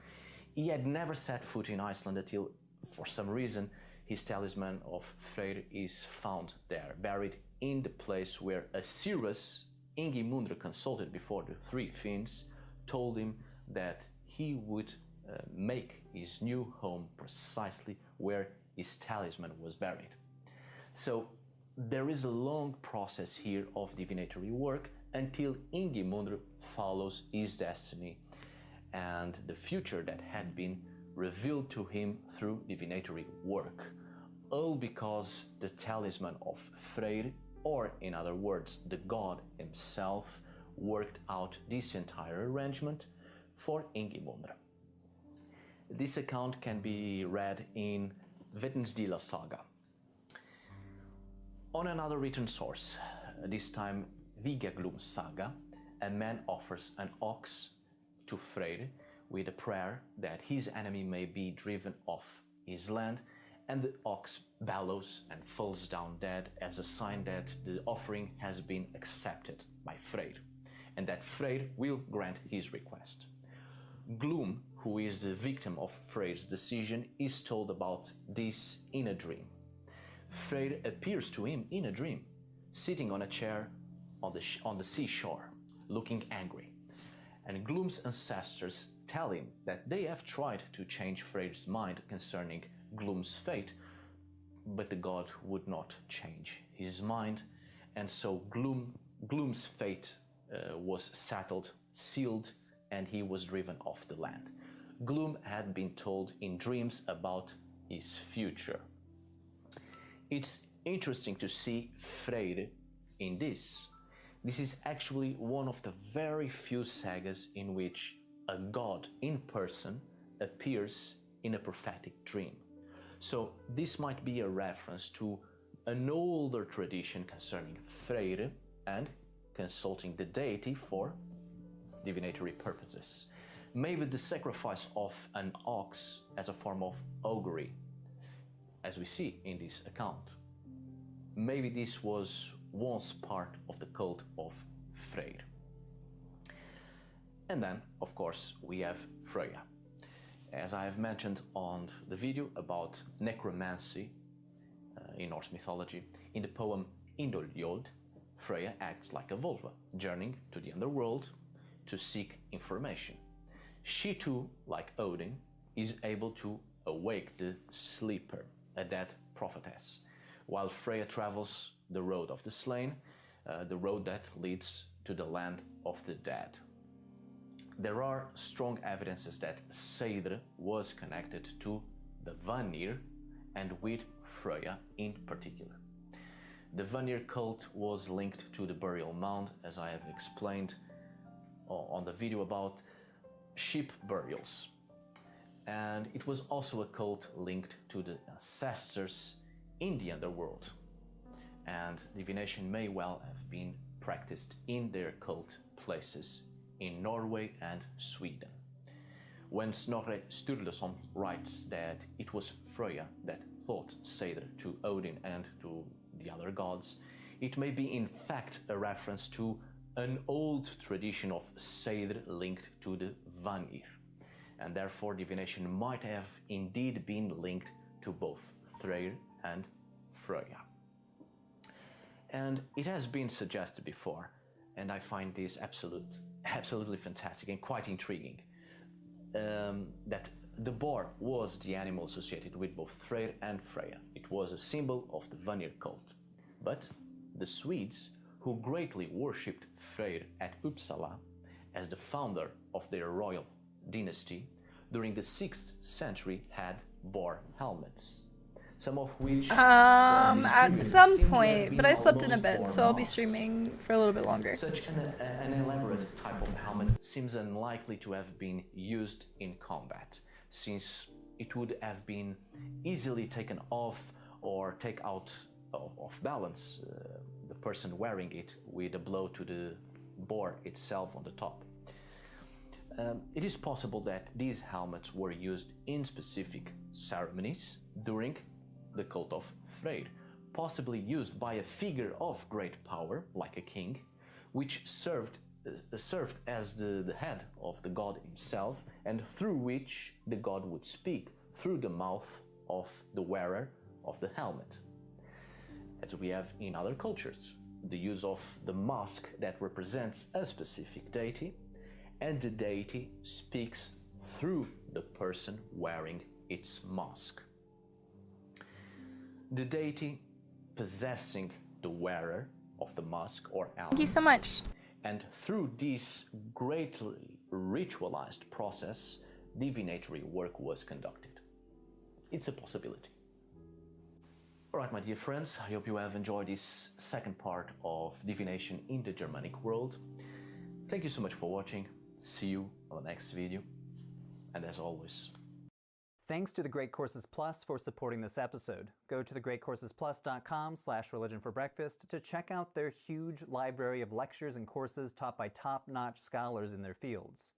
He had never set foot in Iceland until, for some reason, his talisman of Freyr is found there, buried in the place where Asirus Ingimundr consulted before the 3 Finns told him that he would make his new home precisely where his talisman was buried. So there is a long process here of divinatory work until Ingimundr follows his destiny and the future that had been revealed to him through divinatory work, all because the talisman of Freyr, or in other words, the god himself, worked out this entire arrangement for Ingimundr. This account can be read in Vetnsdila Saga. On another written source, this time Vigaglum's Saga, a man offers an ox to Freyr with a prayer that his enemy may be driven off his land, and the ox bellows and falls down dead as a sign that the offering has been accepted by Freyr, and that Freyr will grant his request. Glum, who is the victim of Freyr's decision, is told about this in a dream. Freyr appears to him in a dream, sitting on a chair on the seashore, looking angry. And Glum's ancestors tell him that they have tried to change Freyr's mind concerning Glum's fate, but the god would not change his mind, and so Glum's fate was settled, sealed, and he was driven off the land. Glum had been told in dreams about his future. It's interesting to see Freyr in this. This is actually one of the very few sagas in which a god in person appears in a prophetic dream. So this might be a reference to an older tradition concerning Freyr and consulting the deity for divinatory purposes. Maybe the sacrifice of an ox as a form of augury, as we see in this account. Maybe this was once part of the cult of Freyr. And then, of course, we have Freyja. As I have mentioned on the video about necromancy in Norse mythology, in the poem Indoljöld, Freyja acts like a vulva, journeying to the underworld to seek information. She too, like Odin, is able to awake the sleeper, a dead prophetess, while Freya travels the road of the slain, the road that leads to the land of the dead. There are strong evidences that Seidr was connected to the Vanir and with Freya in particular. The Vanir cult was linked to the burial mound, as I have explained on the video about sheep burials. And it was also a cult linked to the ancestors in the underworld. And divination may well have been practiced in their cult places in Norway and Sweden. When Snorre Sturluson writes that it was Freya that taught Seidr to Odin and to the other gods, it may be in fact a reference to an old tradition of Seidr linked to the Vanir, and therefore divination might have indeed been linked to both Freyr and Freya. And it has been suggested before, and I find this absolutely fantastic and quite intriguing, that the boar was the animal associated with both Freyr and Freya. It was a symbol of the Vanir cult. But the Swedes, who greatly worshipped Freyr at Uppsala as the founder of their royal dynasty, during the 6th century had boar helmets, some of which at some point, but I slept in a bit, so I'll be streaming for a little bit longer. Such an elaborate type of helmet seems unlikely to have been used in combat, since it would have been easily taken off or take out of balance the person wearing it with a blow to the boar itself on the top. It is possible that these helmets were used in specific ceremonies during the cult of Freyr, possibly used by a figure of great power, like a king, which served as the head of the god himself, and through which the god would speak through the mouth of the wearer of the helmet. As we have in other cultures, the use of the mask that represents a specific deity, and the deity speaks through the person wearing its mask. The deity possessing the wearer of the mask or helmet. Thank you so much. And through this greatly ritualized process, divinatory work was conducted. It's a possibility. Alright, my dear friends, I hope you have enjoyed this second part of divination in the Germanic world. Thank you so much for watching. See you on the next video. And as always, thanks to the Great Courses Plus for supporting this episode. Go to thegreatcoursesplus.com/religionforbreakfast to check out their huge library of lectures and courses taught by top-notch scholars in their fields.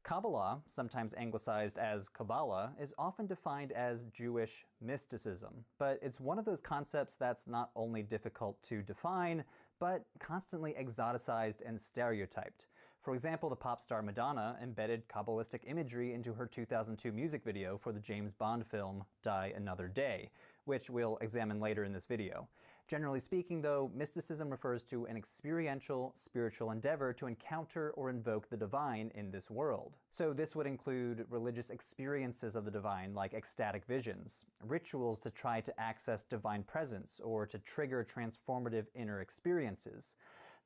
Kabbalah, sometimes anglicized as Kabbalah, is often defined as Jewish mysticism, but it's one of those concepts that's not only difficult to define, but constantly exoticized and stereotyped. For example, the pop star Madonna embedded Kabbalistic imagery into her 2002 music video for the James Bond film Die Another Day, which we'll examine later in this video. Generally speaking, though, mysticism refers to an experiential, spiritual endeavor to encounter or invoke the divine in this world. So this would include religious experiences of the divine, like ecstatic visions, rituals to try to access divine presence or to trigger transformative inner experiences.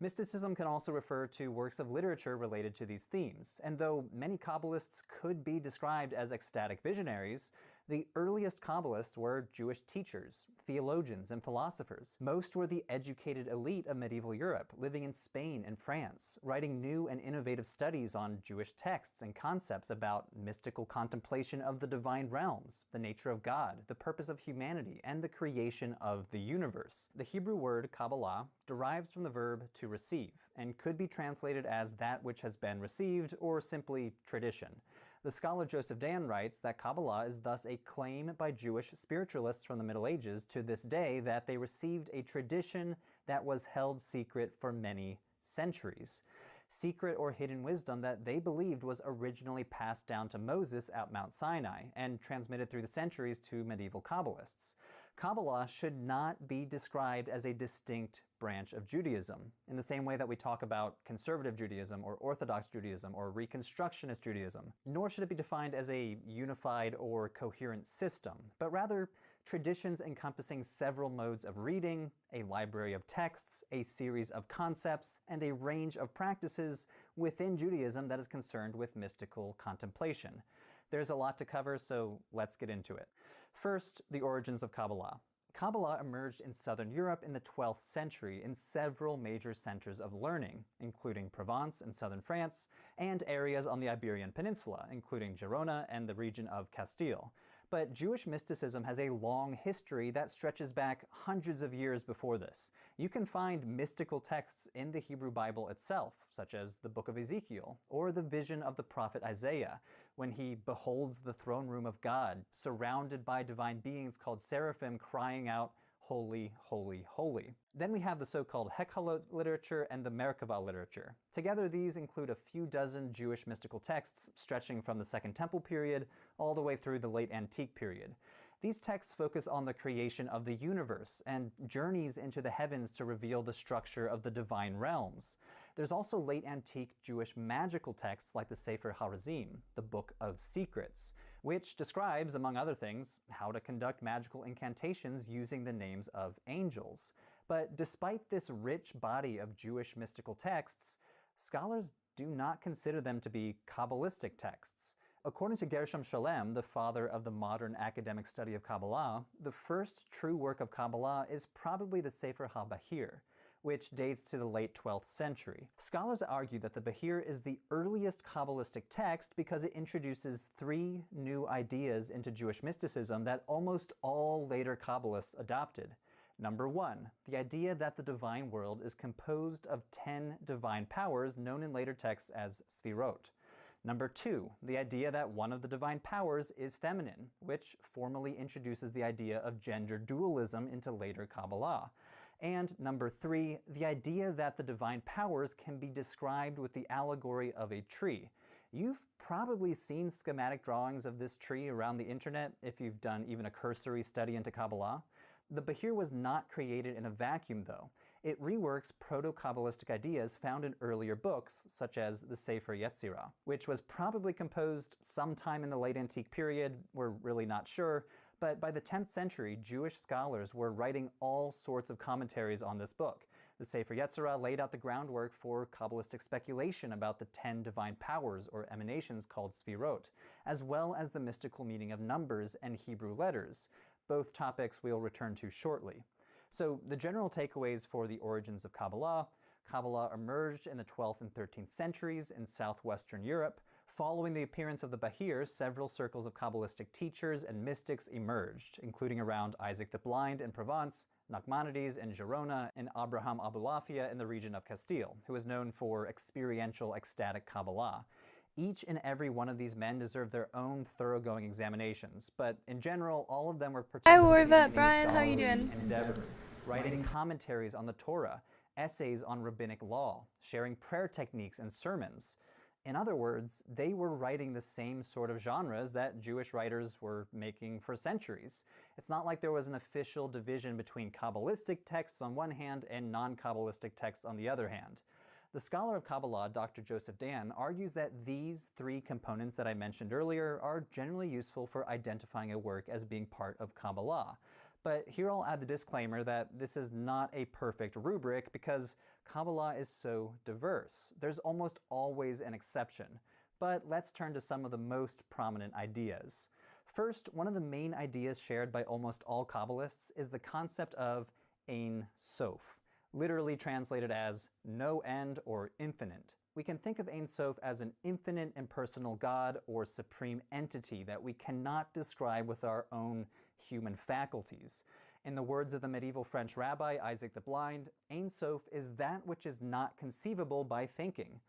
Mysticism can also refer to works of literature related to these themes, and though many Kabbalists could be described as ecstatic visionaries, the earliest Kabbalists were Jewish teachers, theologians, and philosophers. Most were the educated elite of medieval Europe, living in Spain and France, writing new and innovative studies on Jewish texts and concepts about mystical contemplation of the divine realms, the nature of God, the purpose of humanity, and the creation of the universe. The Hebrew word Kabbalah derives from the verb to receive, and could be translated as that which has been received, or simply tradition. The scholar Joseph Dan writes that Kabbalah is thus a claim by Jewish spiritualists from the Middle Ages to this day that they received a tradition that was held secret for many centuries. Secret or hidden wisdom that they believed was originally passed down to Moses at Mount Sinai and transmitted through the centuries to medieval Kabbalists. Kabbalah should not be described as a distinct branch of Judaism, in the same way that we talk about conservative Judaism or Orthodox Judaism or Reconstructionist Judaism. Nor should it be defined as a unified or coherent system, but rather traditions encompassing several modes of reading, a library of texts, a series of concepts, and a range of practices within Judaism that is concerned with mystical contemplation. There's a lot to cover, so let's get into it. First, the origins of Kabbalah. Kabbalah emerged in southern Europe in the 12th century in several major centers of learning, including Provence in southern France, and areas on the Iberian Peninsula, including Girona and the region of Castile. But Jewish mysticism has a long history that stretches back hundreds of years before this. You can find mystical texts in the Hebrew Bible itself, such as the book of Ezekiel, or the vision of the prophet Isaiah, when he beholds the throne room of God, surrounded by divine beings called seraphim crying out, "Holy, holy, holy." Then we have the so-called Hekhalot literature and the Merkavah literature. Together, these include a few dozen Jewish mystical texts stretching from the Second Temple period all the way through the late Antique period. These texts focus on the creation of the universe and journeys into the heavens to reveal the structure of the divine realms. There's also late antique Jewish magical texts like the Sefer HaRazim, the Book of Secrets, which describes, among other things, how to conduct magical incantations using the names of angels. But despite this rich body of Jewish mystical texts, scholars do not consider them to be Kabbalistic texts. According to Gershom Shalem, the father of the modern academic study of Kabbalah, the first true work of Kabbalah is probably the Sefer HaBahir, which dates to the late 12th century. Scholars argue that the Bahir is the earliest Kabbalistic text because it introduces 3 new ideas into Jewish mysticism that almost all later Kabbalists adopted. Number 1, the idea that the divine world is composed of 10 divine powers known in later texts as Sfirot. Number 2, the idea that one of the divine powers is feminine, which formally introduces the idea of gender dualism into later Kabbalah. And number 3, the idea that the divine powers can be described with the allegory of a tree. You've probably seen schematic drawings of this tree around the internet if you've done even a cursory study into Kabbalah. The Bahir was not created in a vacuum, though. It reworks proto-Kabbalistic ideas found in earlier books, such as the Sefer Yetzirah, which was probably composed sometime in the late Antique period. We're really not sure, but by the 10th century, Jewish scholars were writing all sorts of commentaries on this book. The Sefer Yetzirah laid out the groundwork for Kabbalistic speculation about the 10 divine powers or emanations called Sfirot, as well as the mystical meaning of numbers and Hebrew letters, both topics we'll return to shortly. So the general takeaways for the origins of Kabbalah: Kabbalah emerged in the 12th and 13th centuries in southwestern Europe. Following the appearance of the Bahir, several circles of Kabbalistic teachers and mystics emerged, including around Isaac the Blind in Provence, Nachmanides in Girona, and Abraham Abulafia in the region of Castile, who is known for experiential ecstatic Kabbalah. Each and every one of these men deserve their own thoroughgoing examinations, but in general, all of them were participating in Brian, a how are you scholarly doing? endeavor, writing commentaries on the Torah, essays on rabbinic law, sharing prayer techniques and sermons. In other words, they were writing the same sort of genres that Jewish writers were making for centuries. It's not like there was an official division between Kabbalistic texts on one hand and non-Kabbalistic texts on the other hand. The scholar of Kabbalah, Dr. Joseph Dan, argues that these 3 components that I mentioned earlier are generally useful for identifying a work as being part of Kabbalah. But here I'll add the disclaimer that this is not a perfect rubric because Kabbalah is so diverse. There's almost always an exception. But let's turn to some of the most prominent ideas. First, one of the main ideas shared by almost all Kabbalists is the concept of Ein Sof, literally translated as no end or infinite. We can think of Ein Sof as an infinite impersonal God or supreme entity that we cannot describe with our own human faculties. In the words of the medieval French rabbi Isaac the Blind, Ein Sof is that which is not conceivable by thinking.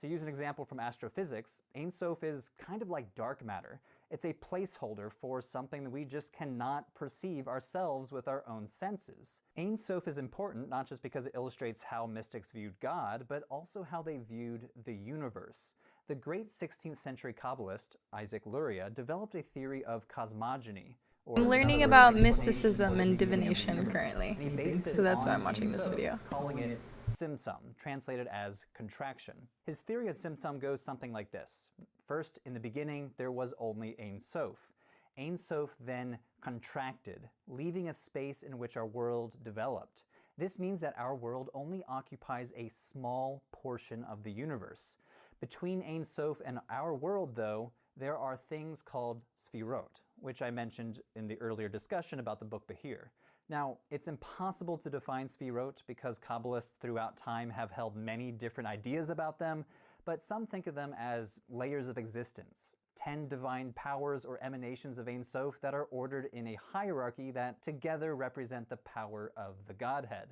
To use an example from astrophysics, Ein Sof is kind of like dark matter. It's a placeholder for something that we just cannot perceive ourselves with our own senses. Ein Sof is important not just because it illustrates how mystics viewed God, but also how they viewed the universe. The great 16th century Kabbalist, Isaac Luria, developed a theory of cosmogony, I'm learning about mysticism and divination currently, so that's why I'm watching this video. Calling it Simsum, translated as contraction. His theory of Simsum goes something like this. First, in the beginning, there was only Ein Sof. Ein Sof then contracted, leaving a space in which our world developed. This means that our world only occupies a small portion of the universe. Between Ein Sof and our world, though, there are things called Sfirot, which I mentioned in the earlier discussion about the book Behir. Now, it's impossible to define Sfirot because Kabbalists throughout time have held many different ideas about them, but some think of them as layers of existence, 10 divine powers or emanations of Ein Sof that are ordered in a hierarchy that together represent the power of the Godhead.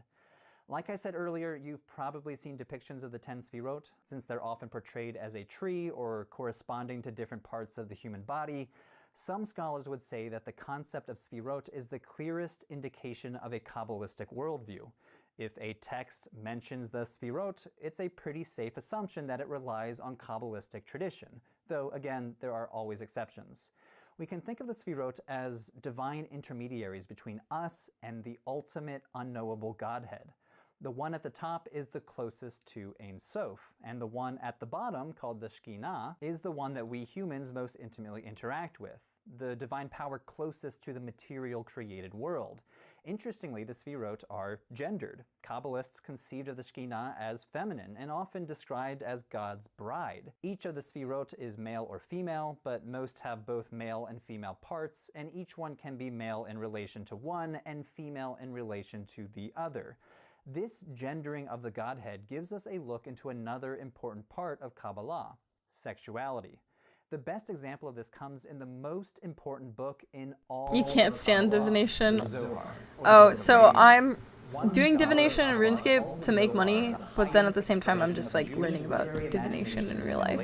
Like I said earlier, you've probably seen depictions of the 10 Sfirot, since they're often portrayed as a tree or corresponding to different parts of the human body. Some scholars would say that the concept of Sfirot is the clearest indication of a Kabbalistic worldview. If a text mentions the Sfirot, it's a pretty safe assumption that it relies on Kabbalistic tradition, though again, there are always exceptions. We can think of the Sfirot as divine intermediaries between us and the ultimate unknowable Godhead. The one at the top is the closest to Ein Sof, and the one at the bottom, called the Shekhinah, is the one that we humans most intimately interact with, the divine power closest to the material created world. Interestingly, the Sfirot are gendered. Kabbalists conceived of the Shekhinah as feminine and often described as God's bride. Each of the Sfirot is male or female, but most have both male and female parts, and each one can be male in relation to one and female in relation to the other. This gendering of the Godhead gives us a look into another important part of Kabbalah, sexuality. The best example of this comes in the most important book in all. You can't stand divination. The Zohar. Oh, so I'm doing divination in RuneScape to make money, but then at the same time I'm just like learning about divination in real life.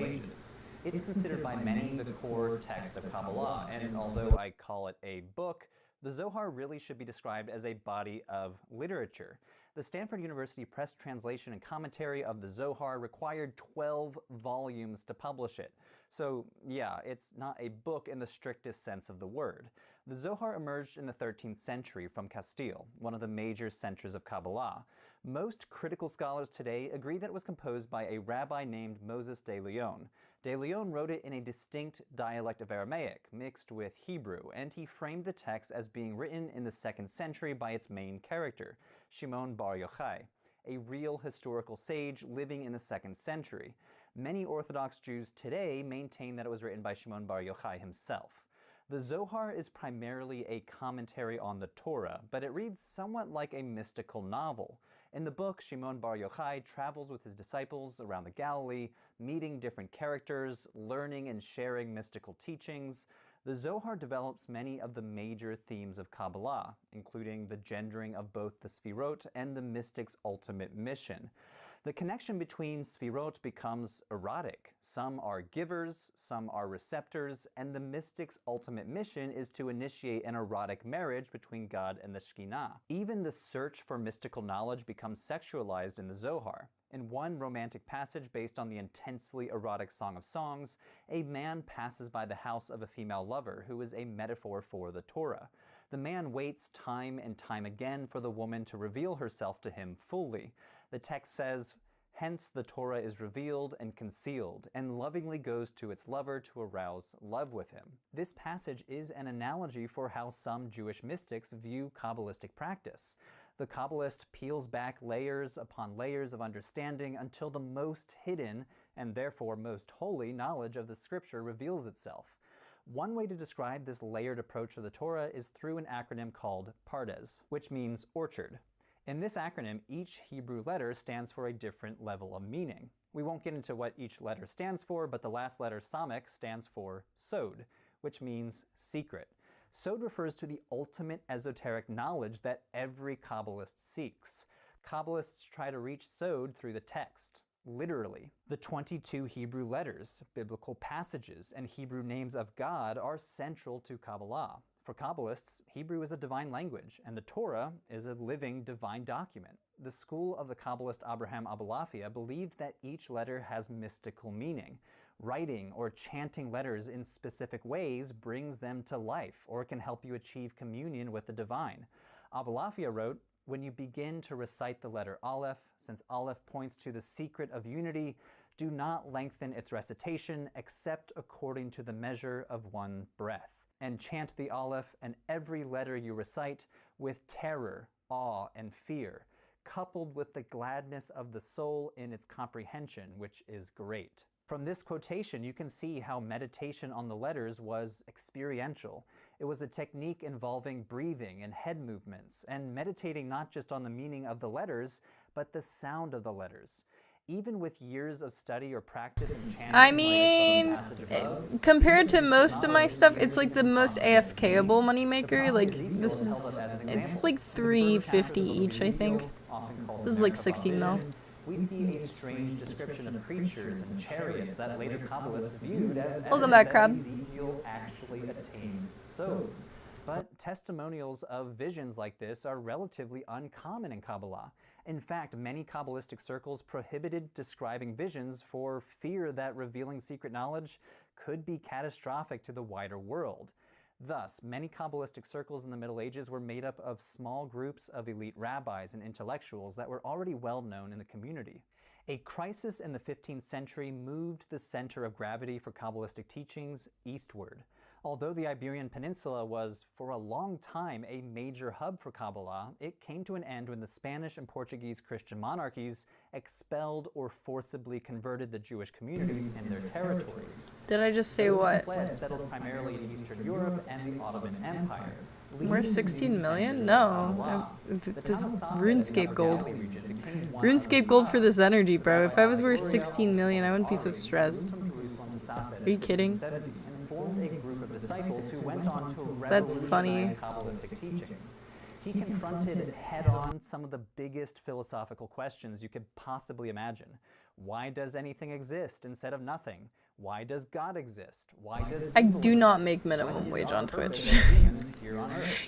It's considered by many the core text of Kabbalah, and although I call it a book, the Zohar really should be described as a body of literature. The Stanford University Press translation and commentary of the Zohar required 12 volumes to publish it. So yeah, it's not a book in the strictest sense of the word. The Zohar emerged in the 13th century from Castile, one of the major centers of Kabbalah. Most critical scholars today agree that it was composed by a rabbi named Moses de Leon. De Leon wrote it in a distinct dialect of Aramaic, mixed with Hebrew, and he framed the text as being written in the 2nd century by its main character, Shimon bar Yochai, a real historical sage living in the 2nd century. Many Orthodox Jews today maintain that it was written by Shimon bar Yochai himself. The Zohar is primarily a commentary on the Torah, but it reads somewhat like a mystical novel. In the book, Shimon bar Yochai travels with his disciples around the Galilee, meeting different characters, learning and sharing mystical teachings. The Zohar develops many of the major themes of Kabbalah, including the gendering of both the Sfirot and the mystic's ultimate mission. The connection between Sfirot becomes erotic. Some are givers, some are receptors, and the mystic's ultimate mission is to initiate an erotic marriage between God and the Shekhinah. Even the search for mystical knowledge becomes sexualized in the Zohar. In one romantic passage based on the intensely erotic Song of Songs, a man passes by the house of a female lover who is a metaphor for the Torah. The man waits time and time again for the woman to reveal herself to him fully. The text says, "Hence the Torah is revealed and concealed, and lovingly goes to its lover to arouse love with him." This passage is an analogy for how some Jewish mystics view Kabbalistic practice. The Kabbalist peels back layers upon layers of understanding until the most hidden, and therefore most holy, knowledge of the scripture reveals itself. One way to describe this layered approach to the Torah is through an acronym called Pardes, which means orchard. In this acronym, each Hebrew letter stands for a different level of meaning. We won't get into what each letter stands for, but the last letter, Samek, stands for Sod, which means secret. Sod refers to the ultimate esoteric knowledge that every Kabbalist seeks. Kabbalists try to reach Sod through the text, literally. The 22 Hebrew letters, biblical passages, and Hebrew names of God are central to Kabbalah. For Kabbalists, Hebrew is a divine language, and the Torah is a living divine document. the school of the Kabbalist Abraham Abulafia believed that each letter has mystical meaning. Writing or chanting letters in specific ways brings them to life or can help you achieve communion with the divine. Abulafia wrote, "When you begin to recite the letter Aleph, since Aleph points to the secret of unity, do not lengthen its recitation except according to the measure of one breath. And chant the Aleph and every letter you recite with terror, awe, and fear, coupled with the gladness of the soul in its comprehension, which is great." From this quotation, you can see how meditation on the letters was experiential. It was a technique involving breathing and head movements, and meditating not just on the meaning of the letters, but the sound of the letters. Even with years of study or practice in chanting, I mean, compared to most of my stuff, it's like the most AFK-able moneymaker. Like, this is, it's like $350 each, I think. This is like 16 mil. We see a strange description of creatures and chariots that later Kabbalists viewed as Welcome back, Crab. Ezekiel actually attained Sod. But testimonials of visions like this are relatively uncommon in Kabbalah. In fact, many Kabbalistic circles prohibited describing visions for fear that revealing secret knowledge could be catastrophic to the wider world. Thus, many Kabbalistic circles in the Middle Ages were made up of small groups of elite rabbis and intellectuals that were already well known in the community. A crisis in the 15th century moved the center of gravity for Kabbalistic teachings eastward. Although the Iberian Peninsula was, for a long time, a major hub for Kabbalah, it came to an end when the Spanish and Portuguese Christian monarchies expelled or forcibly converted the Jewish communities in their territories. Did I just say what? Fled settled primarily in Eastern Europe and the Ottoman Empire. We're 16 million? No. This is RuneScape gold. RuneScape gold for this energy, bro. If I was worth 16 million, I wouldn't be so stressed. Are you kidding? Formed a group of disciples who went on to That's funny. revolutionize Kabbalistic teachings. He confronted head-on some of the biggest philosophical questions you could possibly imagine. Why does anything exist instead of nothing? Why does God exist? Why does I do not make minimum wage on Twitch.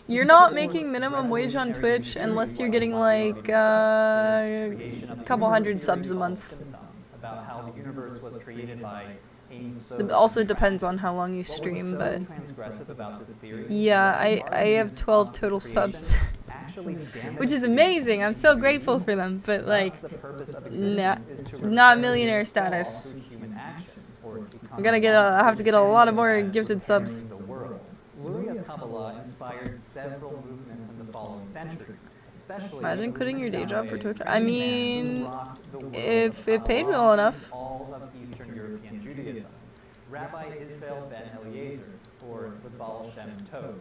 You're not making minimum wage on Twitch unless you're getting like a couple hundred subs a month. About how the universe was created by It also depends on how long you stream, but yeah, I have 12 total subs, which is amazing. I'm so grateful for them, but like, not millionaire status. I have to get a lot of more gifted subs. Luria's Kabbalah inspired several movements in the following centuries, especially Imagine quitting your day job for Twitch. I mean, if it paid well enough. All of Eastern European Judaism. Rabbi Israel ben Eliezer, or the Baal Shem Tov.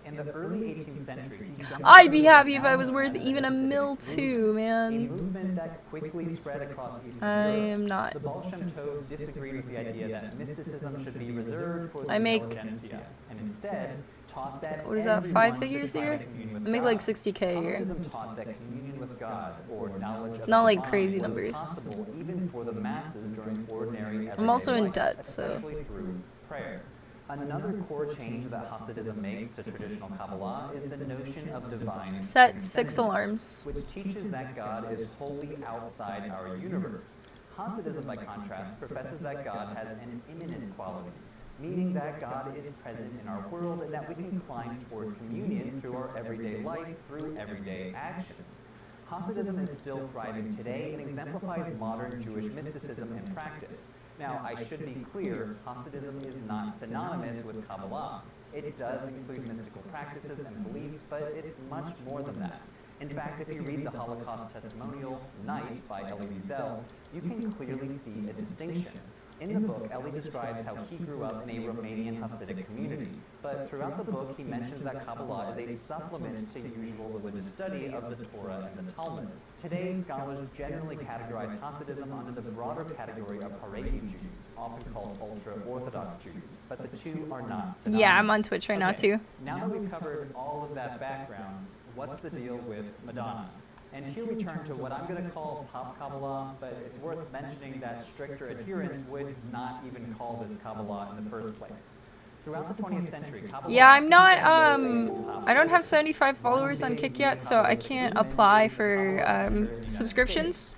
In the early 18th century, I'd be happy if I was worth even a mil too, a man. movement that quickly spread across Eastern I Europe. am not. The Baal Shem Tov disagreed with the idea that mysticism should be reserved for the I make- intelligentsia, and instead taught that What is that, everyone 5 should figures a find year? communion with I make God. like 60K a year. Hasidism taught that communion with God, or knowledge of Not the like divine, crazy was numbers. possible even for the masses during ordinary I'm also in everyday debt, life, so. especially through prayer. Another core change that Hasidism makes to traditional Kabbalah is the notion of divine Set 6 transcendence, alarms. which teaches that God is wholly outside our universe. Hasidism, by contrast, professes that God has an immanent quality, meaning that God is present in our world and that we can climb toward communion through our everyday life, through everyday actions. Hasidism is still thriving today and exemplifies modern Jewish mysticism and practice. Now, I should be clear, Hasidism is not synonymous with Kabbalah. It does include mystical practices and beliefs, but it's much more than that. In fact, if you read the Holocaust testimonial, Night, by Elie Wiesel, you can clearly see a distinction. In the book, Elie describes how he grew up in a Romanian Hasidic community, but throughout the book he mentions that Kabbalah is a supplement to usual religious study of the Torah and the Talmud. Today, scholars generally categorize Hasidism under the broader category of Haredi Jews, often called ultra-Orthodox Jews, but the two are not synonymous. Yeah, I'm on Twitch right now too. Now that we've covered all of that background, what's the deal with Madonna? And here we turn to what I'm going to call pop Kabbalah, but it's worth mentioning that stricter adherents would not even call this Kabbalah in the first place. Throughout the 20th century, Kabbalah Yeah, I'm not, I don't have 75 followers on Kick yet, so I can't apply for, subscriptions.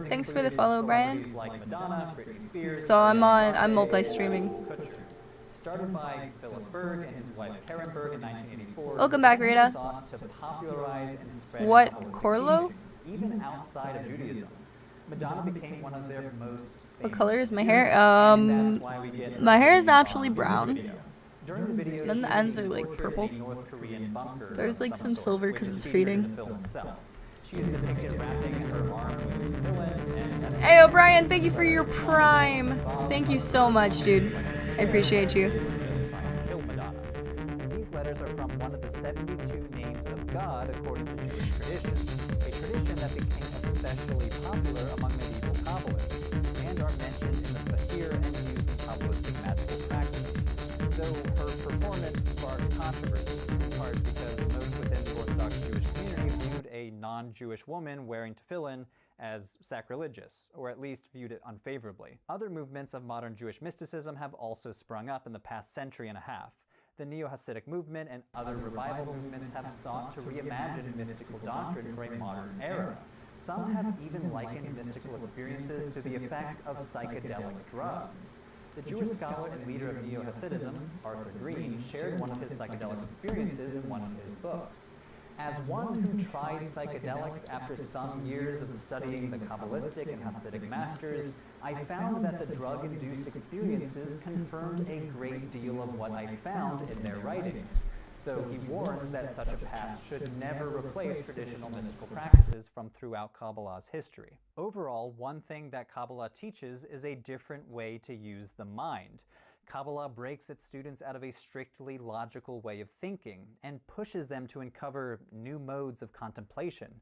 Thanks for the follow, Brian. like Madonna, Britney Spears, So I'm multi-streaming. Started by Philip Berg and his wife Karen Berg in 1984. Welcome back, Rita. Sought to popularize and spread What, Kabbalistic Corlo? teachings, even outside of Judaism. Madonna became one of their most What color is my hair? My hair is naturally brown. Then the ends are like purple. There's like some silver because it's fading. She is depicted wrapping her arm with villain and Hey O'Brien, thank you for your prime. Thank you so much, dude. I appreciate you. These letters are from one of the 72 names of God according to Jewish tradition, a tradition that became especially popular among medieval Kabbalists and are mentioned in the Bahir and used in Kabbalistic magical practice. Though her performance sparked controversy, in part because most within the Orthodox Jewish community viewed a non-Jewish woman wearing tefillin as sacrilegious, or at least viewed it unfavorably. Other movements of modern Jewish mysticism have also sprung up in the past century and a half. The Neo-Hasidic movement and other revival movements have sought to reimagine mystical doctrine for a modern era. Some have even likened mystical experiences to the effects of psychedelic drugs. The Jewish scholar and leader of Neo-Hasidism, Arthur Green, shared one of his psychedelic experiences in one of his books. As one who tried psychedelics after some years of studying the Kabbalistic and Hasidic masters, I found that the drug-induced experiences confirmed a great deal of what I found in their writings, though he warns that such a path should never replace traditional mystical practices from throughout Kabbalah's history. Overall, one thing that Kabbalah teaches is a different way to use the mind. Kabbalah breaks its students out of a strictly logical way of thinking and pushes them to uncover new modes of contemplation.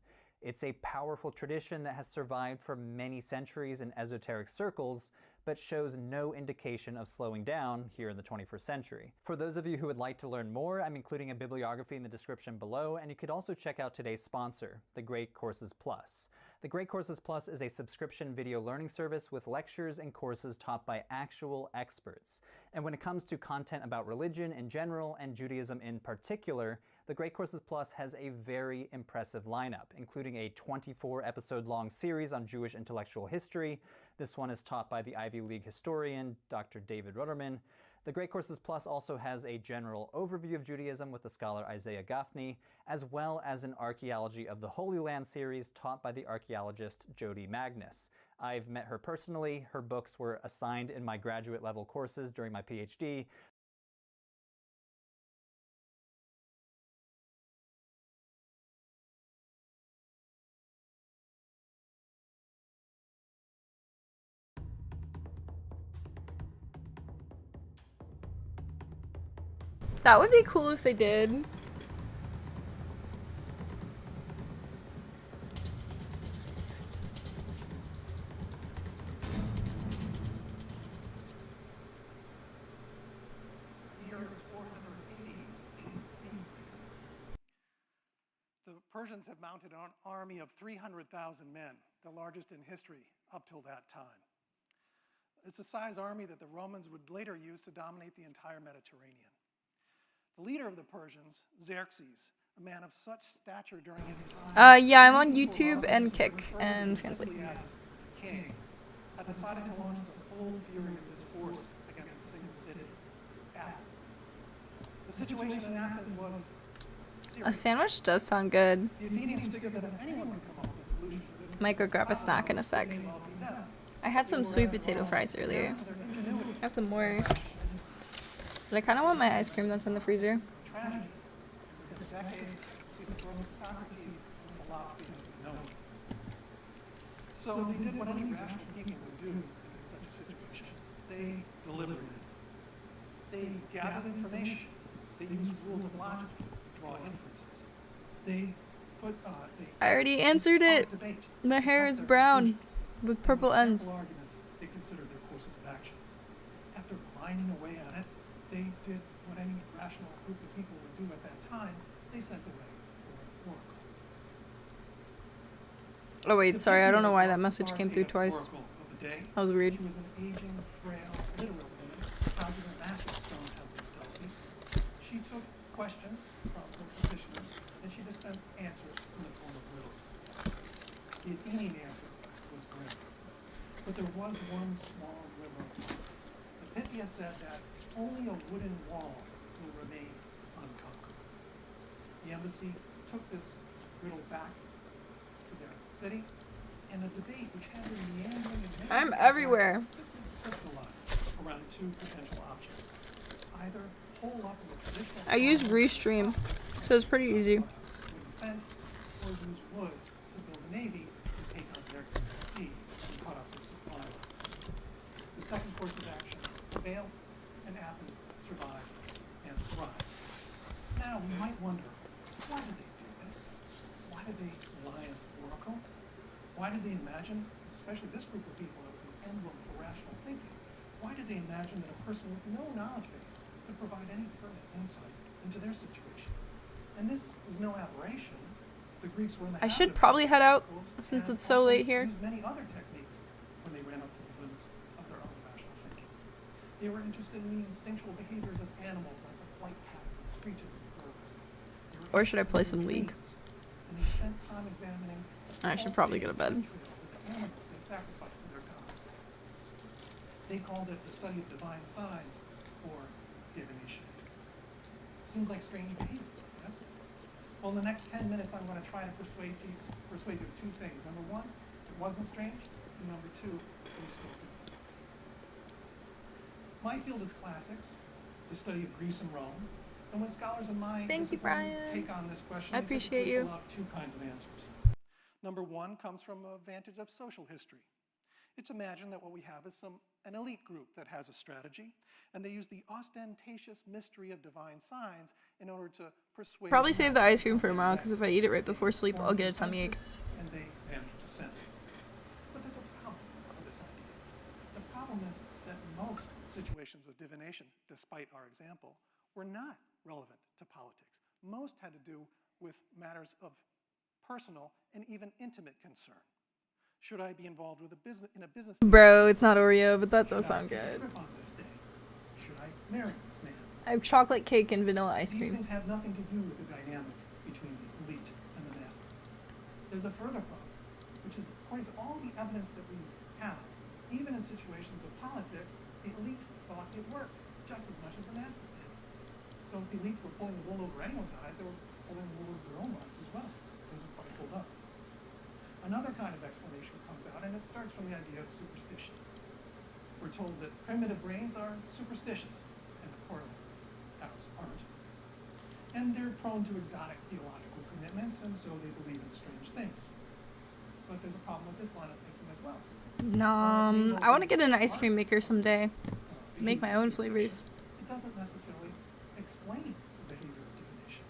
It's a powerful tradition that has survived for many centuries in esoteric circles, but shows no indication of slowing down here in the 21st century. For those of you who would like to learn more, I'm including a bibliography in the description below, and you could also check out today's sponsor, the Great Courses Plus. The Great Courses Plus is a subscription video learning service with lectures and courses taught by actual experts. And when it comes to content about religion in general and Judaism in particular, the Great Courses Plus has a very impressive lineup, including a 24-episode-long series on Jewish intellectual history. This one is taught by the Ivy League historian, Dr. David Rutterman. The Great Courses Plus also has a general overview of Judaism with the scholar Isaiah Gafni, as well as an Archaeology of the Holy Land series taught by the archaeologist Jody Magnus. I've met her personally. Her books were assigned in my graduate level courses during my PhD. That would be cool if they did. The Persians have mounted an army of 300,000 men, the largest in history up till that time. It's a size army that the Romans would later use to dominate the entire Mediterranean. The leader of the Persians, Xerxes, a man of such stature during his time. Yeah, I'm on YouTube and Kick and Translate. King had decided to launch the full fury of his force against the single city, Athens. The situation in Athens was A sandwich does sound good. the Athenians figured that if anyone could come up with a solution to this, Might go grab a snack in a sec. I had some sweet potato fries earlier. I have some more. But I kind of want my ice cream that's in the freezer. tragedy within a decade see the growth of Socrates and philosophy as known. So they did what any rational people would do in such a situation. They deliberated. They gathered information. They used rules of logic to draw inferences. They put I already answered it. My hair is brown with purple ends. arguments. They considered their courses of action. After grinding away at it, they did what any rational group of people would do at that time. They sent away for an oracle. Oh wait, sorry, I don't know why that message came through twice. That was weird. She was an aging, frail, literal woman housing a massive stone temple She took questions from her petitioners and she dispensed answers in the form of riddles. The Athenian answer was grim, but there was one small glimmer of hope. The Pythia said that only a wooden wall will remain unconquered. The embassy took this riddle back to their city, and a debate which had been meandering and I'm everywhere. crystallized around two potential options. Either hole up in the traditional I use Restream, so it's pretty easy. fence, or use wood to build a navy to take on Xerxes at sea and cut off his supply lines. The second course of action failed, and Athens survived and thrived. Now, we might wonder, why did they do this? Why did they rely on the oracle? Why did they imagine, especially this group of people that was an emblem for rational thinking, why did they imagine that a person with no knowledge base could provide any pertinent insight into their situation? And this is no aberration. The Greeks were in the I habit should of probably head out oracles since and it's so also late here. used many other techniques when they ran up to the limits of their own rational thinking. They were interested in the instinctual behaviors of animals like the flight paths and screeches of birds. Or should I play some League? And they spent time examining I should probably go to bed. the animals they sacrificed to their gods. They called it the study of divine signs, or divination. Seems like strange behavior, yes? Well, in the next 10 minutes, I'm going to try to persuade you of two things. Number one, it wasn't strange. And number two, we still do it. My field is classics, the study of Greece and Rome. And when scholars in my discipline take on this question, I they appreciate typically you. pull out two kinds of answers. Number one comes from a vantage of social history. It's imagined that what we have is an elite group that has a strategy, and they use the ostentatious mystery of divine signs in order to persuade. Probably save the ice cream for tomorrow, because if I eat it right before sleep, I'll get a tummy ache. And they manage dissent. But there's a problem with this idea. The problem is that most situations of divination, despite our example, were not relevant to politics. Most had to do with matters of personal and even intimate concern. Should I be involved with in a business? Bro, it's not Oreo, but that does sound good. Trip on this day? Should I marry this man? I have chocolate cake and vanilla ice These cream. things have nothing to do with the dynamic between the elite and the masses. There's a further problem, which is according to all the evidence that we have, even in situations of politics, the elites thought it worked just as much as the masses did. So if the elites were pulling the wool over anyone's eyes, they were pulling the wool over their own eyes as well. It doesn't quite hold up. Another kind of explanation comes out, and it starts from the idea of superstition. We're told that primitive brains are superstitious, and ours aren't. And they're prone to exotic theological commitments, and so they believe in strange things. But there's a problem with this line of thinking as well. I want to get an ice cream maker someday. Make my own flavors. It doesn't necessarily explain the behavior of divination.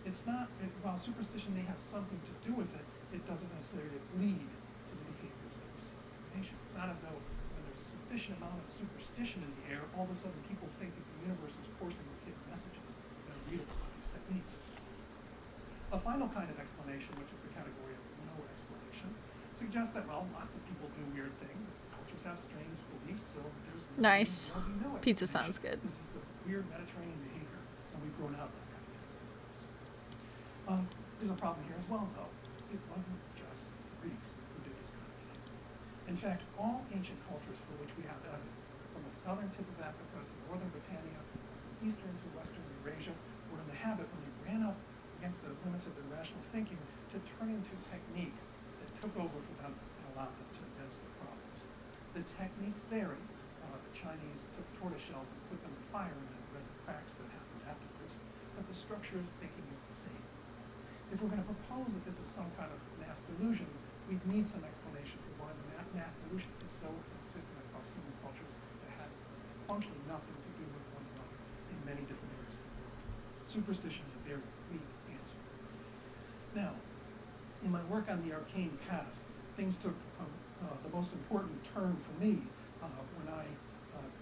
It's not, while superstition may have something to do with it, it doesn't necessarily lead to the behaviors that we see in divination. It's not as though when there's a sufficient amount of superstition in the air, all of a sudden people think that the universe is coursing with hidden messages that are readable by these techniques. A final kind of explanation, which is the category of no explanation, suggests that, well, lots of people do weird things. Cultures have strange beliefs, so there's Nice. no Pizza sounds good. It's just a weird Mediterranean behavior, and we've grown out of that kind of thing. There's a problem here as well, though. It wasn't just the Greeks who did this kind of thing. In fact, all ancient cultures for which we have evidence, from the southern tip of Africa to northern Britannia, eastern to western Eurasia, were in the habit, when they ran up against the limits of their rational thinking, to turn into techniques that took over for them and allowed them to advance their problems. The techniques vary. The Chinese took tortoise shells and put them in fire and then read the cracks that happened afterwards, but the structure of thinking is the same. If we're going to propose that this is some kind of mass delusion, we need some explanation for why the mass delusion is so consistent across human cultures that had functionally nothing to do with one another in many different areas. Superstition is a very weak answer. Now, in my work on the arcane past, things took the most important turn for me when I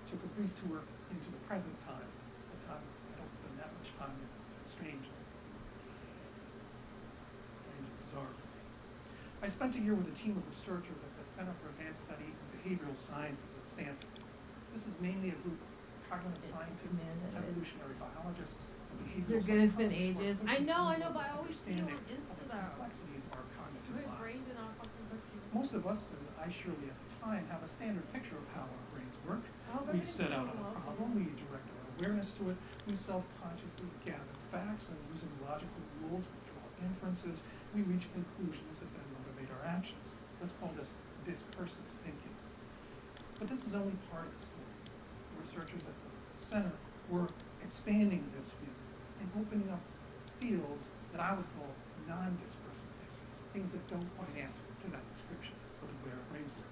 took a brief tour into the present time, a time I don't spend that much time in. It's strange and bizarre. I spent a year with a team of researchers at the Center for Advanced Study in Behavioral Sciences at Stanford. This is mainly a group of cognitive scientists, evolutionary biologists, behavioral You're good. It's been psychologists ages. who are I know, pushing but I always see you on understanding Insta of the though. complexities of our cognitive My lives. brain's been on fucking cookie. Most of us, and I surely at the time, have a standard picture of how our brains work. Oh, We everything's set out going on a well for problem, we direct our awareness to it, we self-consciously gather facts, and using logical rules, we draw inferences, we reach conclusions that then motivate our actions. Let's call this discursive thinking. But this is only part of the story. The researchers at the center were expanding this view and opening up fields that I would call non-discursive thinking, things that don't quite answer to that description of the way our brains work.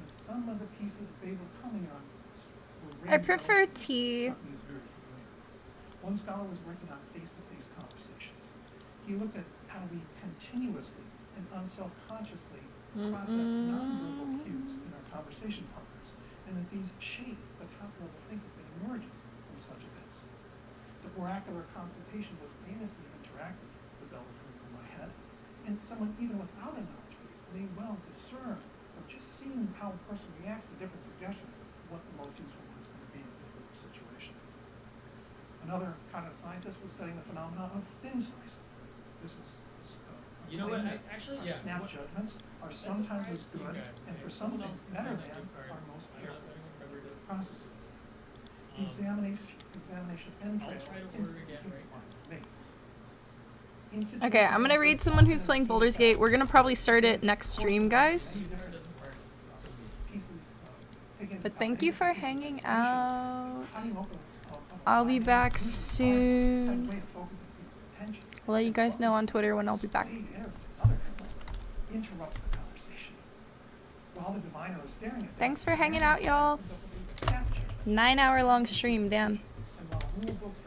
And some of the pieces that they were coming on were I prefer tea. something that's very familiar. One scholar was working on face-to-face conversations. He looked at how we continuously and unselfconsciously process nonverbal cues in our conversation partners, and that these shape the top-level thinking that emerges from such events. The oracular consultation was famously interactive, the bell was ringing in my head, and someone even without a knowledge base may well discern from just seeing how a person reacts to different suggestions what the most useful one is going to be in a particular situation. Another cognitive scientist was studying the phenomena of thin slicing. This is You know what? our snap judgments are sometimes as good, and for some things better than our most careful processes. The examination and transfers instantly came to mind for me. Okay, I'm gonna read someone who's playing Baldur's Gate. We're gonna probably start it next stream, guys. But thank you for hanging out. I'll be back soon. I'll let you guys know on Twitter when I'll be back. Interrupt the conversation. While the diviner is staring at Thanks for hanging out, y'all. 9-hour-long stream, damn.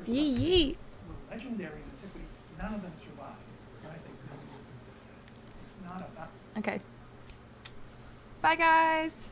Yeet yeet. Legendary in antiquity, none of them survived. And I think none of those exist. It's not about Okay. Bye, guys.